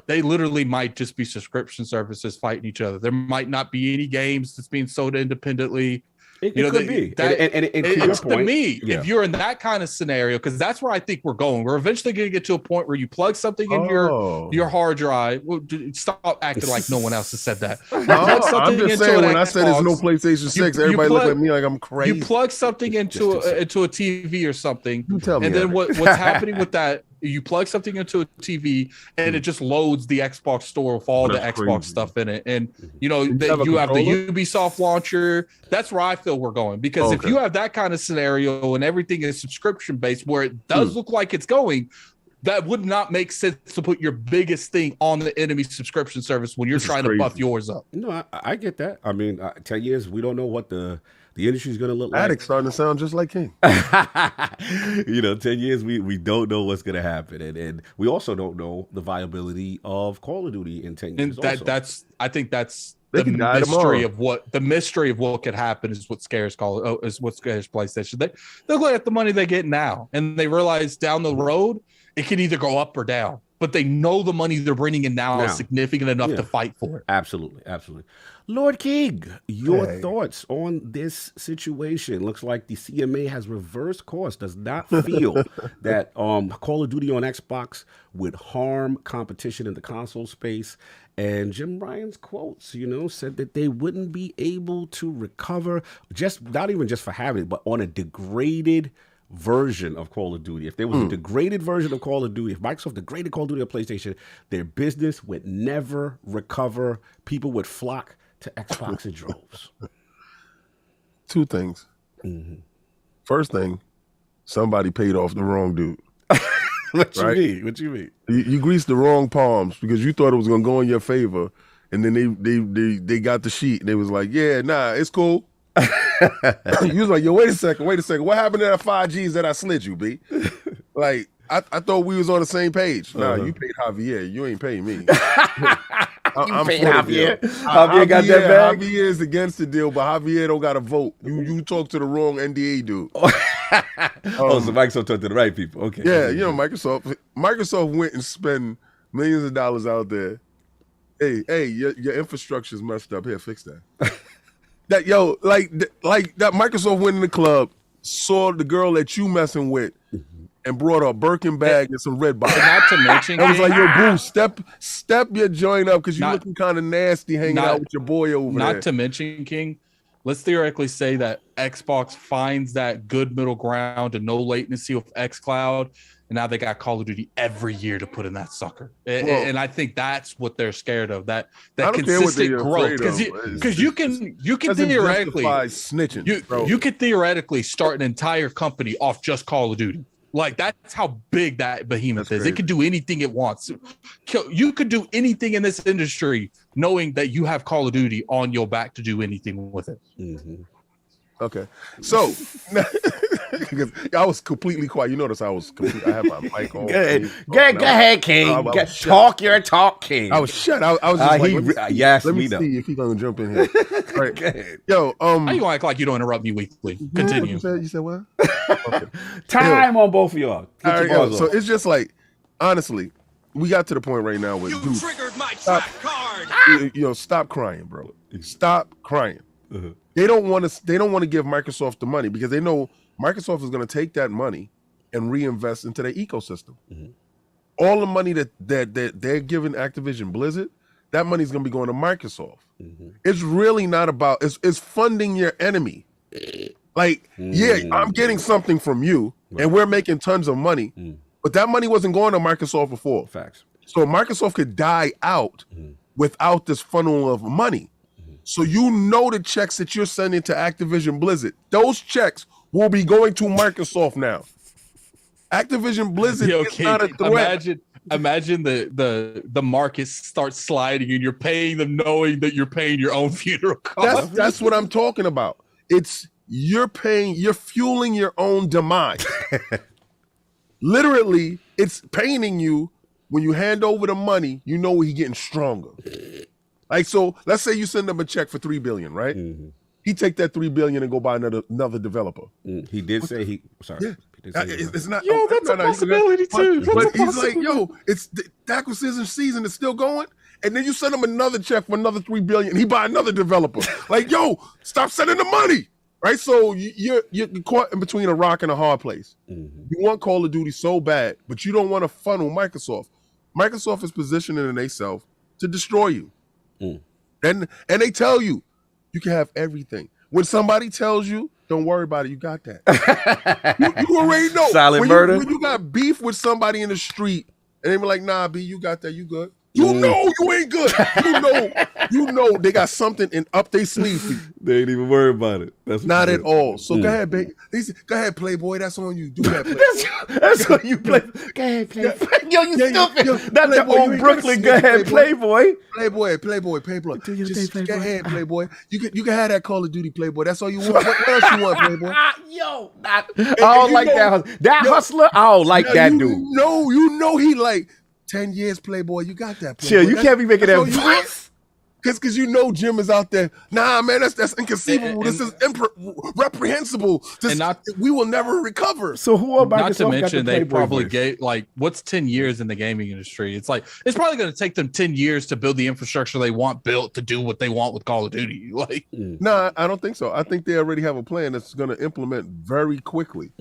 they literally might just be subscription services fighting each other. There might not be any games that's being sold independently. It could be. It's to me, if you're in that kind of scenario, because that's where I think we're going. We're eventually going to get to a point where you plug something in your hard drive. Well, stop acting like no one else has said that. I'm just saying, when I said there's no PlayStation 6, everybody looked at me like I'm crazy. You plug something into a TV or something, and then what's happening with that? You plug something into a TV and it just loads the Xbox store with all the Xbox stuff in it. And, you have the Ubisoft launcher. That's where I feel we're going. Because if you have that kind of scenario and everything is subscription based where it does look like it's going, that would not make sense to put your biggest thing on the enemy subscription service when you're trying to buff yours up. No, I get that. I mean, 10 years, we don't know what the industry is going to look like. Addict's starting to sound just like King. 10 years, we don't know what's going to happen. And we also don't know the viability of Call of Duty in 10 years. And I think that's the mystery of what could happen is what scares PlayStation. They look at the money they get now and they realize down the road, it can either go up or down. But they know the money they're bringing in now is significant enough to fight for it. Absolutely. Lord King, your thoughts on this situation? Looks like the CMA has reversed course, does not feel that Call of Duty on Xbox would harm competition in the console space. And Jim Ryan's quotes, said that they wouldn't be able to recover, not even just for having it, but on a degraded version of Call of Duty. If there was a degraded version of Call of Duty, if Microsoft degraded Call of Duty on PlayStation, their business would never recover. People would flock to Xbox in droves. Two things. First thing, somebody paid off the wrong dude. What you mean? You greased the wrong palms because you thought it was going to go in your favor, and then they got the sheet and they was like, yeah, nah, it's cool. You was like, yo, wait a second. What happened to that 5Gs that I slid you, B? Like, I thought we was on the same page. Nah, you paid Javier. You ain't paying me. I'm paid Javier. Javier got that bag? Javier is against the deal, but Javier don't got a vote. You talk to the wrong NDA dude. So Microsoft talked to the right people. Okay. Yeah, Microsoft went and spent millions of dollars out there. Hey, your infrastructure's messed up. Here, fix that. That that Microsoft went in the club, saw the girl that you messing with, and brought her a Birkin bag and some red bottles. Not to mention, I was like, yo, boo, step your joint up because you're looking kind of nasty hanging out with your boy over there. Not to mention, King, let's theoretically say that Xbox finds that good middle ground and no latency with xCloud, and now they got Call of Duty every year to put in that sucker. And I think that's what they're scared of, that consistent growth. Because you can theoretically snitching. You could theoretically start an entire company off just Call of Duty. Like, that's how big that behemoth is. It could do anything it wants. You could do anything in this industry knowing that you have Call of Duty on your back to do anything with it. Okay. So, because I was completely quiet. You notice I had my mic on. Go ahead, King. Talk your talk, King. I was shut. I was just let me see if he's going to jump in here. Right. Yo, how you going to act like you don't interrupt me weekly? Continue. You said what? Okay. Time on both of y'all. All right, so it's just like, honestly, we got to the point right now where you triggered my trap card. Stop crying, bro. Stop crying. They don't want to give Microsoft the money because they know Microsoft is going to take that money and reinvest into their ecosystem. All the money that they're giving Activision Blizzard, that money is going to be going to Microsoft. It's really not about it's funding your enemy. Like, yeah, I'm getting something from you, and we're making tons of money, but that money wasn't going to Microsoft before. Facts. So Microsoft could die out, without this funnel of money. So you know the checks that you're sending to Activision Blizzard, those checks will be going to Microsoft now. Activision Blizzard is not a threat. Imagine the market starts sliding and you're paying them knowing that you're paying your own funeral costs. That's what I'm talking about. You're fueling your own demise. Literally, it's paining you when you hand over the money, you know he's getting stronger. Like, so let's say you send him a check for $3 billion, right? He take that $3 billion and go buy another developer. He did say he. Sorry, yeah. It's not. Yo, that's a possibility too. But he's like, yo, it's the acquisition season is still going, and then you send him another check for another $3 billion. He buy another developer. Like, yo, stop sending the money, right? So you're caught in between a rock and a hard place. You want Call of Duty so bad, but you don't want to funnel Microsoft. Microsoft is positioning themselves to destroy you, and they tell you can have everything. When somebody tells you, don't worry about it, you got that. you already know. Silent murder. When you got beef with somebody in the street, and they be like, nah, B, you got that, you good. You know you ain't good. You know they got something up their sleeve for you. They ain't even worry about it. That's not at all. So go ahead, baby. Go ahead, Playboy. That's on you. Do that, Playboy. That's on you, play. Go ahead, Playboy. Yo, you stupid. That's the old Brooklyn. Go ahead, Playboy. Playboy. Just go ahead, Playboy. You can have that Call of Duty, Playboy. That's all you want. What else you want, Playboy? Yo, I don't like that. That hustler, I don't like that dude. You know he like 10 years, Playboy. You got that, Playboy. Chill, you can't be making that voice. Because you know Jim is out there. Nah, man, that's inconceivable. This is reprehensible. We will never recover. So who are not to mention they probably gave what's 10 years in the gaming industry? It's like it's probably going to take them 10 years to build the infrastructure they want built to do what they want with Call of Duty. Like, no, I don't think so. I think they already have a plan that's going to implement very quickly.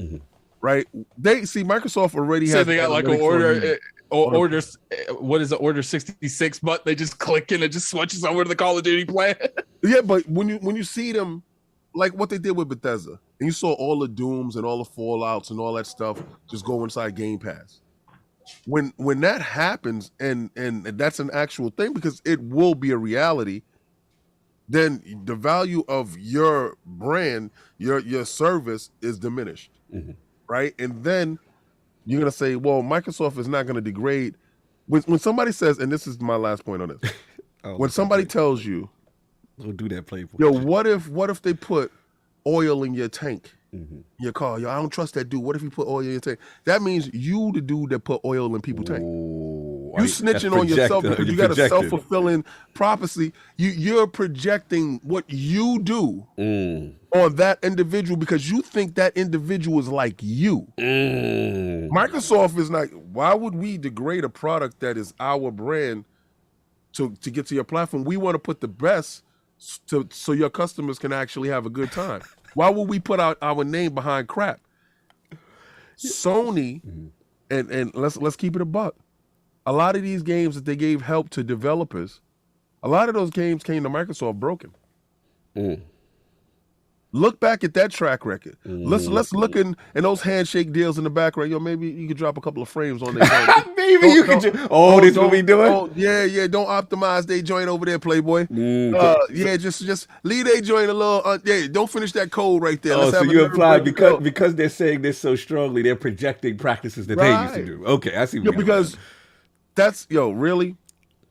Right? They see Microsoft already has. They got like an order. Orders, what is it? Order 66, but they just click and it just switches over to the Call of Duty plan. Yeah, but when you see them, like what they did with Bethesda, and you saw all the Dooms and all the Fallouts and all that stuff just go inside Game Pass. When that happens, and that's an actual thing because it will be a reality, then the value of your brand, your service is diminished, right? And then you're going to say, well, Microsoft is not going to degrade. When somebody says, and this is my last point on this, when somebody tells you, don't do that, Playboy. Yo, what if they put oil in your tank, your car? Yo, I don't trust that dude. What if he put oil in your tank? That means you the dude that put oil in people's tank. You snitching on yourself because you got a self-fulfilling prophecy. You're projecting what you do on that individual because you think that individual is like you. Microsoft is like, why would we degrade a product that is our brand to get to your platform? We want to put the best so your customers can actually have a good time. Why would we put out our name behind crap? Sony, and let's keep it a buck. A lot of these games that they gave help to developers, a lot of those games came to Microsoft broken. Look back at that track record. Let's look in those handshake deals in the background. Yo, maybe you could drop a couple of frames on there. Maybe you could. This is what we doing? Yeah. Don't optimize their joint over there, Playboy. Just leave their joint a little. Don't finish that code right there. So you apply because they're saying this so strongly. They're projecting practices that they used to do. Okay, I see. Because that's really.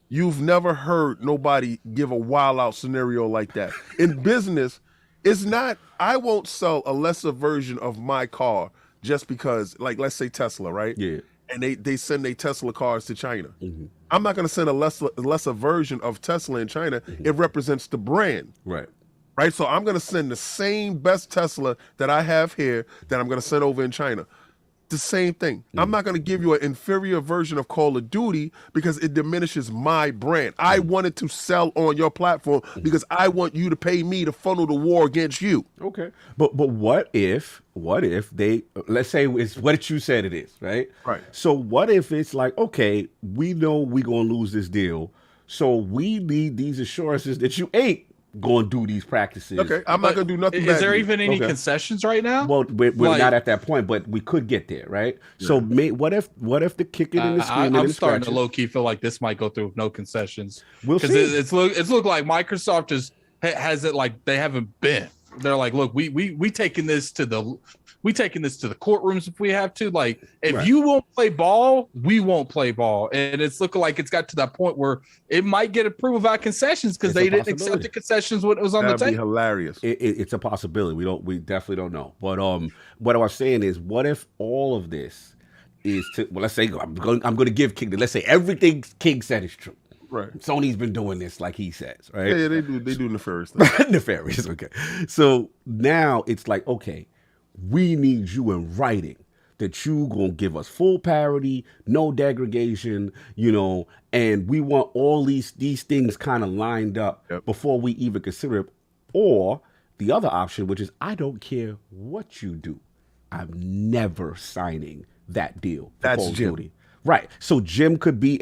You've never heard nobody give a wild out scenario like that in business. It's not, I won't sell a lesser version of my car just because, like, let's say Tesla, right? Yeah. And they send their Tesla cars to China. I'm not going to send a lesser version of Tesla in China. It represents the brand. Right. Right? So I'm going to send the same best Tesla that I have here that I'm going to send over in China. The same thing. I'm not going to give you an inferior version of Call of Duty because it diminishes my brand. I wanted to sell on your platform because I want you to pay me to funnel the war against you. Okay. But what if they, let's say it's what you said it is, right? Right. So what if it's like, okay, we know we're going to lose this deal. So we need these assurances that you ain't going to do these practices. Okay, I'm not going to do nothing. Is there even any concessions right now? Well, we're not at that point, but we could get there, right? Yeah. So, what if the kicking and the screaming? I'm starting to low key feel like this might go through with no concessions. We'll see. It's look like Microsoft has it like they haven't been. They're like, look, we taking this to the courtrooms if we have to. Like, if you won't play ball, we won't play ball. And it's looking like it's got to that point where it might get approved without concessions because they didn't accept the concessions when it was on the table. That'd be hilarious. It's a possibility. We definitely don't know. But what I was saying is, what if all of this is let's say I'm going to give King. Let's say everything King said is true. Right. Sony's been doing this like he says, right? Yeah, they do nefarious stuff. Nefarious, okay. So now it's like, okay, we need you in writing that you gonna give us full parity, no degradation, and we want all these things kind of lined up before we even consider it. Or the other option, which is I don't care what you do, I'm never signing that deal. That's Jim. Duty. Right. So Jim could be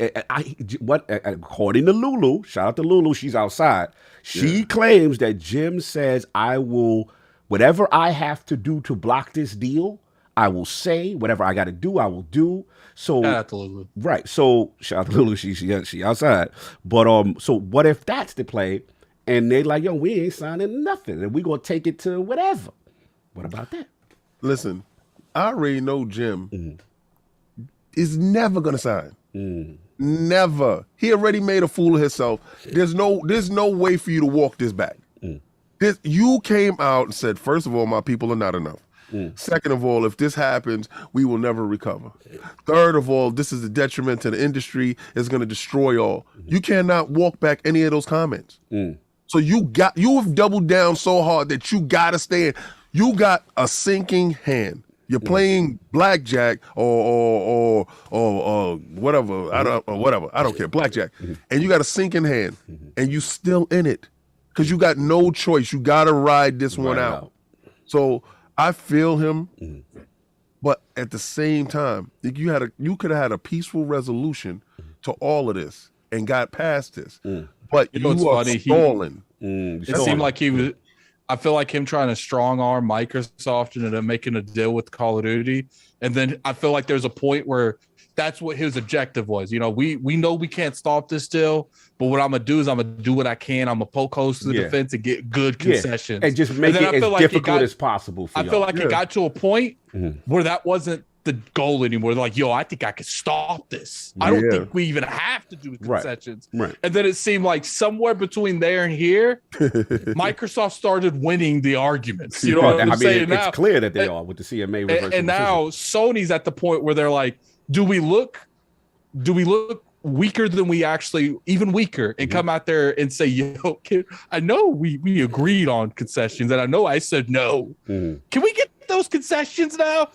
according to Lulu, shout out to Lulu, she's outside. She claims that Jim says, I will, whatever I have to do to block this deal, I will say, whatever I got to do, I will do. So shout out to Lulu. Right. So shout out to Lulu, she outside. But so what if that's the play and they like, yo, we ain't signing nothing and we gonna take it to whatever. What about that? Listen, I already know Jim is never gonna sign. Never. He already made a fool of himself. There's no way for you to walk this back. You came out and said, first of all, my people are not enough. Second of all, if this happens, we will never recover. Third of all, this is a detriment to the industry. It's going to destroy all. You cannot walk back any of those comments. So you have doubled down so hard that you got to stay in. You got a sinking hand. You're playing blackjack or whatever. I don't care. Blackjack. And you got a sinking hand and you still in it because you got no choice. You got to ride this one out. So I feel him, but at the same time, you could have had a peaceful resolution to all of this and got past this. But you are stalling. It seemed like he was. I feel like him trying to strong arm Microsoft into making a deal with Call of Duty, and then I feel like there's a point where that's what his objective was. We know we can't stop this deal, but what I'm gonna do is I'm gonna do what I can. I'm gonna poke holes to the defense and get good concessions and just make it as difficult as possible. I feel like it got to a point where that wasn't the goal anymore. Like, yo, I think I could stop this. I don't think we even have to do concessions. Right. And then it seemed like somewhere between there and here, Microsoft started winning the arguments. You know what I'm saying? It's clear that they are with the CMA reversal. And now Sony's at the point where they're like, do we look weaker than we actually, even weaker, and come out there and say, yo, kid, I know we agreed on concessions, and I know I said no. Can we get those concessions now?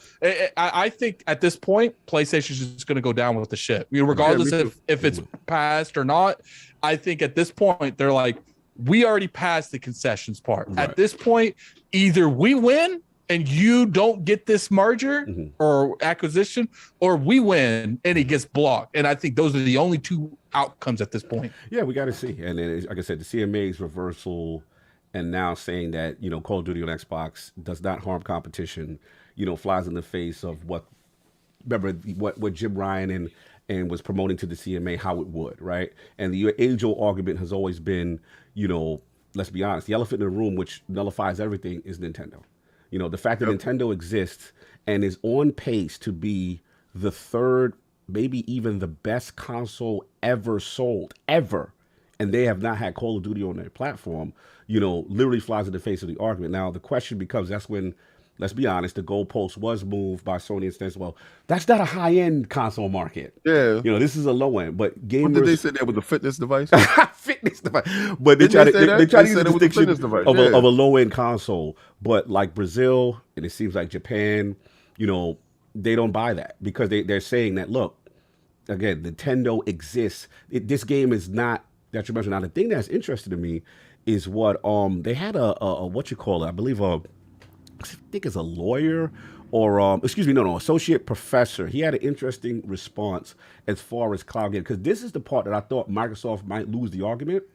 I think at this point, PlayStation's just going to go down with the ship. Regardless if it's passed or not, I think at this point, they're like, we already passed the concessions part. Right. At this point, either we win and you don't get this merger or acquisition, or we win and it gets blocked. And I think those are the only two outcomes at this point. Yeah, we got to see. And then, like I said, the CMA's reversal and now saying that, Call of Duty on Xbox does not harm competition, flies in the face of what Jim Ryan and was promoting to the CMA, how it would, right? And the age-old argument has always been, let's be honest, the elephant in the room, which nullifies everything, is Nintendo. The fact that Nintendo exists and is on pace to be the third, maybe even the best console ever sold, ever, and they have not had Call of Duty on their platform, literally flies in the face of the argument. Now, the question becomes, that's when, let's be honest, the goalpost was moved by Sony and says, well, that's not a high-end console market. Yeah. This is a low-end, but gamers... What did they say that was a fitness device? Fitness device. But they try to use the distinction of a low-end console. But like Brazil, and it seems like Japan, they don't buy that because they're saying that, look, again, Nintendo exists. This game is not detrimental. Now, the thing that's interesting to me is what they had a what you call it? I believe I think it's a lawyer or associate professor. He had an interesting response as far as cloud gaming, because this is the part that I thought Microsoft might lose the argument.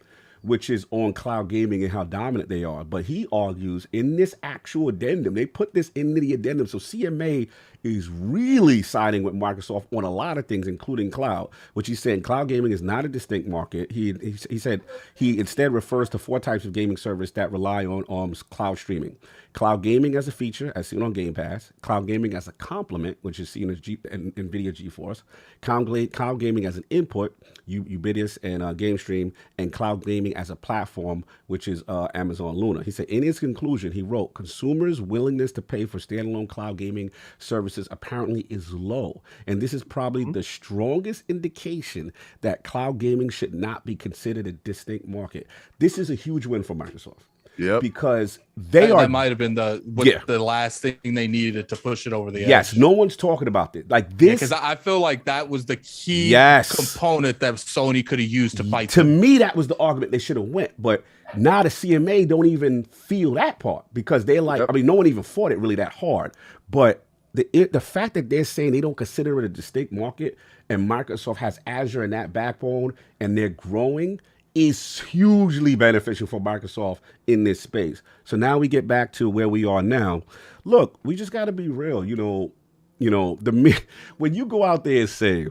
which is on cloud gaming and how dominant they are. But he argues in this actual addendum, they put this into the addendum. So CMA is really siding with Microsoft on a lot of things, including cloud, which he said cloud gaming is not a distinct market. He said he instead refers to 4 types of gaming service that rely on cloud streaming. Cloud gaming as a feature, as seen on Game Pass. Cloud gaming as a complement, which is seen as NVIDIA GeForce. Cloud gaming as an input, Ubiquitous and GameStream. And cloud gaming as a platform, which is Amazon Luna. He said in his conclusion, he wrote, consumers' willingness to pay for standalone cloud gaming services apparently is low. And this is probably the strongest indication that cloud gaming should not be considered a distinct market. This is a huge win for Microsoft. Yep. Because that might have been the last thing they needed to push it over the edge. Yes, no one's talking about this. Like this, because I feel like that was the key Yes. component that Sony could have used to fight. To me, that was the argument they should have went. But now the CMA don't even feel that part because they're like, I mean, no one even fought it really that hard. But the fact that they're saying they don't consider it a distinct market and Microsoft has Azure in that backbone and they're growing is hugely beneficial for Microsoft in this space. So now we get back to where we are now. Look, we just got to be real. When you go out there and say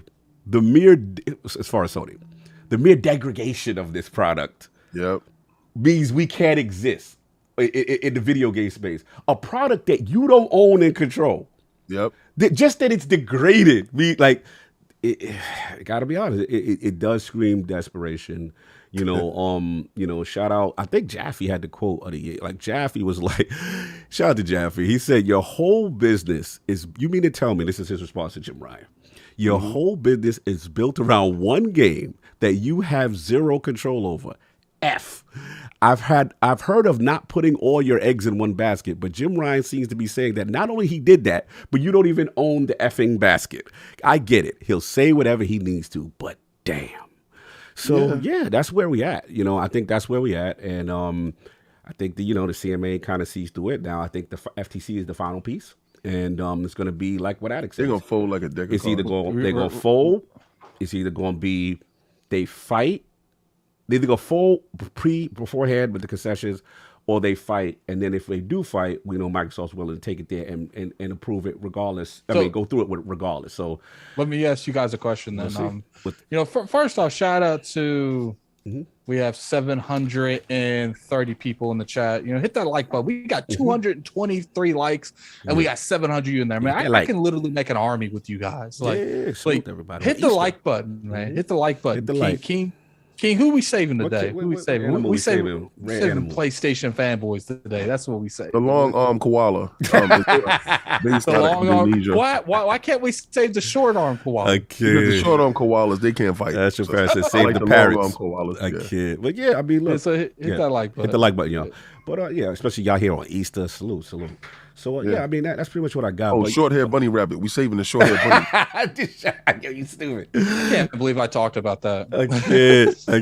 the mere, as far as Sony, the mere degradation of this product means we can't exist in the video game space. A product that you don't own and control. Just that it's degraded. It gotta be honest. It does scream desperation. Shout out. I think Jaffe had the quote of the year. Like Jaffe was like, shout out to Jaffe. He said, your whole business is, you mean to tell me, this is his response to Jim Ryan, your whole business is built around one game that you have zero control over. I've heard of not putting all your eggs in one basket, but Jim Ryan seems to be saying that not only he did that, but you don't even own the effing basket. I get it. He'll say whatever he needs to, but damn. So yeah, that's where we at. I think that's where we at. And I think the CMA kind of sees through it. Now I think the FTC is the final piece. And it's gonna be like what Alex said. They're gonna fold like a deck of It's either they're gonna fold, it's either gonna be they fight. They either go full beforehand with the concessions, or they fight, and then if they do fight, we know Microsoft's willing to take it there and approve it regardless. Go through it regardless. So let me ask you guys a question then. First off, shout out to we have 730 people in the chat. Hit that like button. We got 223 likes, and we got 700 you in there. Man, I can literally make an army with you guys. Everybody hit the like button, man. Hit the like button. Hit the like. King, who we saving today? Who we saving? We saving PlayStation fanboys today. That's what we say. The long arm koala. Why can't we save the short arm koala? I can't. Because the short arm koalas, they can't fight. That's your parents. Save the parrots. Long arm koalas. I can't. But yeah, I mean, look. So hit that like button. Hit the like button, y'all. But especially y'all here on Easter. Salute. So I mean that's pretty much what I got. Oh, short hair bunny rabbit. We saving the short hair bunny. You stupid. I can't believe I talked about that. I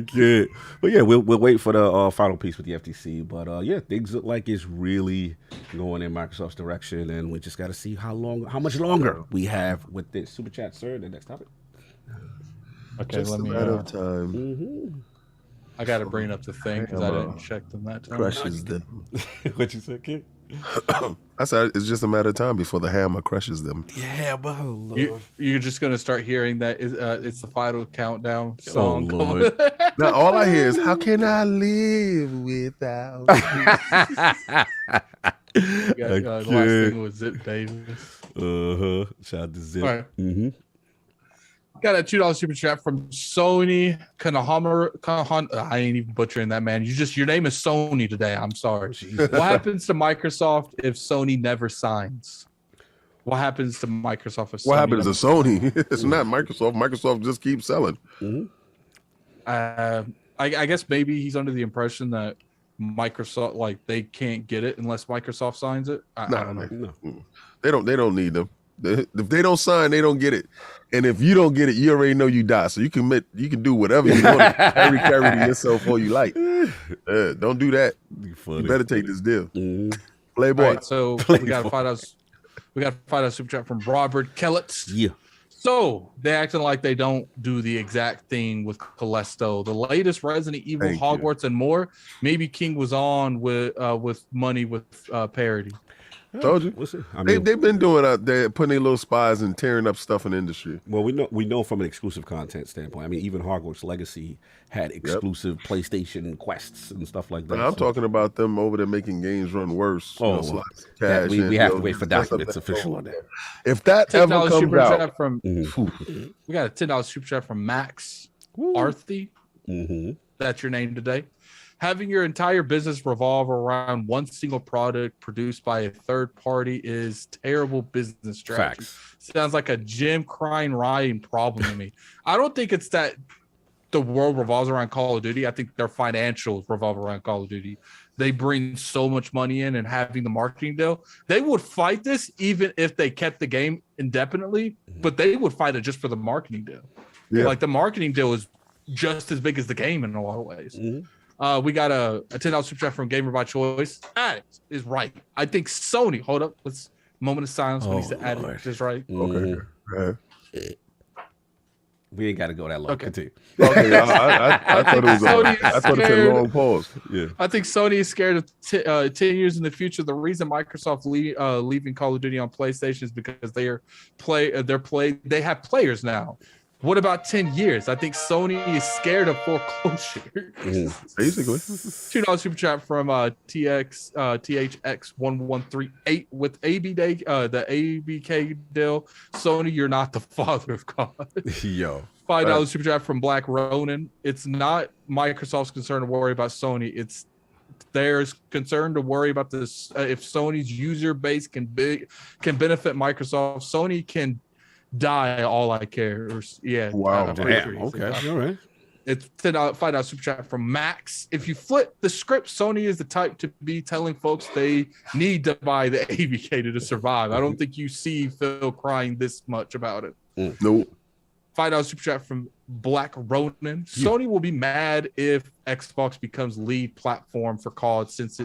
can't. But yeah, we'll wait for the final piece with the FTC. But things look like it's really going in Microsoft's direction, and we just got to see how much longer we have with this. Super chat, sir. The next topic. Okay, just let me. A matter of time. I got to bring up the thing because I didn't check them that time. Crushes them. What you said, kid? I said it's just a matter of time before the hammer crushes them. Yeah, but you're just gonna start hearing that it's the final countdown song. Oh, Lord. Now all I hear is, "How can I live without you?" The last thing was Zip Davis. Shout out to Zip. All right. Got a $2 super chat from Sony Kanahammer. I ain't even butchering that, man. Your name is Sony today. I'm sorry. What happens to Microsoft if Sony never signs? What happens to Microsoft if Sony What happens to Sony? It's not Microsoft. Microsoft just keeps selling. I guess maybe he's under the impression that Microsoft, they can't get it unless Microsoft signs it. I don't know. No. They don't need them. If they don't sign, they don't get it. And if you don't get it, you already know you die. So you can do whatever you want to carry to yourself all you like. Don't do that. You better take this deal. Playboy. Right, so we got to find out super chat from Robert Kellett. Yeah. So they acting like they don't do the exact thing with Callisto. The latest Resident Evil, Hogwarts, and more. Maybe King was on with money with parody. Told you. We'll see. I mean, They've been doing they're putting their little spies and tearing up stuff in the industry. well, we know from an exclusive content standpoint. I mean, even Hogwarts Legacy had exclusive PlayStation quests and stuff like that. But I'm talking about them over there making games run worse. Oh, well, we have to wait for documents official on that. If that ever $10 comes super out, chat from we got a $10 super chat from Max Arthy. That's your name today. Having your entire business revolve around one single product produced by a third party is terrible business strategy. Facts. Sounds like a Jim crying Ryan problem to me. I don't think it's that the world revolves around Call of Duty. I think their financials revolve around Call of Duty. They bring so much money in, and having the marketing deal, they would fight this even if they kept the game indefinitely, but they would fight it just for the marketing deal. Yeah. Like the marketing deal is just as big as the game in a lot of ways. We got a $10 super chat from Gamer by Choice. Addict is right. I think Sony. Hold up. Let's moment of silence when he said Addict is right. okay. We ain't got to go that long. Okay. Continue. Okay, I thought it was. I thought it was a long pause. Yeah. I think Sony is scared of 10 years in the future. The reason Microsoft leaving Call of Duty on PlayStation is because they have players now. What about 10 years? I think Sony is scared of foreclosure. Basically. $2 super chat from THX1138 with the ABK deal. Sony, you're not the father of God. Yo. $5 super chat from Black Ronin. It's not Microsoft's concern to worry about Sony. It's theirs concern to worry about this. If Sony's user base can benefit Microsoft, Sony can die. All I care. Wow. Damn. Okay. All right. It's $5 super chat from Max. If you flip the script, Sony is the type to be telling folks they need to buy the ABK to survive. I don't think you see Phil crying this much about it. Nope. $5 super chat from Black Ronin. Sony will be mad if Xbox becomes lead platform for COD since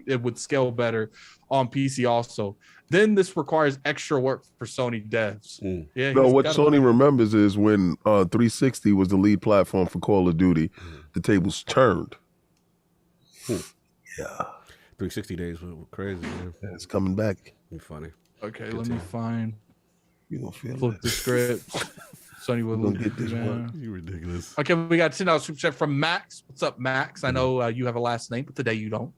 it would scale better on PC also. Then this requires extra work for Sony devs. Yeah. No, what Sony remembers is when 360 was the lead platform for Call of Duty, the tables turned. Yeah. 360 days were crazy, man. Yeah, it's coming back. Be funny. Okay, let me find. You gonna feel flip the script. Sony will get this one. You ridiculous. Okay, we got $10 super chat from Max. What's up, Max? I know you have a last name, but today you don't.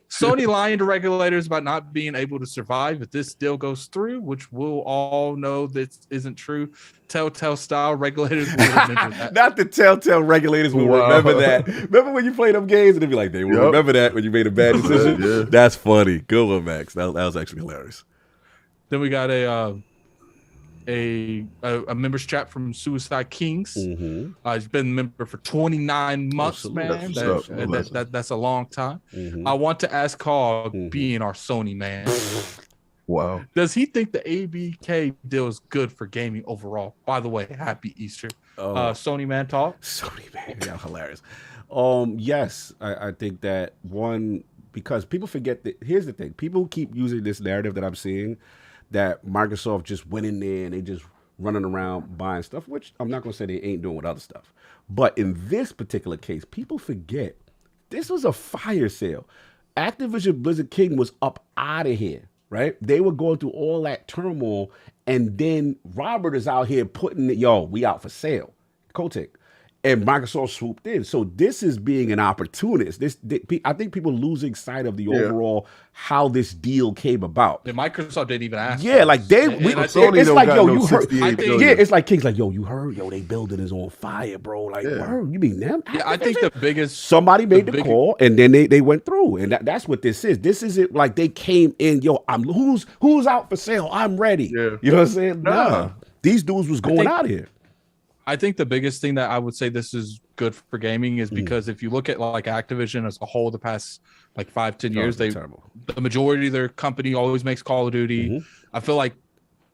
Sony lying to regulators about not being able to survive if this deal goes through, which we'll all know that isn't true. Telltale style regulators will remember that. Not the Telltale regulators will remember that. Remember when you played them games and they'd be like, they will remember that when you made a bad decision? Yeah. That's funny. Good one, Max. That was actually hilarious. Then we got a members chat from Suicide Kings. He's been a member for 29 months, man. That's a long time. I want to ask Cog, being our Sony man, wow, does he think the ABK deal is good for gaming overall? By the way, happy Easter. Sony man talk. Sony man, yeah, hilarious. Yes, I think that one, because people forget that. Here's the thing: people keep using this narrative that I'm seeing, that Microsoft just went in there and they just running around buying stuff, which I'm not going to say they ain't doing with other stuff. But in this particular case, people forget this was a fire sale. Activision Blizzard King was up out of here, right? They were going through all that turmoil, and then Robert is out here putting it, we out for sale. Kotick. And Microsoft swooped in. So this is being an opportunist. I think people losing sight of the overall how this deal came about. And Microsoft didn't even ask. Yeah, like it's like, you heard. It's like King's like, you heard, they building is on fire, bro. Like, word, you mean them? Yeah, I think the biggest somebody made the call and then they went through, and that's what this is. This isn't like they came in, who's out for sale? I'm ready. Yeah. You know what I'm saying? Nah, these dudes was going out here. I think the biggest thing that I would say this is good for gaming is because if you look at like Activision as a whole, the past like 5-10 years, the majority of their company always makes Call of Duty. I feel like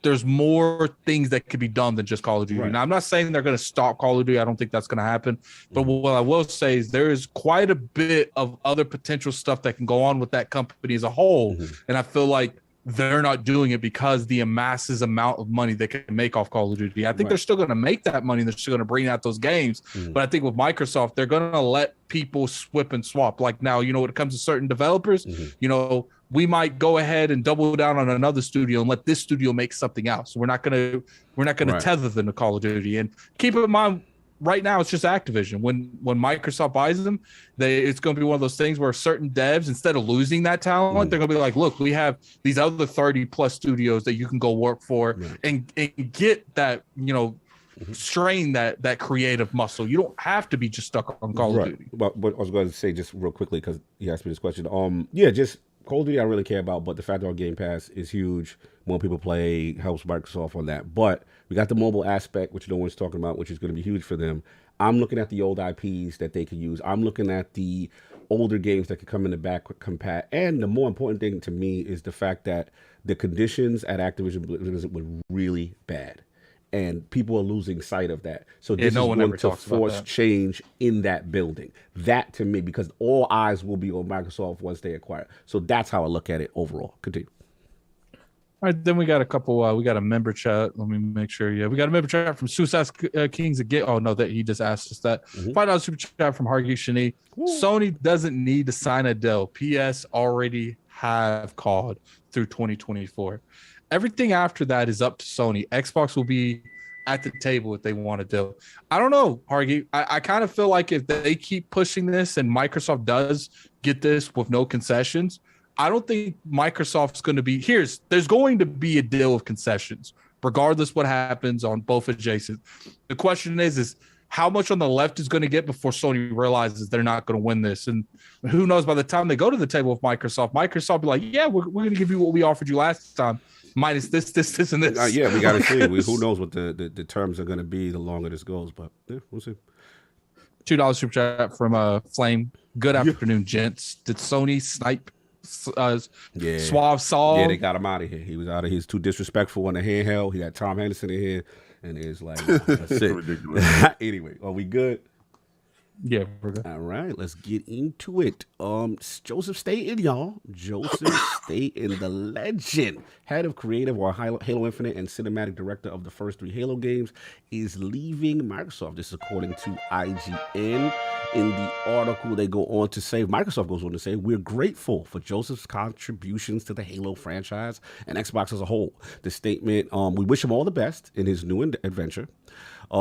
there's more things that could be done than just Call of Duty. Right. Now, I'm not saying they're going to stop Call of Duty. I don't think that's going to happen. But what I will say is there is quite a bit of other potential stuff that can go on with that company as a whole. And I feel like they're not doing it because the masses amount of money they can make off Call of Duty. I think they're still going to make that money. They're still going to bring out those games. But I think with Microsoft, they're going to let people swip and swap. Like now, you know, when it comes to certain developers, you know, we might go ahead and double down on another studio and let this studio make something else. We're not going to tether them to Call of Duty. And keep in mind, right now it's just Activision. When Microsoft buys them, it's going to be one of those things where certain devs, instead of losing that talent, they're going to be like, look, we have these other 30 plus studios that you can go work for and get that, you know, strain that creative muscle. You don't have to be just stuck on Call of Duty. But I was going to say just real quickly, because you asked me this question. Just Call of Duty I really care about, but the fact that our Game Pass is huge. More people play, helps Microsoft on that. But we got the mobile aspect, which no one's talking about, which is going to be huge for them. I'm looking at the old IPs that they could use. I'm looking at the older games that could come in the back compat. And the more important thing to me is the fact that the conditions at Activision were really bad. And people are losing sight of that. So this is going to force change in that building. That to me, because all eyes will be on Microsoft once they acquire. So that's how I look at it overall. Continue. All right, then we got a couple. We got a member chat. Let me make sure. Yeah, we got a member chat from Suicide Kings again. Oh no, that he just asked us that. $5 super chat from Hargi Shani. Sony doesn't need to sign a deal. PS already have called through 2024. Everything after that is up to Sony. Xbox will be at the table if they want to do. I don't know, Hargi. I kind of feel like if they keep pushing this and Microsoft does get this with no concessions, I don't think Microsoft's going to be there's going to be a deal of concessions, regardless what happens on both adjacent. The question is how much on the left is going to get before Sony realizes they're not going to win this. And who knows, by the time they go to the table with Microsoft be like, yeah, we're going to give you what we offered you last time, minus this, and this. Yeah, we got to see. Who knows what the terms are going to be the longer this goes, but yeah, we'll see. $2 super chat from Flame. Good afternoon, gents. Did Sony snipe Suave Saul? Yeah, they got him out of here. He was out of here. He's too disrespectful on the handheld. He had Tom Henderson in here, and it's like, that's it. Ridiculous. Anyway, are we good? Yeah, we're good. All right, let's get into it. JosephStaten, y'all. JosephStaten, the legend, head of creative or Halo Infinite and cinematic director of the first 3 Halo games, is leaving Microsoft. This is according to IGN. In the article, they go on to say, Microsoft goes on to say, we're grateful for Joseph's contributions to the Halo franchise and Xbox as a whole. The statement, we wish him all the best in his new adventure.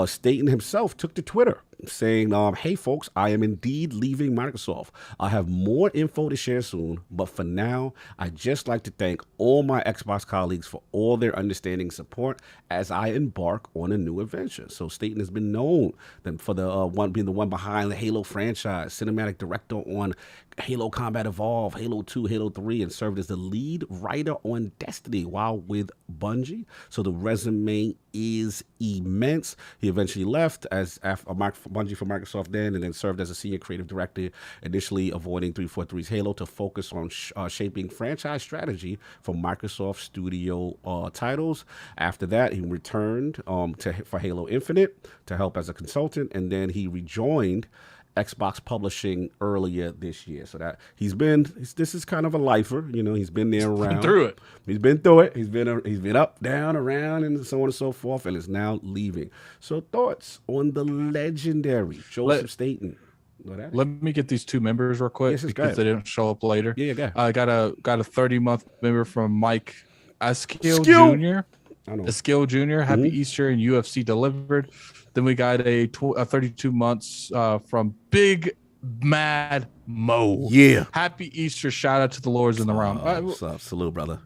Staten himself took to Twitter saying, hey folks, I am indeed leaving Microsoft. I have more info to share soon, but for now, I'd just like to thank all my Xbox colleagues for all their understanding support as I embark on a new adventure. So Staten has been known for being the one behind the Halo franchise, cinematic director on Halo Combat Evolved, Halo 2, Halo 3, and served as the lead writer on Destiny while with Bungie. So the resume is immense. He eventually left as Bungie for Microsoft and then served as a senior creative director, initially avoiding 343's Halo to focus on shaping franchise strategy for Microsoft Studio titles. After that, he returned for Halo Infinite to help as a consultant, and then he rejoined Xbox Publishing earlier this year. So that this is kind of a lifer, you know. He's been there around. He's been through it. He's been up, down, around, and so on and so forth, and is now leaving. So thoughts on the legendary JosephStaten? Let me get these 2 members real quick because they didn't show up later. Yeah, go ahead. I got a 30-month member from Mike Askill Jr. Askill Jr. Happy Easter and UFC delivered. Then we got a 32 months from Big Mad Mo. Yeah. Happy Easter. Shout out to the Lords in the realm. What's up? Salute, brother.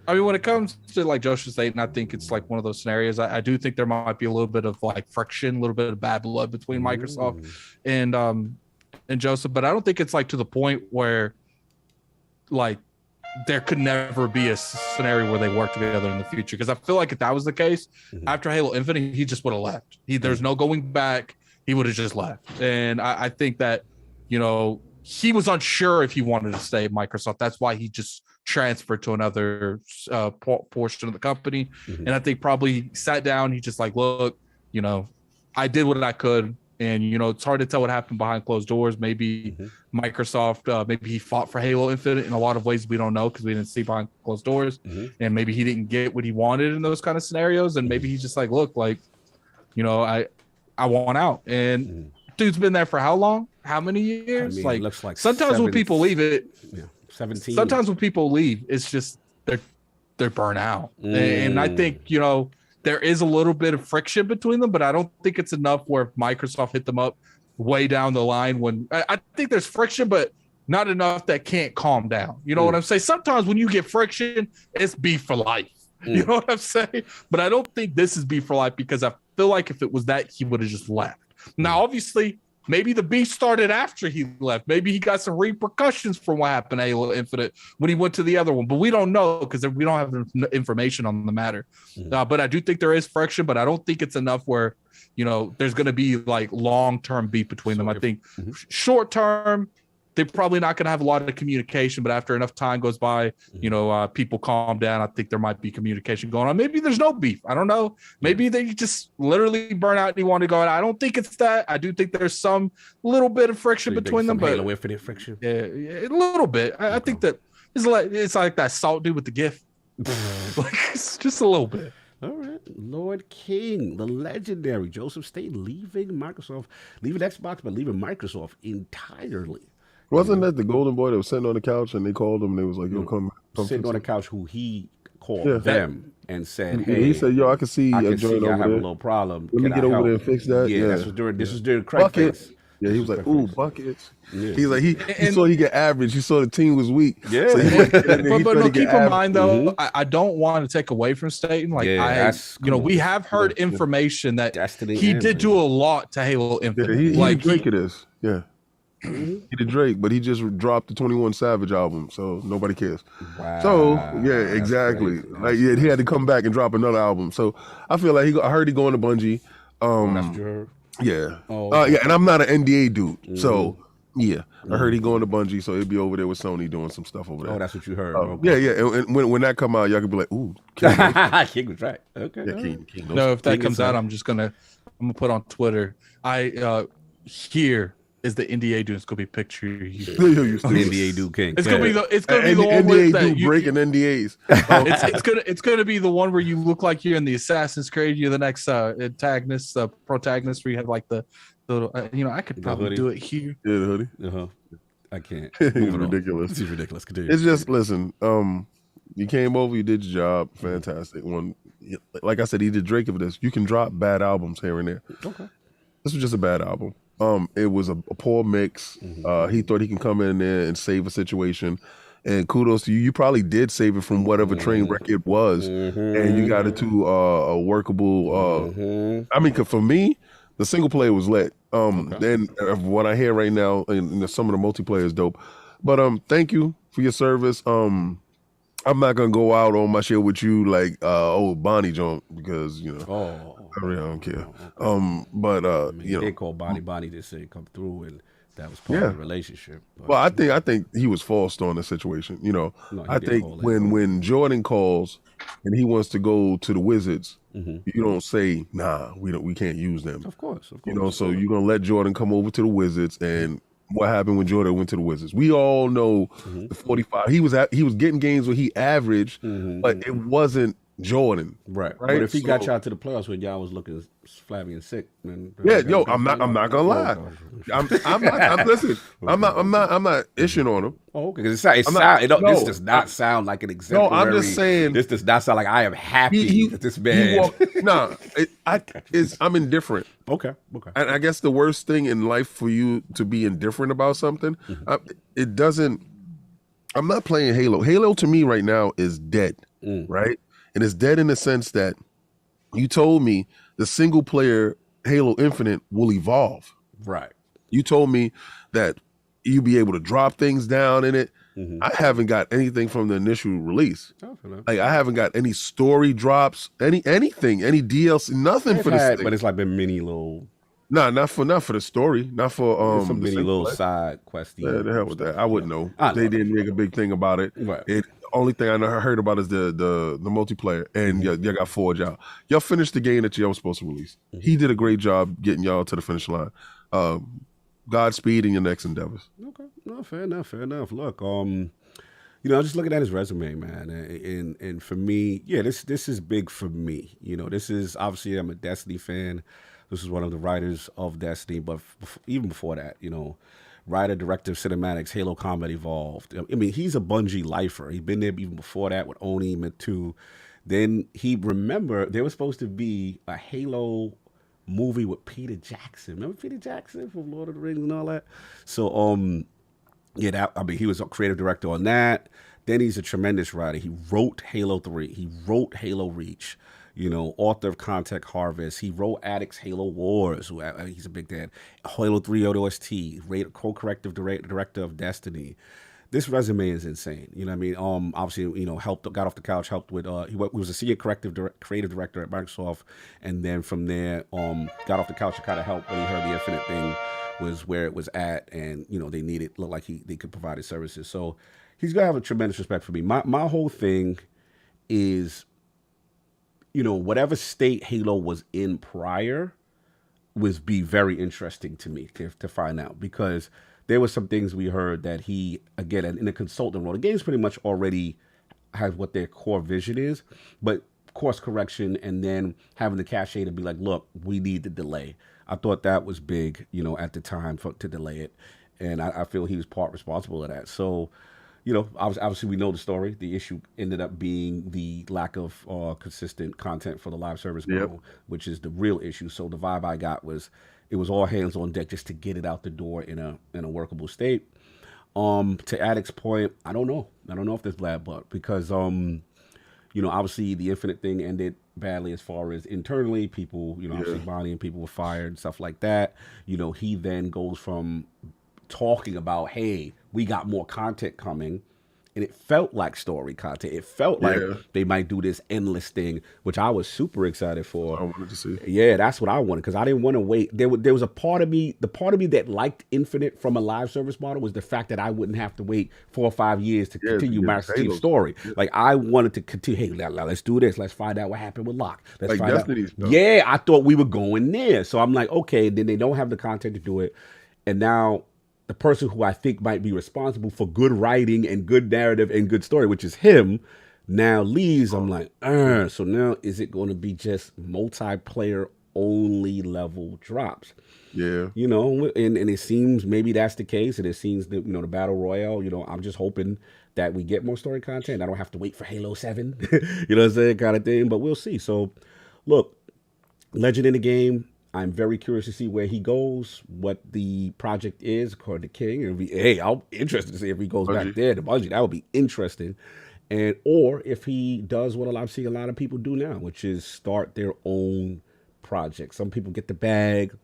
I mean, when it comes to like JosephStaten, I think it's like one of those scenarios. I do think there might be a little bit of like friction, a little bit of bad blood between Microsoft and Joseph, but I don't think it's like to the point where like there could never be a scenario where they work together in the future. Because I feel like if that was the case, after Halo Infinite, he just would have left. There's no going back. He would have just left. And I think that, you know, he was unsure if he wanted to stay at Microsoft. That's why he just transferred to another portion of the company. And I think probably sat down. He just like, look, you know, I did what I could. And it's hard to tell what happened behind closed doors. Maybe Microsoft, maybe he fought for Halo Infinite in a lot of ways we don't know because we didn't see behind closed doors. And maybe he didn't get what he wanted in those kind of scenarios. And maybe he's just like, look, like, I want out. And dude's been there for how long? How many years? I mean, it looks like sometimes when people leave it, 17. Sometimes when people leave, it's just they're burnt out. And I think, there is a little bit of friction between them, but I don't think it's enough where Microsoft hit them up way down the line when I think there's friction, but not enough that can't calm down. You know what I'm saying? Sometimes when you get friction, it's beef for life. You know what I'm saying? But I don't think this is beef for life because I feel like if it was that, he would have just left. Now, obviously, maybe the beef started after he left. Maybe he got some repercussions from what happened to Halo Infinite when he went to the other one. But we don't know because we don't have information on the matter. But I do think there is friction, but I don't think it's enough where, there's going to be like long-term beef between them. I think short-term, they're probably not going to have a lot of communication, but after enough time goes by, people calm down. I think there might be communication going on. Maybe there's no beef. I don't know. Maybe they just literally burn out and you want to go out. I don't think it's that. I do think there's some little bit of friction between them, but Halo Infinite friction. Yeah, a little bit. I think that it's like that salt dude with the gift. Like it's just a little bit. All right, Lord King, the legendary JosephStaten leaving Xbox, but leaving Microsoft entirely. Wasn't that the golden boy that was sitting on the couch and they called him and they was like, yo, come sitting on the couch who he called them and said, hey. He said, yo, I can see I a can see joint y'all over have there. a little problem. Let me get over there and fix that. Yeah, this was during crack face. Yeah, he was like, ooh, buckets. Yeah. He's like, he saw he get average. He saw the team was weak. Yeah. So but keep in mind, though, I don't want to take away from Staten. Like, we have heard information that he did do a lot to Halo Infinite. He Drake it is. Yeah. He did Drake, but he just dropped the 21 Savage album, so nobody cares. Wow. So, yeah, exactly. Like, yeah, he had to come back and drop another album. So, I feel like I heard he going to Bungie. That's your... Yeah. Yeah, and I'm not an NDA dude. So, yeah. I heard he going to Bungie, so he'll be over there with Sony doing some stuff over there. Oh, that's what you heard. Yeah, yeah. And when that come out, y'all can be like, ooh, King was right. Okay. Yeah, King no, if that comes out, I'm gonna put on Twitter. Here is the NDA dude. It's gonna be picture you. NDA dude King. It's gonna be the one with that you breaking NDAs. It's gonna be the one where you look like you're in the Assassin's Creed. You're the next protagonist. Where you have like the little. I could probably do it here. Yeah, the hoodie. I can't. It's ridiculous. It's ridiculous. Continue. It's just listen. You came over. You did your job. Fantastic. Like I said, he did Drake of this. You can drop bad albums here and there. Okay. This was just a bad album. It was a poor mix. He thought he can come in there and save a situation. And kudos to you. You probably did save it from whatever train wreck it was. And you got it to a workable. I mean, for me, the single player was lit. Then what I hear right now, and some of the multiplayer is dope. But thank you for your service. I'm not gonna go out on my shit with you like Bonnie Jones because I really don't care. They called Bonnie to say come through, and that was part of the relationship. But, well, I think he was forced on the situation. I think when Jordan calls and he wants to go to the Wizards, you don't say nah, we can't use them. Of course. So you're gonna let Jordan come over to the Wizards and. What happened when Jordan went to the Wizards? We all know the 45. He was getting games where he averaged, but it wasn't Jordan. Right. But if he got y'all to the playoffs when y'all was looking flabby and sick, then I'm not gonna lie. I'm not issuing on him. Oh, okay. Because this does not sound like an exemplary. No, I'm just saying this does not sound like I am happy that this man. I'm indifferent. Okay. And I guess the worst thing in life for you to be indifferent about something, it doesn't. I'm not playing Halo. Halo to me right now is dead, right? And it's dead in the sense that you told me the single player Halo Infinite will evolve. Right. You told me that you'd be able to drop things down in it. I haven't got anything from the initial release. Like I haven't got any story drops, anything, any DLC, nothing for this thing. But it's like been mini little. Nah, not for the story, not for some mini little side questy. Yeah, the hell with that. I wouldn't know. They didn't make a big thing about it. Right. only thing I heard about is the multiplayer, and y'all got forged out. Y'all finished the game that y'all was supposed to release. He did a great job getting y'all to the finish line. Godspeed in your next endeavors. Okay, no, fair enough. Look, I'm just looking at his resume, man, and for me, this is big for me. This is obviously I'm a Destiny fan. This is one of the writers of Destiny, but even before that, writer, director of cinematics, Halo Combat Evolved. I mean, he's a Bungie lifer. He's been there even before that with Oni, Matu. Then there was supposed to be a Halo movie with Peter Jackson. Remember Peter Jackson from Lord of the Rings and all that? So, he was a creative director on that. Then he's a tremendous writer. He wrote Halo 3. He wrote Halo Reach. Author of Contact Harvest. He wrote Addict's Halo Wars. He's a big dad. Halo 3 OST. Co-corrective director of Destiny. This resume is insane. You know what I mean? Obviously, got off the couch, helped with, he was a senior creative director at Microsoft. And then from there, got off the couch to kind of help when he heard the Infinite thing was where it was at. And, looked like they could provide his services. So he's going to have a tremendous respect for me. My whole thing is, whatever state Halo was in prior would be very interesting to me to find out, because there were some things we heard that he, again, in a consultant role, the game's pretty much already has what their core vision is, but course correction and then having the cachet to be like, look, we need the delay. I thought that was big, at the time to delay it. And I feel he was part responsible of that. So, obviously we know the story. The issue ended up being the lack of consistent content for the live service model, which is the real issue. So the vibe I got was it was all hands on deck just to get it out the door in a workable state. To Addict's point, I don't know. I don't know if there's bad blood because, obviously the Infinite thing ended badly as far as internally. People, obviously Bonnie and people were fired and stuff like that. He then goes from talking about, hey, we got more content coming, and it felt like story content. It felt like they might do this endless thing, which I was super excited for. I wanted to see. Yeah, that's what I wanted, because I didn't want to wait. There was a part of me, the part of me that liked Infinite from a live service model was the fact that I wouldn't have to wait 4 or 5 years to continue Master Chief's story. Yeah. Like, I wanted to continue, hey, let's do this. Let's find out what happened with Locke. Let's find out. Yeah, I thought we were going there. So I'm like, okay, then they don't have the content to do it. And now the person who I think might be responsible for good writing and good narrative and good story, which is him, now leaves. I'm like, so now is it going to be just multiplayer only level drops? Yeah. And it seems maybe that's the case. And it seems that, the Battle Royale, I'm just hoping that we get more story content. I don't have to wait for Halo 7, you know what I'm saying, kind of thing. But we'll see. So, look, legend in the game. I'm very curious to see where he goes, what the project is, according to King. And I'm interested to see if he goes back there to Bungie. That would be interesting. Or if he does what I'm seeing a lot of people do now, which is start their own project. Some people get the bag.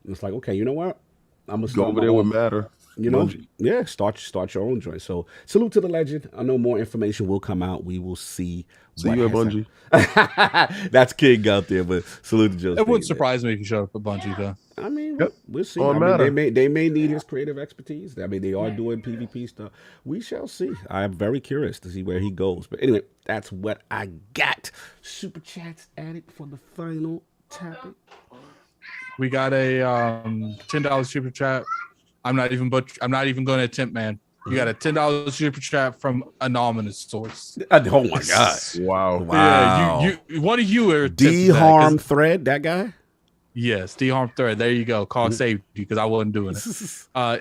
It's like, okay, you know what? I'm gonna go over there with Matter. Yeah, start your own joint. So salute to the legend. I know more information will come out. We will see. See you at Bungie. That's King out there, but salute to Joe. It wouldn't surprise me if you showed up at Bungie, though. I mean, we'll see. They may need his creative expertise. I mean, they are doing PvP stuff. We shall see. I am very curious to see where he goes. But anyway, that's what I got. Super chats added for the final topic. We got a $10 super chat. I'm not even going to attempt, man. You got a $10 super chat from anonymous source. Oh my God! Wow! Yeah, you one of you are D-Harm Thread, that guy. Yes, D-Harm Thread. There you go. Call saved you because I wasn't doing it.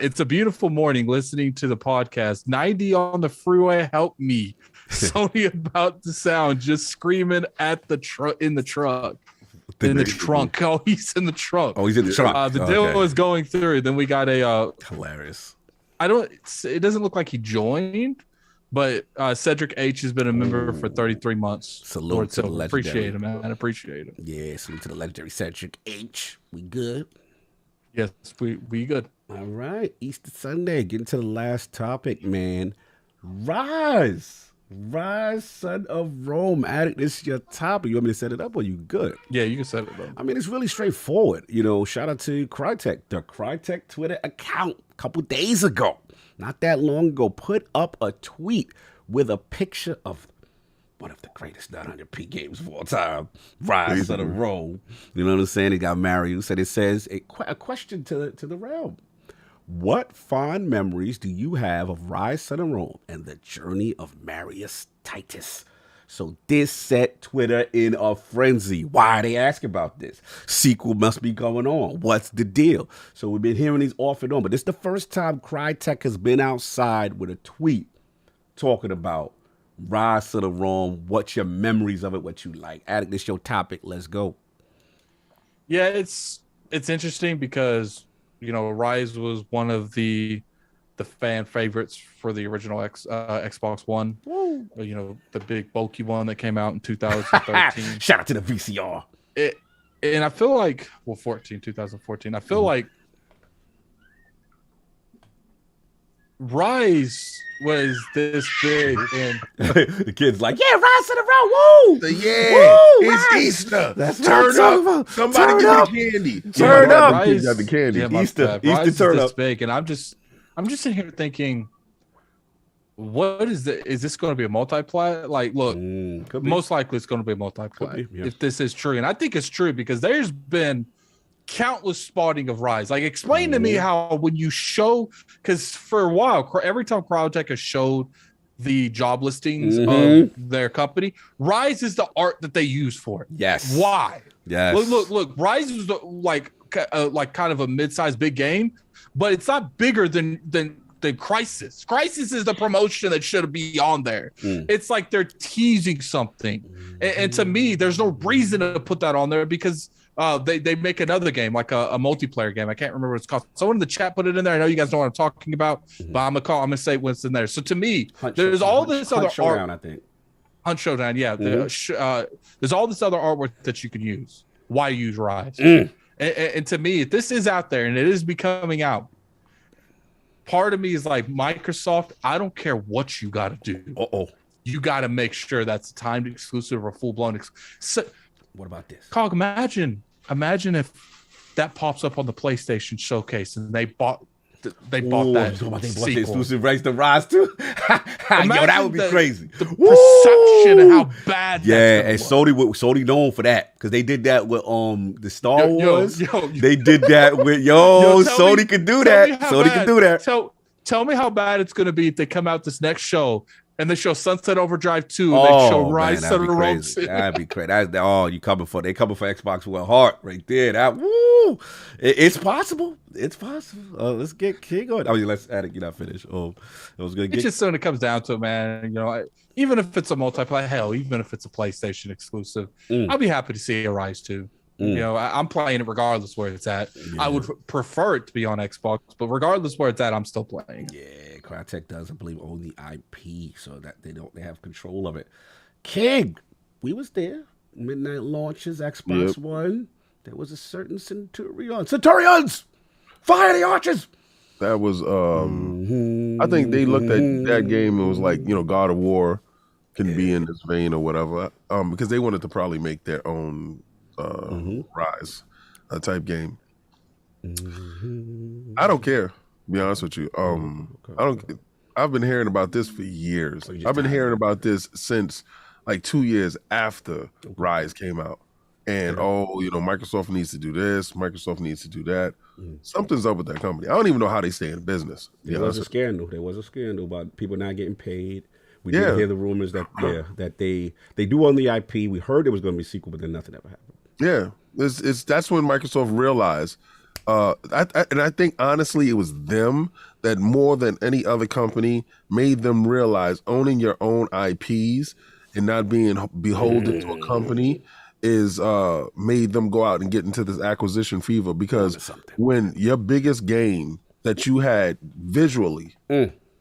It's a beautiful morning listening to the podcast. 90 on the freeway, help me. Sony about to sound, just screaming at the in the truck. In the trunk. Oh, he's in the trunk. Oh, he's in the trunk. The deal is going through. Then we got a hilarious. It doesn't look like he joined, but Cedric H has been a member for 33 months. Salute to the legendary. Appreciate him, man. Appreciate him. Yeah, salute to the legendary Cedric H. We good? Yes, we good. All right. Easter Sunday. Getting to the last topic, man. Ryse, son of Rome. Addict, this is your topic. You want me to set it up or you good? Yeah, you can set it up. I mean, it's really straightforward. Shout out to Crytek. The Crytek Twitter account a couple days ago, not that long ago, put up a tweet with a picture of one of the greatest 900p games of all time, Ryse of the Rome. You know what I'm saying? It got Marius, and it says a question to the realm. What fond memories do you have of Ryse of the Rome and the journey of Marius Titus? So this set Twitter in a frenzy. Why are they asking about this? Sequel must be going on. What's the deal? So we've been hearing these off and on, but this is the first time Crytek has been outside with a tweet talking about Ryse of the Rome. What's your memories of it? What you like? Addict, this your topic. Let's go. Yeah, it's interesting because Ryse was one of the fan favorites for the original Xbox One. Woo. The big bulky one that came out in 2013. Shout out to the VCR. And I feel like 2014. I feel like Ryse was this big, and the kid's like, yeah, Ryse of the Rome, woo! Yeah, woo, it's Ryse. Easter. That's turn up. About. Somebody turn give up. me the candy. Turn up. Ryse got the candy. Yeah, Easter Ryse turn is up. big, and I'm just sitting here thinking, what is this? Is this going to be a multiplayer? Like, look, most likely it's going to be a multiplayer if this is true, and I think it's true because there's been countless spotting of Ryse. Like, explain to me how when you show, because for a while, every time Crytek has showed the job listings of their company, Ryse is the art that they use for it. Yes. Why? Yes. Look. Ryse is like kind of a mid-sized big game, but it's not bigger than Crisis. Crisis is the promotion that should be on there. It's like they're teasing something, and to me, there's no reason to put that on there because they make another game, like a multiplayer game. I can't remember what it's called. Someone in the chat put it in there. I know you guys know what I'm talking about, but I'm gonna say what's in there. So to me, there's all this other Showdown, art. I think. Hunt Showdown, yeah. There's all this other artwork that you can use. Why use Ryse? And to me, if this is out there and it is becoming out, part of me is like, Microsoft, I don't care what you got to do. You got to make sure that's a timed exclusive or full-blown so, what about this? Cog, imagine if that pops up on the PlayStation showcase and they bought that they bought the exclusive rights to Ryse too. Yo, that would be crazy. The perception and how bad. Yeah, and Sony known for that because they did that with the Star Wars. They did that with Sony could do that. Sony could do that. So tell me how bad it's going to be if they come out this next show and they show Sunset Overdrive 2 and they show Ryse of the Rome. That'd be crazy. They coming for Xbox with a heart right there. It's possible. It's possible. Let's get King on. Let's add it. Get out finish. It was good. It's just when it comes down to it, man. Even if it's a multiplayer, hell, even if it's a PlayStation exclusive, I'll be happy to see a Ryse 2. I'm playing it regardless where it's at. Yeah. I would prefer it to be on Xbox, but regardless where it's at, I'm still playing. Yeah, Crytek does, I believe, own the IP, so that they have control of it. King, we was there. Midnight launches, Xbox One. There was a certain Centurions! Fire the archers! That was I think they looked at that game and was like, God of War can be in this vein or whatever. Because they wanted to probably make their own Ryse type game. I don't care, to be honest with you. I've been hearing about this for years. I've been hearing about this since like 2 years after Ryse came out. And Microsoft needs to do this, Microsoft needs to do that. Something's up with that company. I don't even know how they stay in business. There was a scandal. There was a scandal about people not getting paid. We did hear the rumors that that they do own the IP. We heard there was going to be a sequel, but then nothing ever happened. Yeah, that's when Microsoft realized, I think honestly it was them that more than any other company made them realize owning your own IPs and not being beholden to a company is made them go out and get into this acquisition fever, because when your biggest game that you had visually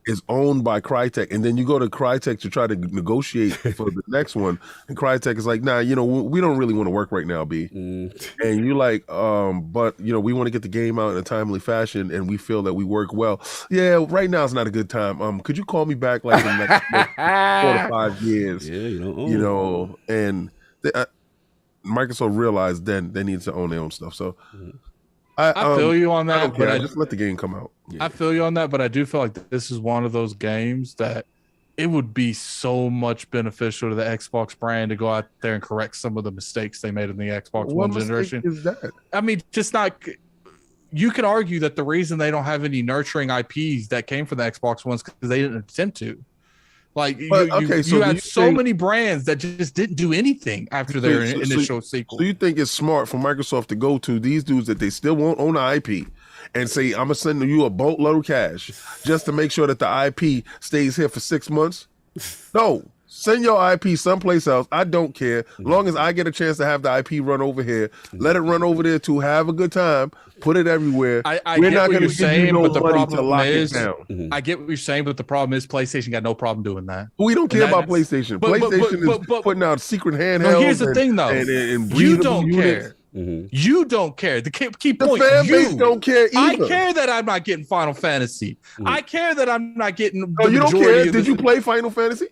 is owned by Crytek, and then you go to Crytek to try to negotiate for the next one, and Crytek is like, nah, we don't really want to work right now, B. And you're like, but we want to get the game out in a timely fashion, and we feel that we work well. Yeah, right now is not a good time. Could you call me back like in the next 4 to 5 years? Yeah, and Microsoft realized then they need to own their own stuff. So I feel you on that. But I just let the game come out. Yeah. I feel you on that, but I do feel like this is one of those games that it would be so much beneficial to the Xbox brand to go out there and correct some of the mistakes they made in the Xbox One generation. Is that? I mean, just not. You could argue that the reason they don't have any nurturing IPs that came from the Xbox Ones because they didn't attempt to. Like you had so many brands that just didn't do anything after their initial sequel. So you think it's smart for Microsoft to go to these dudes that they still won't own the IP and say, I'm gonna send you a boatload of cash just to make sure that the IP stays here for 6 months? No. Send your IP someplace else. I don't care. As long as I get a chance to have the IP run over here, let it run over there too. Have a good time. Put it everywhere. We're not going to give you no money to lock it down. I get what you're saying, but the problem is PlayStation got no problem doing that. We don't care about PlayStation. PlayStation is putting out secret handhelds. Here's the thing, though. You don't care. You don't care. The key point. The fan base don't care either. I care that I'm not getting Final Fantasy. I care that I'm not getting. No, you don't care. Did you play Final Fantasy?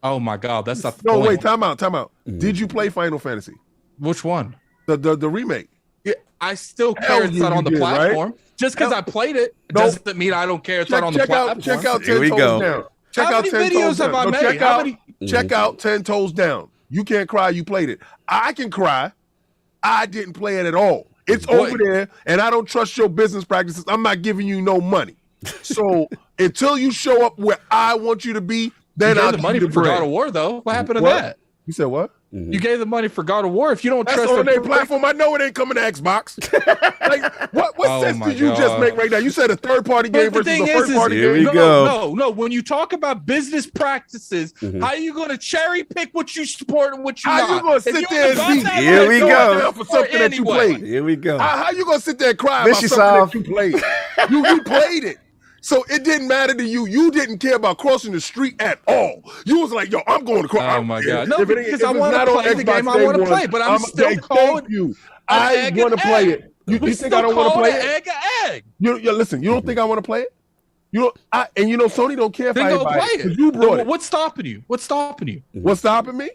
Oh my God, that's not the point. No, wait, time out. Did you play Final Fantasy? Which one? The remake. Yeah, I still care it's not on the platform. Right? Just because I played it doesn't mean I don't care it's not on the platform. Check out 10 Toes Down. Check out 10 Toes Down. Check out 10 Toes Down. You can't cry, you played it. I can cry. I didn't play it at all. It's over there, and I don't trust your business practices. I'm not giving you no money. So until you show up where I want you to be, then I'll give the money for God of War, though. What happened to that? You said what? You gave the money for God of War. If you don't trust on their platform, I know it ain't coming to Xbox. Like, what sense did you just make right now? You said a third-party game versus a first-party game. Here we go. No. When you talk about business practices, how are you going to cherry pick what you support and what you not? How you going to sit there and be here we go for something that you played? Here we go. How you going to sit there and cry about something that you played? You played it. So it didn't matter to you. You didn't care about crossing the street at all. You was like, yo, I'm going to cross. Oh, my God. No, because I want to play the game I want to play, but I'm still calling you. I want to play it. You think I don't want to play it? Egg. Listen, you don't think I want to play it? Sony don't care if I buy it. You brought it. What's stopping you? What's stopping you? What's stopping me?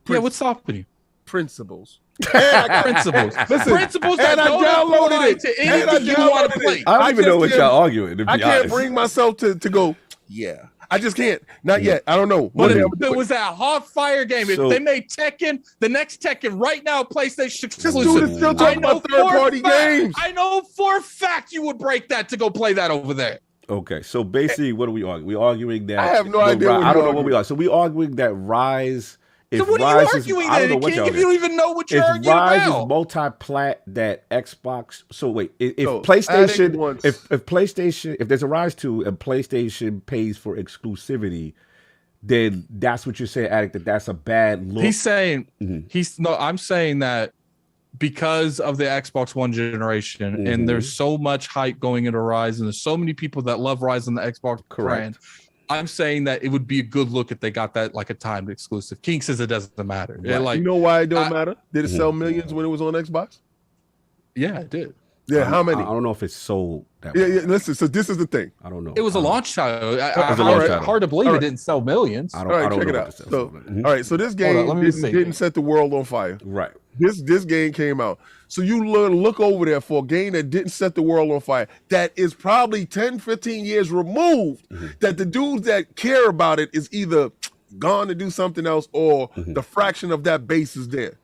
Yeah, what's stopping you? Principles. Principles. Listen, principles that don't apply to anything you want to play. I don't even know what y'all arguing. I can't bring myself to go. Yeah, I just can't. Not yet. I don't know. But it was that hot fire game. If they made Tekken, the next Tekken right now, PlayStation exclusive. This dude is still talking about third-party games. I know for a fact you would break that to go play that over there. Okay, so basically, what are we arguing? We're arguing that I have no idea. I don't know what we are. So we arguing that Ryse. So what are you arguing then? If you don't even know what you're arguing about. If Ryse is multi-plat, that Xbox. So wait, if PlayStation, if PlayStation, if there's a Ryse 2 and PlayStation pays for exclusivity, then that's what you're saying, Addict. That's a bad look. He's saying I'm saying that because of the Xbox One generation, and there's so much hype going into Ryse, and there's so many people that love Ryse on the Xbox brand. I'm saying that it would be a good look if they got that like a timed exclusive. King says it doesn't matter. Right. Like, you know why it don't matter? Did it sell millions when it was on Xbox? Yeah, it did. Yeah, how many? I don't know if it's sold that way. Yeah, listen, so this is the thing. I don't know. It was a launch title. Hard to believe it didn't sell millions. All right, check it out. So, all right, so this game didn't set the world on fire. Right. This game came out. So you look over there for a game that didn't set the world on fire, that is probably 10, 15 years removed, that the dudes that care about it is either gone to do something else or the fraction of that base is there.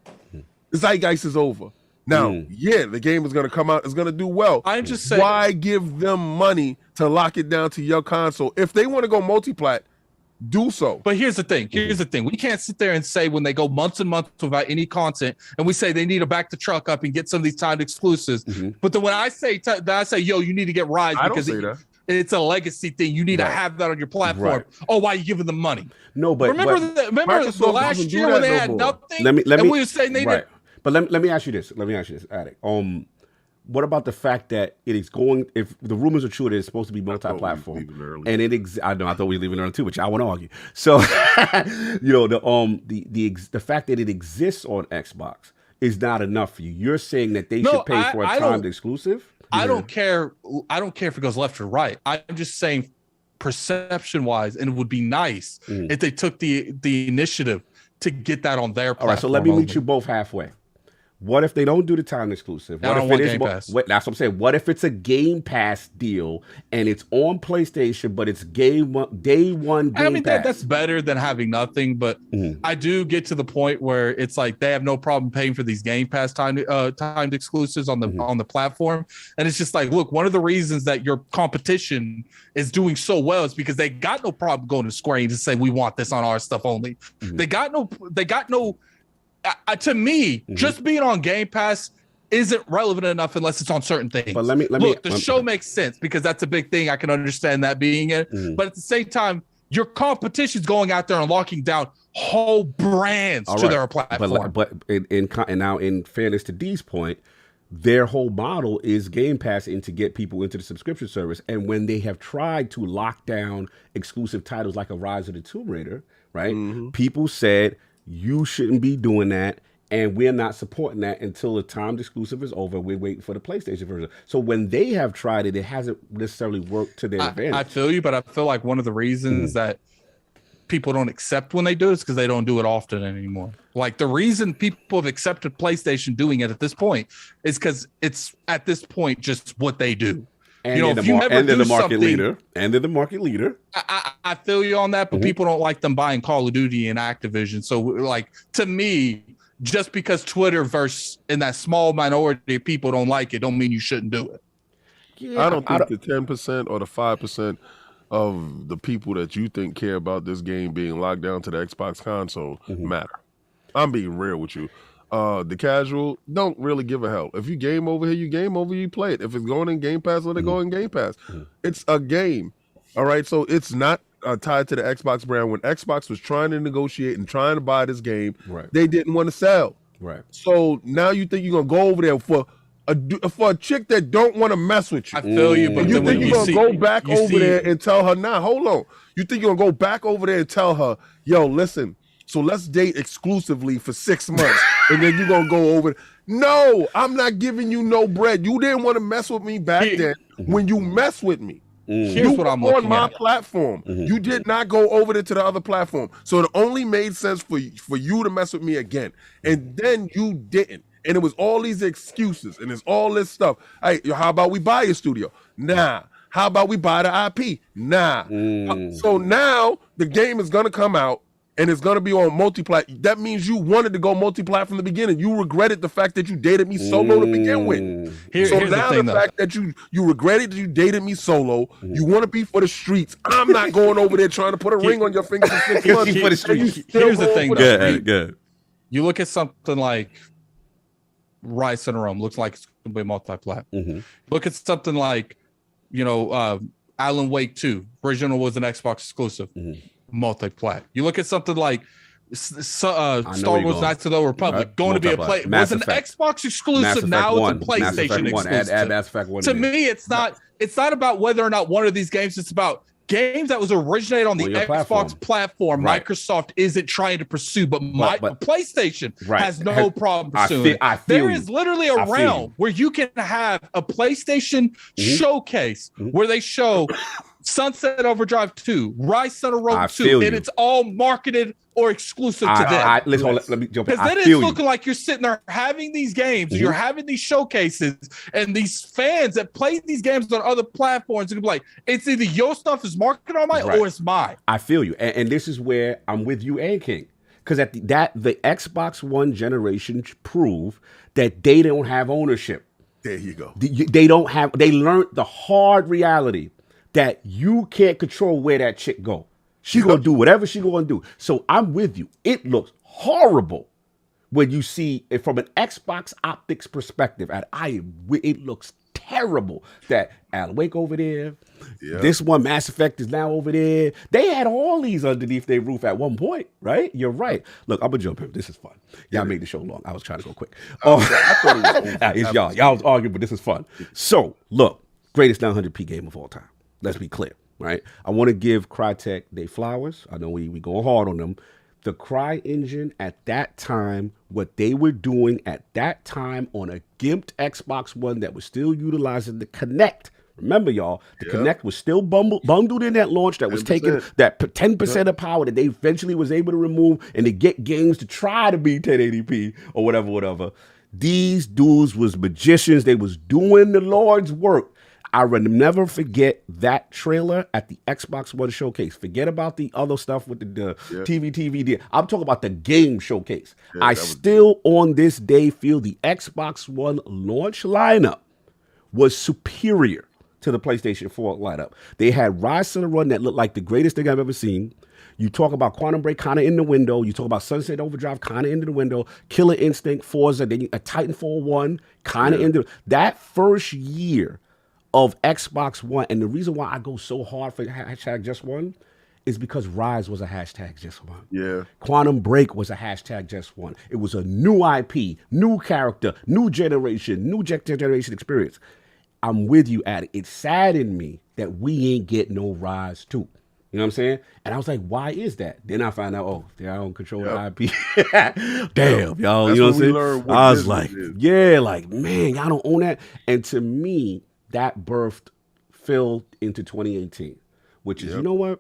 The zeitgeist is over. Now, the game is going to come out. It's going to do well. I'm just saying. Why give them money to lock it down to your console? If they want to go multi-plat, do so. But here's the thing. We can't sit there and say when they go months and months without any content, and we say they need to back the truck up and get some of these timed exclusives. But then when I say, yo, you need to get Ryse because it's a legacy thing. You need to have that on your platform. Right. Oh, why are you giving them money? No, but remember the last year when they had nothing. Let me. And we were saying they did. But let me ask you this. Addict. What about the fact that it is going? If the rumors are true, that it's supposed to be multi-platform, and I know I thought we were leaving early too, which I want to argue. So, the fact that it exists on Xbox is not enough for you. You're saying that they should pay for a timed exclusive. I don't care. I don't care if it goes left or right. I'm just saying, perception-wise, and it would be nice if they took the initiative to get that on their platform. All right, so let me meet you both halfway. What if they don't do the time exclusive? What I don't if want it is? Game Pass. That's what I'm saying. What if it's a Game Pass deal and it's on PlayStation, but it's day one Game Pass? That's better than having nothing. But I do get to the point where it's like they have no problem paying for these Game Pass timed exclusives on the platform, and it's just like, look, one of the reasons that your competition is doing so well is because they got no problem going to Square Enix to say we want this on our stuff only. They got no. To me, just being on Game Pass isn't relevant enough unless it's on certain things. But let me the show makes sense because that's a big thing. I can understand that being it, but at the same time, your competition's going out there and locking down whole brands to their platform. But now, in fairness to D's point, their whole model is Game Pass to get people into the subscription service. And when they have tried to lock down exclusive titles like a Rise of the Tomb Raider, right? People said, you shouldn't be doing that, and we're not supporting that until the timed exclusive is over. We're waiting for the PlayStation version. So when they have tried it, it hasn't necessarily worked to their advantage. I feel you, but I feel like one of the reasons that people don't accept when they do it is because they don't do it often anymore. Like the reason people have accepted PlayStation doing it at this point is because it's at this point just what they do. And they're the market leader. I feel you on that, but people don't like them buying Call of Duty and Activision. So, like, to me, just because Twitter in that small minority of people don't like it, don't mean you shouldn't do it. Yeah, I don't think the 10% or the 5% of the people that you think care about this game being locked down to the Xbox console matter. I'm being real with you. The casual don't really give a hell. If you game over here, you game over, you play it. If it's going in Game Pass, let it go in Game Pass. It's a game. All right. So it's not tied to the Xbox brand. When Xbox was trying to negotiate and trying to buy this game, they didn't want to sell. Right. So now you think you're going to go over there for a chick that don't want to mess with you. I feel you, but you think you're going to go back over there and tell her, nah, hold on. You think you're going to go back over there and tell her, yo, listen, so let's date exclusively for 6 months, and then you're going to go over. No, I'm not giving you no bread. You didn't want to mess with me back then when you mess with me. Here's what I'm looking on my at. platform. You did not go over there to the other platform. So it only made sense for you to mess with me again. And then you didn't. And it was all these excuses, and it's all this stuff. Hey, how about we buy your studio? Nah. How about we buy the IP? Nah. So now the game is going to come out, and it's going to be on multi-plat. That means you wanted to go multi-plat from the beginning. You regretted the fact that you dated me solo to begin with. Here's now the fact that you regretted that you dated me solo, you want to be for the streets. I'm not going over there trying to put a ring on your finger for 6 months. For the streets. Here's the thing. Good. You look at something like Ryse and Rome, looks like it's going to be multi-plat. Look at something like, Alan Wake 2. Original was an Xbox exclusive. Multi-plat. You look at something like Star Wars Knights of the Republic, going to be was an Xbox exclusive. Now it's a PlayStation exclusive. To me, it's not about whether or not one of these games. It's about games that was originated on the Xbox platform. Microsoft isn't trying to pursue, but PlayStation has no problem pursuing. There is literally a realm where you can have a PlayStation showcase where they show Sunset Overdrive 2, Ryse Center Road 2, and it's all marketed or exclusive to them. Let me jump in. Because then it's looking like you're sitting there having these games, you're having these showcases, and these fans that play these games on other platforms are gonna be like, it's either your stuff is marketed on mine or it's mine. I feel you. And this is where I'm with you and King. Because the Xbox One generation proved that they don't have ownership. There you go. They learned the hard reality that you can't control where that chick go. She gonna do whatever she gonna do. So I'm with you. It looks horrible when you see it from an Xbox optics perspective. And it looks terrible that Alan Wake over there. This one, Mass Effect, is now over there. They had all these underneath their roof at one point, right? You're right. Look, I'm gonna jump in. This is fun. Y'all made the show long. I was trying to go quick. It's y'all. Y'all was arguing, but this is fun. So look, greatest 900p game of all time. Let's be clear, right? I want to give Crytek their flowers. I know we going hard on them. The Cry engine at that time, what they were doing at that time on a gimped Xbox One that was still utilizing the Kinect. Remember, y'all, the Kinect was still bundled in that launch that was 10%. Taking that 10% of power that they eventually was able to remove and to get games to try to be 1080p or whatever. These dudes was magicians. They was doing the Lord's work. I will never forget that trailer at the Xbox One showcase. Forget about the other stuff with the TV. I'm talking about the game showcase. Yeah, I still on this day feel the Xbox One launch lineup was superior to the PlayStation 4 lineup. They had Ryse to the Run that looked like the greatest thing I've ever seen. You talk about Quantum Break kind of in the window. You talk about Sunset Overdrive kind of into the window. Killer Instinct, Forza, then a Titanfall 1 kind of into that first year of Xbox One. And the reason why I go so hard for hashtag just one is because Ryse was a hashtag just one. Yeah. Quantum Break was a hashtag just one. It was a new IP, new character, new generation experience. I'm with you at it. It saddened me that we ain't get no Ryse 2. You know what I'm saying? And I was like, why is that? Then I found out, oh, they don't control the IP. Damn, y'all. That's you know what I'm saying? I was like, man, y'all don't own that. And to me, that birthed Phil into 2018, which is, you know what?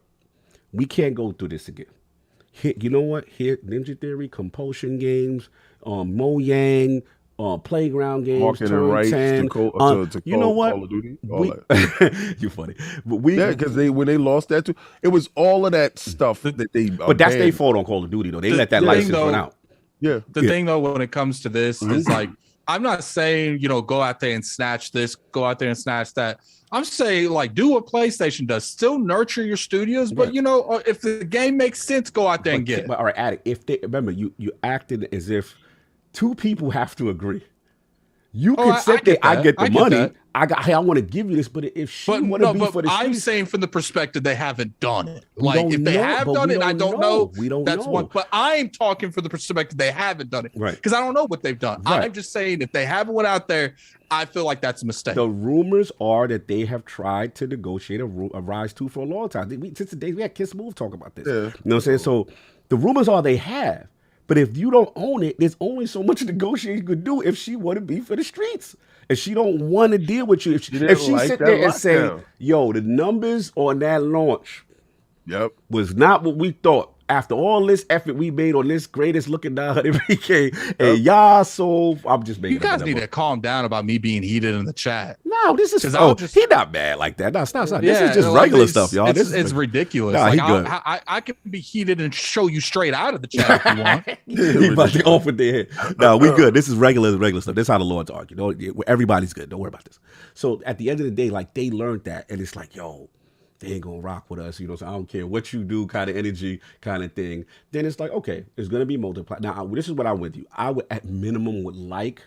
We can't go through this again. You know what? Here, Ninja Theory, Compulsion Games, Mojang, Playground Games, Turn rights 10. to you know what? Call of Duty, You're funny. But because when they lost that too, it was all of that stuff that they. But that's their fault on Call of Duty though. They let that license run out. Yeah. The thing though, when it comes to this, is like, I'm not saying, go out there and snatch this, go out there and snatch that. I'm saying, like, do what PlayStation does. Still nurture your studios, but if the game makes sense, go out there and get it. But all right, Addict, if they remember, you acted as if two people have to agree. You can say that I get the money. I want to give you this, but if she want to be for the streets, I'm saying from the perspective they haven't done it. Like if they have done it, I don't know. We don't that's know. one. But I'm talking from the perspective they haven't done it, right? Because I don't know what they've done. Right. I'm just saying if they haven't went out there, I feel like that's a mistake. The rumors are that they have tried to negotiate a Ryse 2 for a long time. Since the days we had Kiss Move talk about this. Yeah. You know what I'm saying? So the rumors are they have. But if you don't own it, there's only so much negotiation you could do if she want to be for the streets. If she don't want to deal with you. If she sit there and say, yo, the numbers on that launch was not what we thought. After all this effort we made on this greatest looking down MPK, and y'all so I'm just making. You guys need to calm down about me being heated in the chat. No, this is he not bad like that. No, stop. This is just regular stuff, y'all. It's ridiculous. Nah, like, I can be heated and show you straight out of the chat if you want. He about to open their head. No, we good. This is regular stuff. This is how the Lords argue. Everybody's good. Don't worry about this. So at the end of the day, like they learned that, and it's like, yo, they ain't gonna rock with us, so I don't care what you do, kind of energy, kind of thing. Then it's like, okay, it's gonna be multiplied. Now, this is what I'm with you. I would, at minimum, would like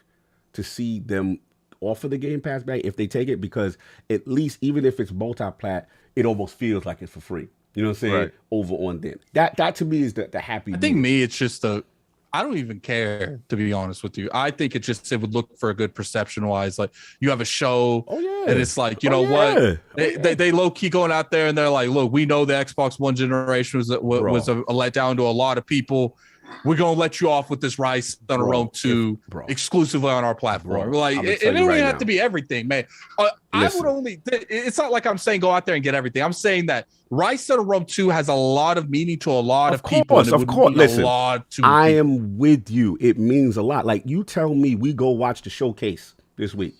to see them offer the Game Pass back if they take it, because at least even if it's multi-plat, it almost feels like it's for free. You know what I'm saying? Right. Over on then. That to me is the happy. I think it's just I don't even care, to be honest with you. I think it would look for a good perception wise. Like you have a show and it's like, what? They low key going out there and they're like, look, we know the Xbox One generation was a letdown to a lot of people. We're going to let you off with this Ryse on a Rome 2 exclusively on our platform. It don't even have to be everything, man. I would only, it's not like I'm saying go out there and get everything. I'm saying that Ryse on a Rome 2 has a lot of meaning to a lot of people. Of course. Listen, I people. am with you. It means a lot. Like you tell me we go watch the showcase this week.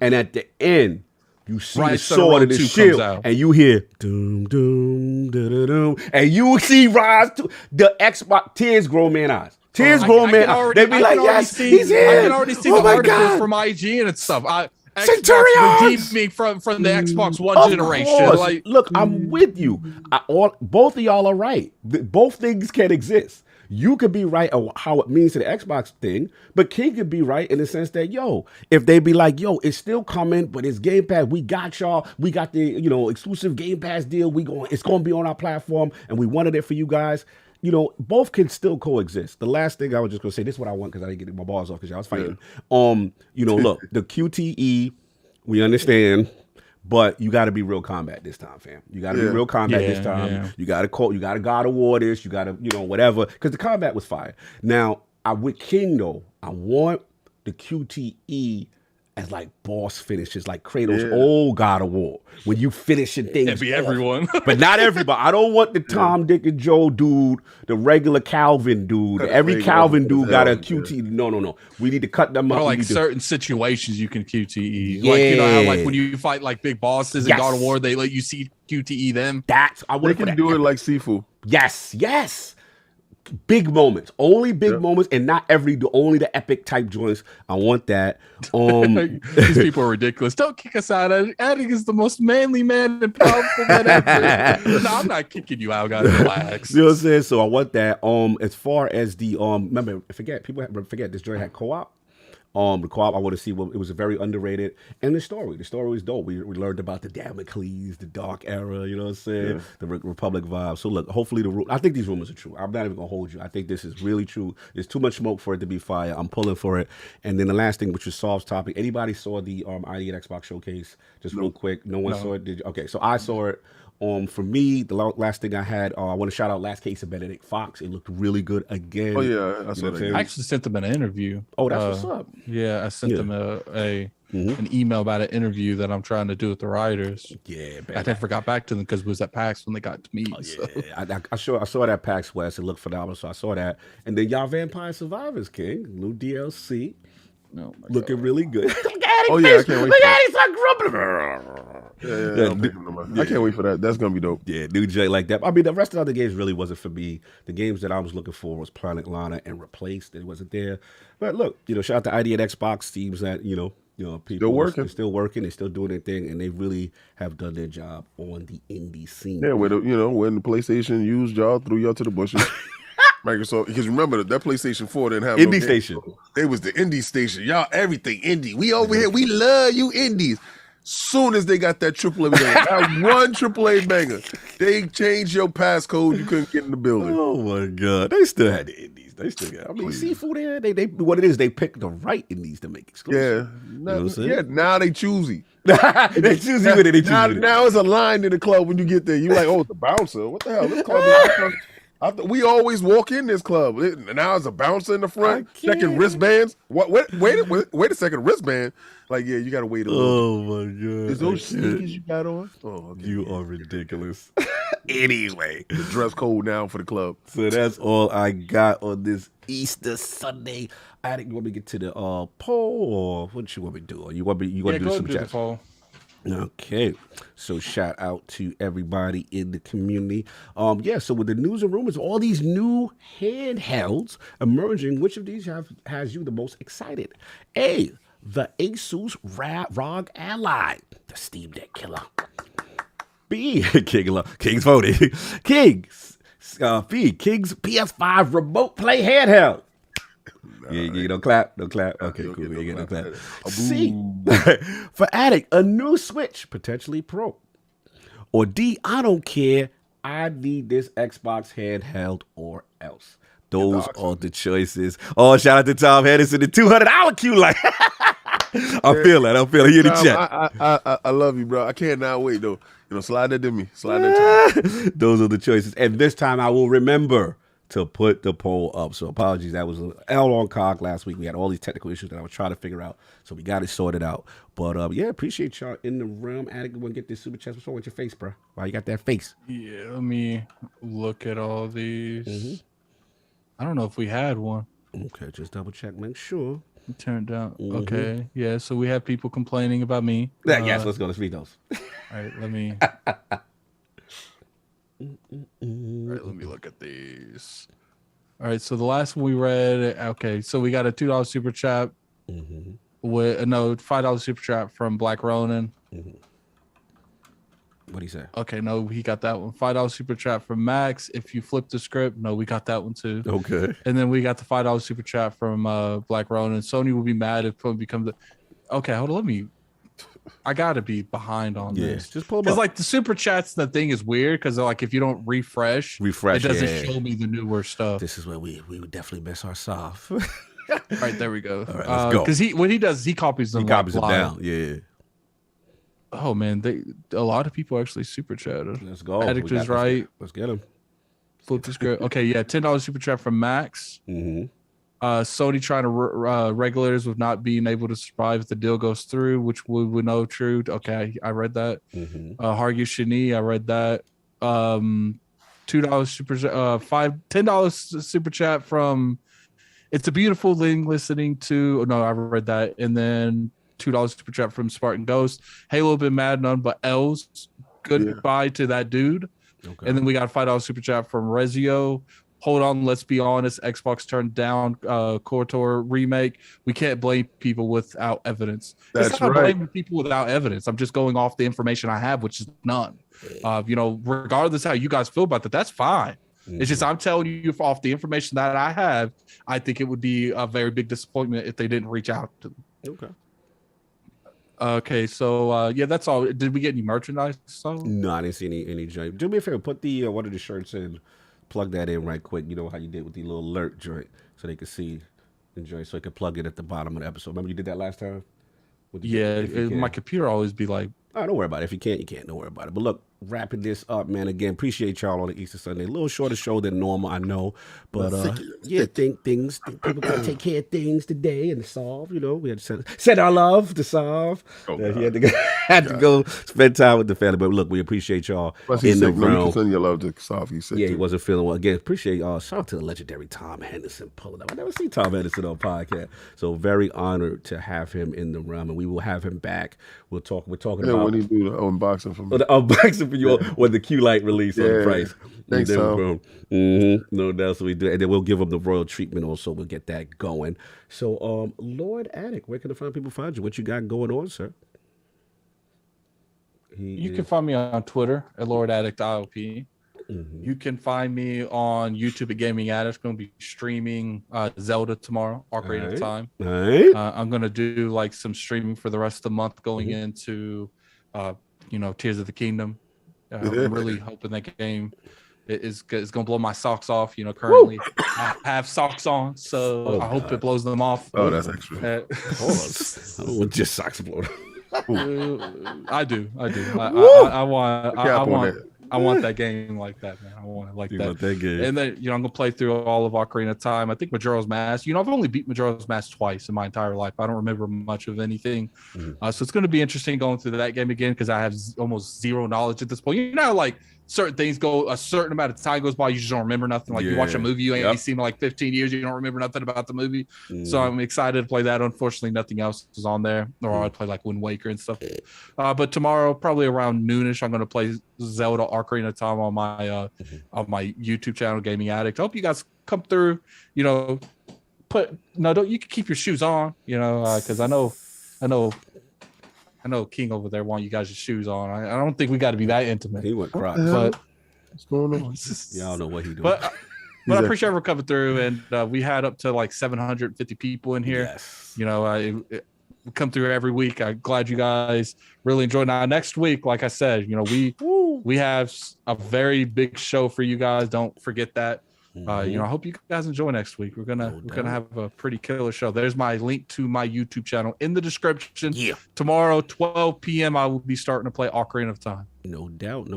And at the end, you see the sword and the shield, and you hear doom doom da da doom, and you see Ryse 2. The Xbox tears grow man eyes. Tears grow man eyes. They be like, yes, he's here. I can already see the articles from IG and stuff. Xbox redeeming from the Xbox One generation. Like, look, I'm with you. Both of y'all are right. Both things can exist. You could be right on how it means to the Xbox thing, but King could be right in the sense that, if they be like, it's still coming, but it's Game Pass. We got y'all. We got the, exclusive Game Pass deal. It's going to be on our platform, and we wanted it for you guys. Both can still coexist. The last thing I was just going to say, this is what I want because I didn't get my balls off because y'all was fighting. Look, the QTE, we understand. But you got to be real combat this time, fam. You got to be real combat this time. Yeah. You got to God of War this. You got to, whatever. Because the combat was fire. Now, with King, though, I want the QTE as like boss finishes, like Kratos' old God of War. When you finishing things, It'd be everyone, but not everybody. I don't want the Tom, Dick, and Joe dude, the regular Calvin dude. Every Calvin dude got a QTE. No. We need to cut them up. Or like certain situations you can QTE. Like you know how like when you fight like big bosses in God of War, they let you see QTE them. That's I want to do it like Sifu. Yes. Big moments, only big moments, and not only the epic type joints. I want that. These people are ridiculous. Don't kick us out. Attic is the most manly man and powerful man ever. No, I'm not kicking you out, guys. Relax. You know what I'm saying? So I want that. As far as the remember, forget this joint had co-op. The co-op, I want to see what it was very underrated. And the story was dope. We learned about the Damocles, the dark era, you know what I'm saying? The Republic vibe. So look, hopefully I think these rumors are true. I'm not even gonna hold you. I think this is really true. There's too much smoke for it to be fire. I'm pulling for it. And then the last thing, which is Solve's topic. Anybody saw the ID at Xbox showcase? Just real quick. No one saw it. Did you? Okay, so I saw it. For me, the last thing I had, I want to shout out Last Case of Benedict Fox. It looked really good again. Oh yeah, I saw that. I actually sent them an interview. Oh, that's what's up. Yeah, I sent them an email about an interview that I'm trying to do with the writers. Yeah, I never got back to them because it was at PAX when they got to me. Oh, yeah, I saw that PAX West. It looked phenomenal, so I saw that. And then y'all Vampire Survivors, King, new DLC. No, looking really good. Oh yeah, I can't wait. Look at it, I can't wait for that. That's gonna be dope. Yeah, new J like that. I mean, the rest of the other games really wasn't for me. The games that I was looking for was Planet Lana and Replaced. It wasn't there. But look, shout out to ID at Xbox. Seems that people still working. They're still working. They're still doing their thing, and they really have done their job on the indie scene. Yeah, when the PlayStation used y'all, threw y'all to the bushes. Microsoft, because remember that PlayStation 4 didn't have indie station. It was the indie station. Y'all, everything indie. We over here, we love you indies. Soon as they got that AAA banger, that one AAA banger, they changed your passcode. You couldn't get in the building. Oh my God, they still had the indies. They still got. I mean, Seafood there. They what it is? They pick the right indies to make exclusive. Yeah, now they choosy. They choosy with it. Now it's a line in the club when you get there. You like, oh, it's a bouncer. What the hell? This club is we always walk in this club. Now it's a bouncer in the front, checking wristbands. Wait a second, wristband. Like, yeah, you gotta wait a little. Oh my God! Is those sneakers you got on? Oh, okay. You are ridiculous. Anyway, the dress code now for the club. So that's all I got on this Easter Sunday. I think you want me to get to the poll, or what you want me to do? Or you want me to do some chat? Okay, so shout out to everybody in the community. So with the news and rumors, all these new handhelds emerging, which of these has you the most excited? A, the Asus ROG-Ally, the Steam Deck killer. B, King's voting. B, King's PS5 remote play handheld. Yeah, don't clap. Okay, cool. We ain't gonna clap. C, for Addict, a new Switch, potentially Pro. Or D, I don't care. I need this Xbox handheld or else. Those are the choices. Oh, shout out to Tom Henderson, the $200 queue. Like, I feel it. Here in the chat. I love you, bro. I cannot wait though. Slide that to me. Slide that to me. Those are the choices. And this time I will remember to put the poll up. So apologies. That was an L on cog last week. We had all these technical issues that I was trying to figure out. So we got it sorted out. But appreciate y'all in the realm. Addict, want to get this super chat. What's wrong with your face, bro? Why you got that face? Yeah, let me look at all these. I don't know if we had one. Okay, just double check, make sure. It turned out. Okay, yeah. So we have people complaining about me. Yes, let's go. Let's read those. All right, let me. All right, let me look at these. All right, so the last one we read. Okay, so we got a $2 super chat with $5 super chat from Black Ronin. What do you say? Okay, no, he got that one. $5 super chat from Max. If you flip the script, no, we got that one too. Okay. And then we got the $5 super chat from Black Ronin. Sony will be mad if it becomes the. Okay, hold on. I gotta be behind on this. Just pull them up. Because like the super chats, the thing is weird because like if you don't refresh, it doesn't show me the newer stuff. This is where we would definitely miss our soft. All right, there we go. All right, let's go. Because what he does is he copies them. He copies them down. Yeah. Oh man, a lot of people actually super chatted. Let's go. Addict is right. Let's get him. Flip the script. Okay, yeah, $10 super chat from Max. Sony trying to regulators with not being able to survive if the deal goes through, which we would know true. Okay, I read that. Hargy Shani, I read that. $2 super $10 super chat from It's a Beautiful Thing listening to. No, I read that, and then $2 super chat from Spartan Ghost. Halo been mad, none but L's. Goodbye to that dude. Okay. And then we got a $5 super chat from Rezio. Hold on, let's be honest. Xbox turned down KOTOR remake. We can't blame people without evidence. That's it's not right. blaming people without evidence. I'm just going off the information I have, which is none. Regardless how you guys feel about that, that's fine. It's just I'm telling you off the information that I have. I think it would be a very big disappointment if they didn't reach out to them. Okay. Okay, so that's all. Did we get any merchandise? No, I didn't see any joint. Do me a favor, put the one of the shirts in. Plug that in right quick. You know how you did with the little alert joint, so they could see the joint, so they could plug it at the bottom of the episode. Remember you did that last time? My computer always be like, oh, don't worry about it. If you can't, you can't. Don't worry about it. But look, wrapping this up, man. Again, appreciate y'all on the Easter Sunday. A little shorter show than normal, I know. But think people gotta take care of things today and solve. We had to send our love to solve. He had to go spend time with the family. But look, we appreciate y'all in the room. Send your love to solve. He wasn't feeling well. Again, appreciate y'all. Shout out to the legendary Tom Henderson pulling up. I never seen Tom Henderson on podcast, so very honored to have him in the room, and we will have him back. We're talking about when he do the unboxing for me. The unboxing for you when the Q Light release on the price. Thanks, Tom. No doubt, so we do, and then we'll give him the royal treatment. Also, we'll get that going. So, Lord Attic, where can the fine people find you? What you got going on, sir? You can find me on Twitter at Lord Addict IOP. You can find me on YouTube at Gaming Addict. I'm going to be streaming Zelda tomorrow, Ocarina of Time. I'm going to do like some streaming for the rest of the month going into, Tears of the Kingdom. I'm really hoping that game is going to blow my socks off. Currently I have socks on, so I hope it blows them off. Oh, that's extra. I don't want just socks blowing. I do. I want that game like that, man. I want it like that. Want that game. And then, I'm going to play through all of Ocarina of Time. I think Majora's Mask. I've only beat Majora's Mask twice in my entire life. I don't remember much of anything. So it's going to be interesting going through that game again because I have almost zero knowledge at this point. Like certain things go, a certain amount of time goes by, you just don't remember nothing. Like you watch a movie, you ain't seen in like 15 years, you don't remember nothing about the movie. So I'm excited to play that. Unfortunately, nothing else is on there. Or I'd play like Wind Waker and stuff. But tomorrow, probably around noonish, I'm going to play Zelda Ocarina of Time on my YouTube channel, Gaming Addict. I hope you guys come through. You can keep your shoes on. Because I know King over there want you guys' shoes on. I don't think we got to be that intimate. He went Crocs. But what's going on? Y'all know what he doing. But I appreciate everyone coming through, and we had up to like 750 people in here. Yes. We come through every week. I'm glad you guys really enjoyed. Now next week, like I said, we have a very big show for you guys. Don't forget that. I hope you guys enjoy next week. We're gonna have a pretty killer show. There's my link to my YouTube channel in the description. Tomorrow, 12 p.m. I will be starting to play Ocarina of Time. No doubt.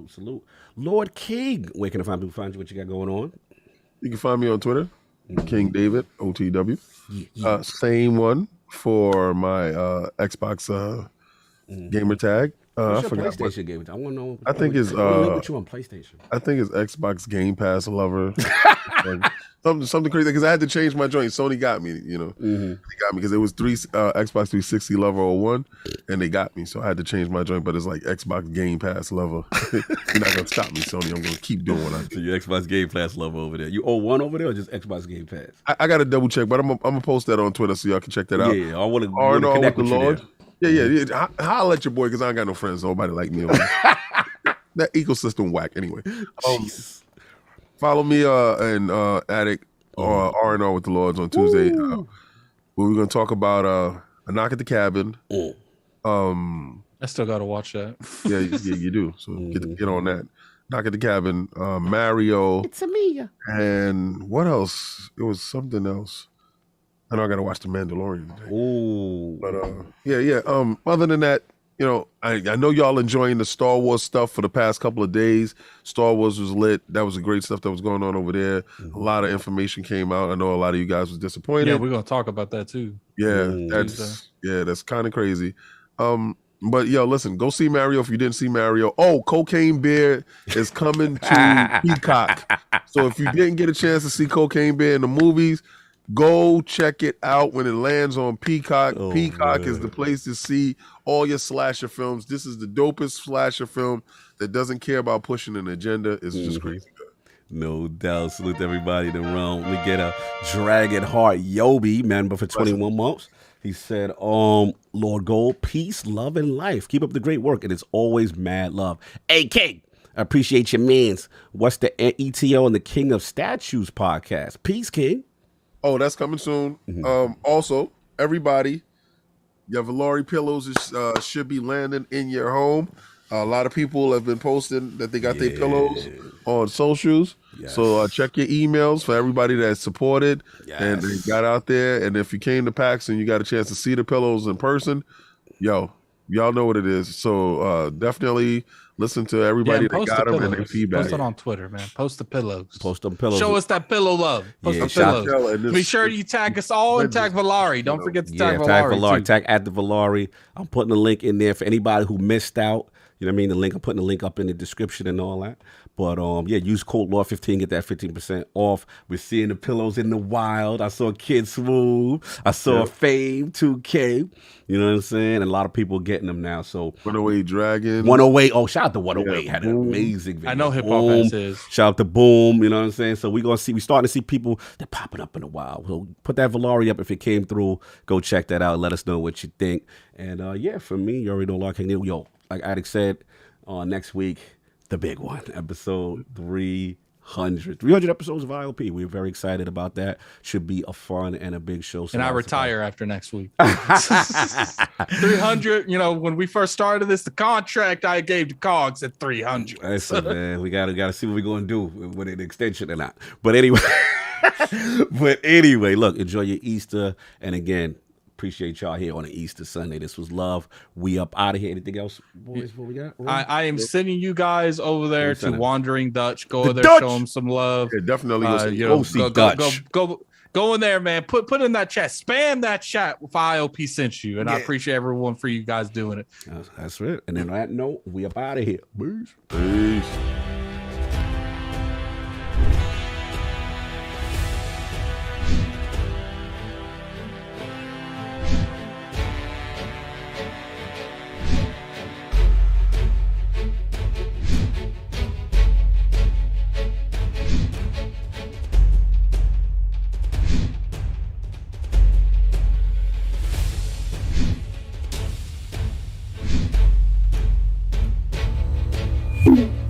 Salute. Lord King, where can I find people find you? What you got going on? You can find me on Twitter, King David OTW. Same one for my Xbox gamer tag. What's I forgot. PlayStation game. I want to know. I think it's you on PlayStation. I think it's Xbox Game Pass lover. something crazy because I had to change my joint. Sony got me, They got me because it was Xbox 360 lover 01, and they got me, so I had to change my joint. But it's like Xbox Game Pass lover. You're not gonna stop me, Sony. I'm gonna keep doing what I do. So your Xbox Game Pass lover over there. You owe one over there, or just Xbox Game Pass? I got to double check, but I'm gonna post that on Twitter so y'all can check that out. Yeah, I want to connect with the Lord. Yeah. Holla at your boy because I ain't got no friends. So nobody like me. That ecosystem whack. Anyway, follow me and Addict or R&R with the Lords on Tuesday. Where we're gonna talk about A Knock at the Cabin. I still gotta watch that. Yeah, you do. So get on that. Knock at the Cabin. Mario. It's a Mia. And what else? It was something else. I know I gotta watch The Mandalorian today. Ooh. But yeah. Other than that, I know y'all enjoying the Star Wars stuff for the past couple of days. Star Wars was lit. That was the great stuff that was going on over there. A lot of information came out. I know a lot of you guys was disappointed. Yeah, we're gonna talk about that too. Yeah, that's kind of crazy. But yo, listen, go see Mario if you didn't see Mario. Oh, Cocaine Bear is coming to Peacock. So if you didn't get a chance to see Cocaine Bear in the movies, go check it out when it lands on Peacock. Peacock is the place to see all your slasher films. This is the dopest slasher film that doesn't care about pushing an agenda. It's just crazy good. No doubt. Salute to everybody in the room. We get a Dragon Heart Yobi, member for 21 months. He said, Lord Gold, peace, love, and life. Keep up the great work. It is always mad love. Hey, King, I appreciate your mans. What's the ETO and the King of Statues podcast? Peace, King. Oh, that's coming soon. Also, everybody, your Valari pillows should be landing in your home. A lot of people have been posting that they got their pillows on socials. So check your emails for everybody that supported and they got out there. And if you came to PAX and you got a chance to see the pillows in person, y'all know what it is. So definitely listen to everybody that got them and their feedback. Post it on Twitter, man. Post the pillows. Post them pillows. Show us that pillow love. Post the pillows. Be sure you tag us all and tag Valari. Don't forget to tag Valari. Tag Valari. Tag at the Valari. I'm putting a link in there for anybody who missed out. You know what I mean? I'm putting the link up in the description and all that. But use code Lord15, get that 15% off. We're seeing the pillows in the wild. I saw Kid Smooth. I saw Fame 2K. You know what I'm saying? And a lot of people getting them now. So 108 Dragon. 108. Oh, shout out to 108. Had an amazing video. I know hip hop has his. Shout out to Boom. You know what I'm saying? So we're starting to see people that popping up in a while. So put that Valari up if it came through. Go check that out. Let us know what you think. And for me, you already know LordCognito. Yo, like Addict said, next week, the big one, episode 300. 300 episodes of IOP. We're very excited about that. Should be a fun and a big show. And I retire after next week. 300, when we first started this, the contract I gave to Cogs at 300. Listen, man, we gotta see what we're gonna do with an extension or not. But anyway, look, enjoy your Easter. And again, appreciate y'all here on an Easter Sunday. This was love. We up out of here. Anything else, boys? What we got? I am sending you guys over there to Wandering Dutch. Go over there, show them some love. Yeah, definitely. Go see Dutch. Go in there, man. Put in that chat. Spam that chat with IOP sent you. And I appreciate everyone for you guys doing it. That's it. And then on that note, we up out of here. Peace. Peace. Mm-hmm.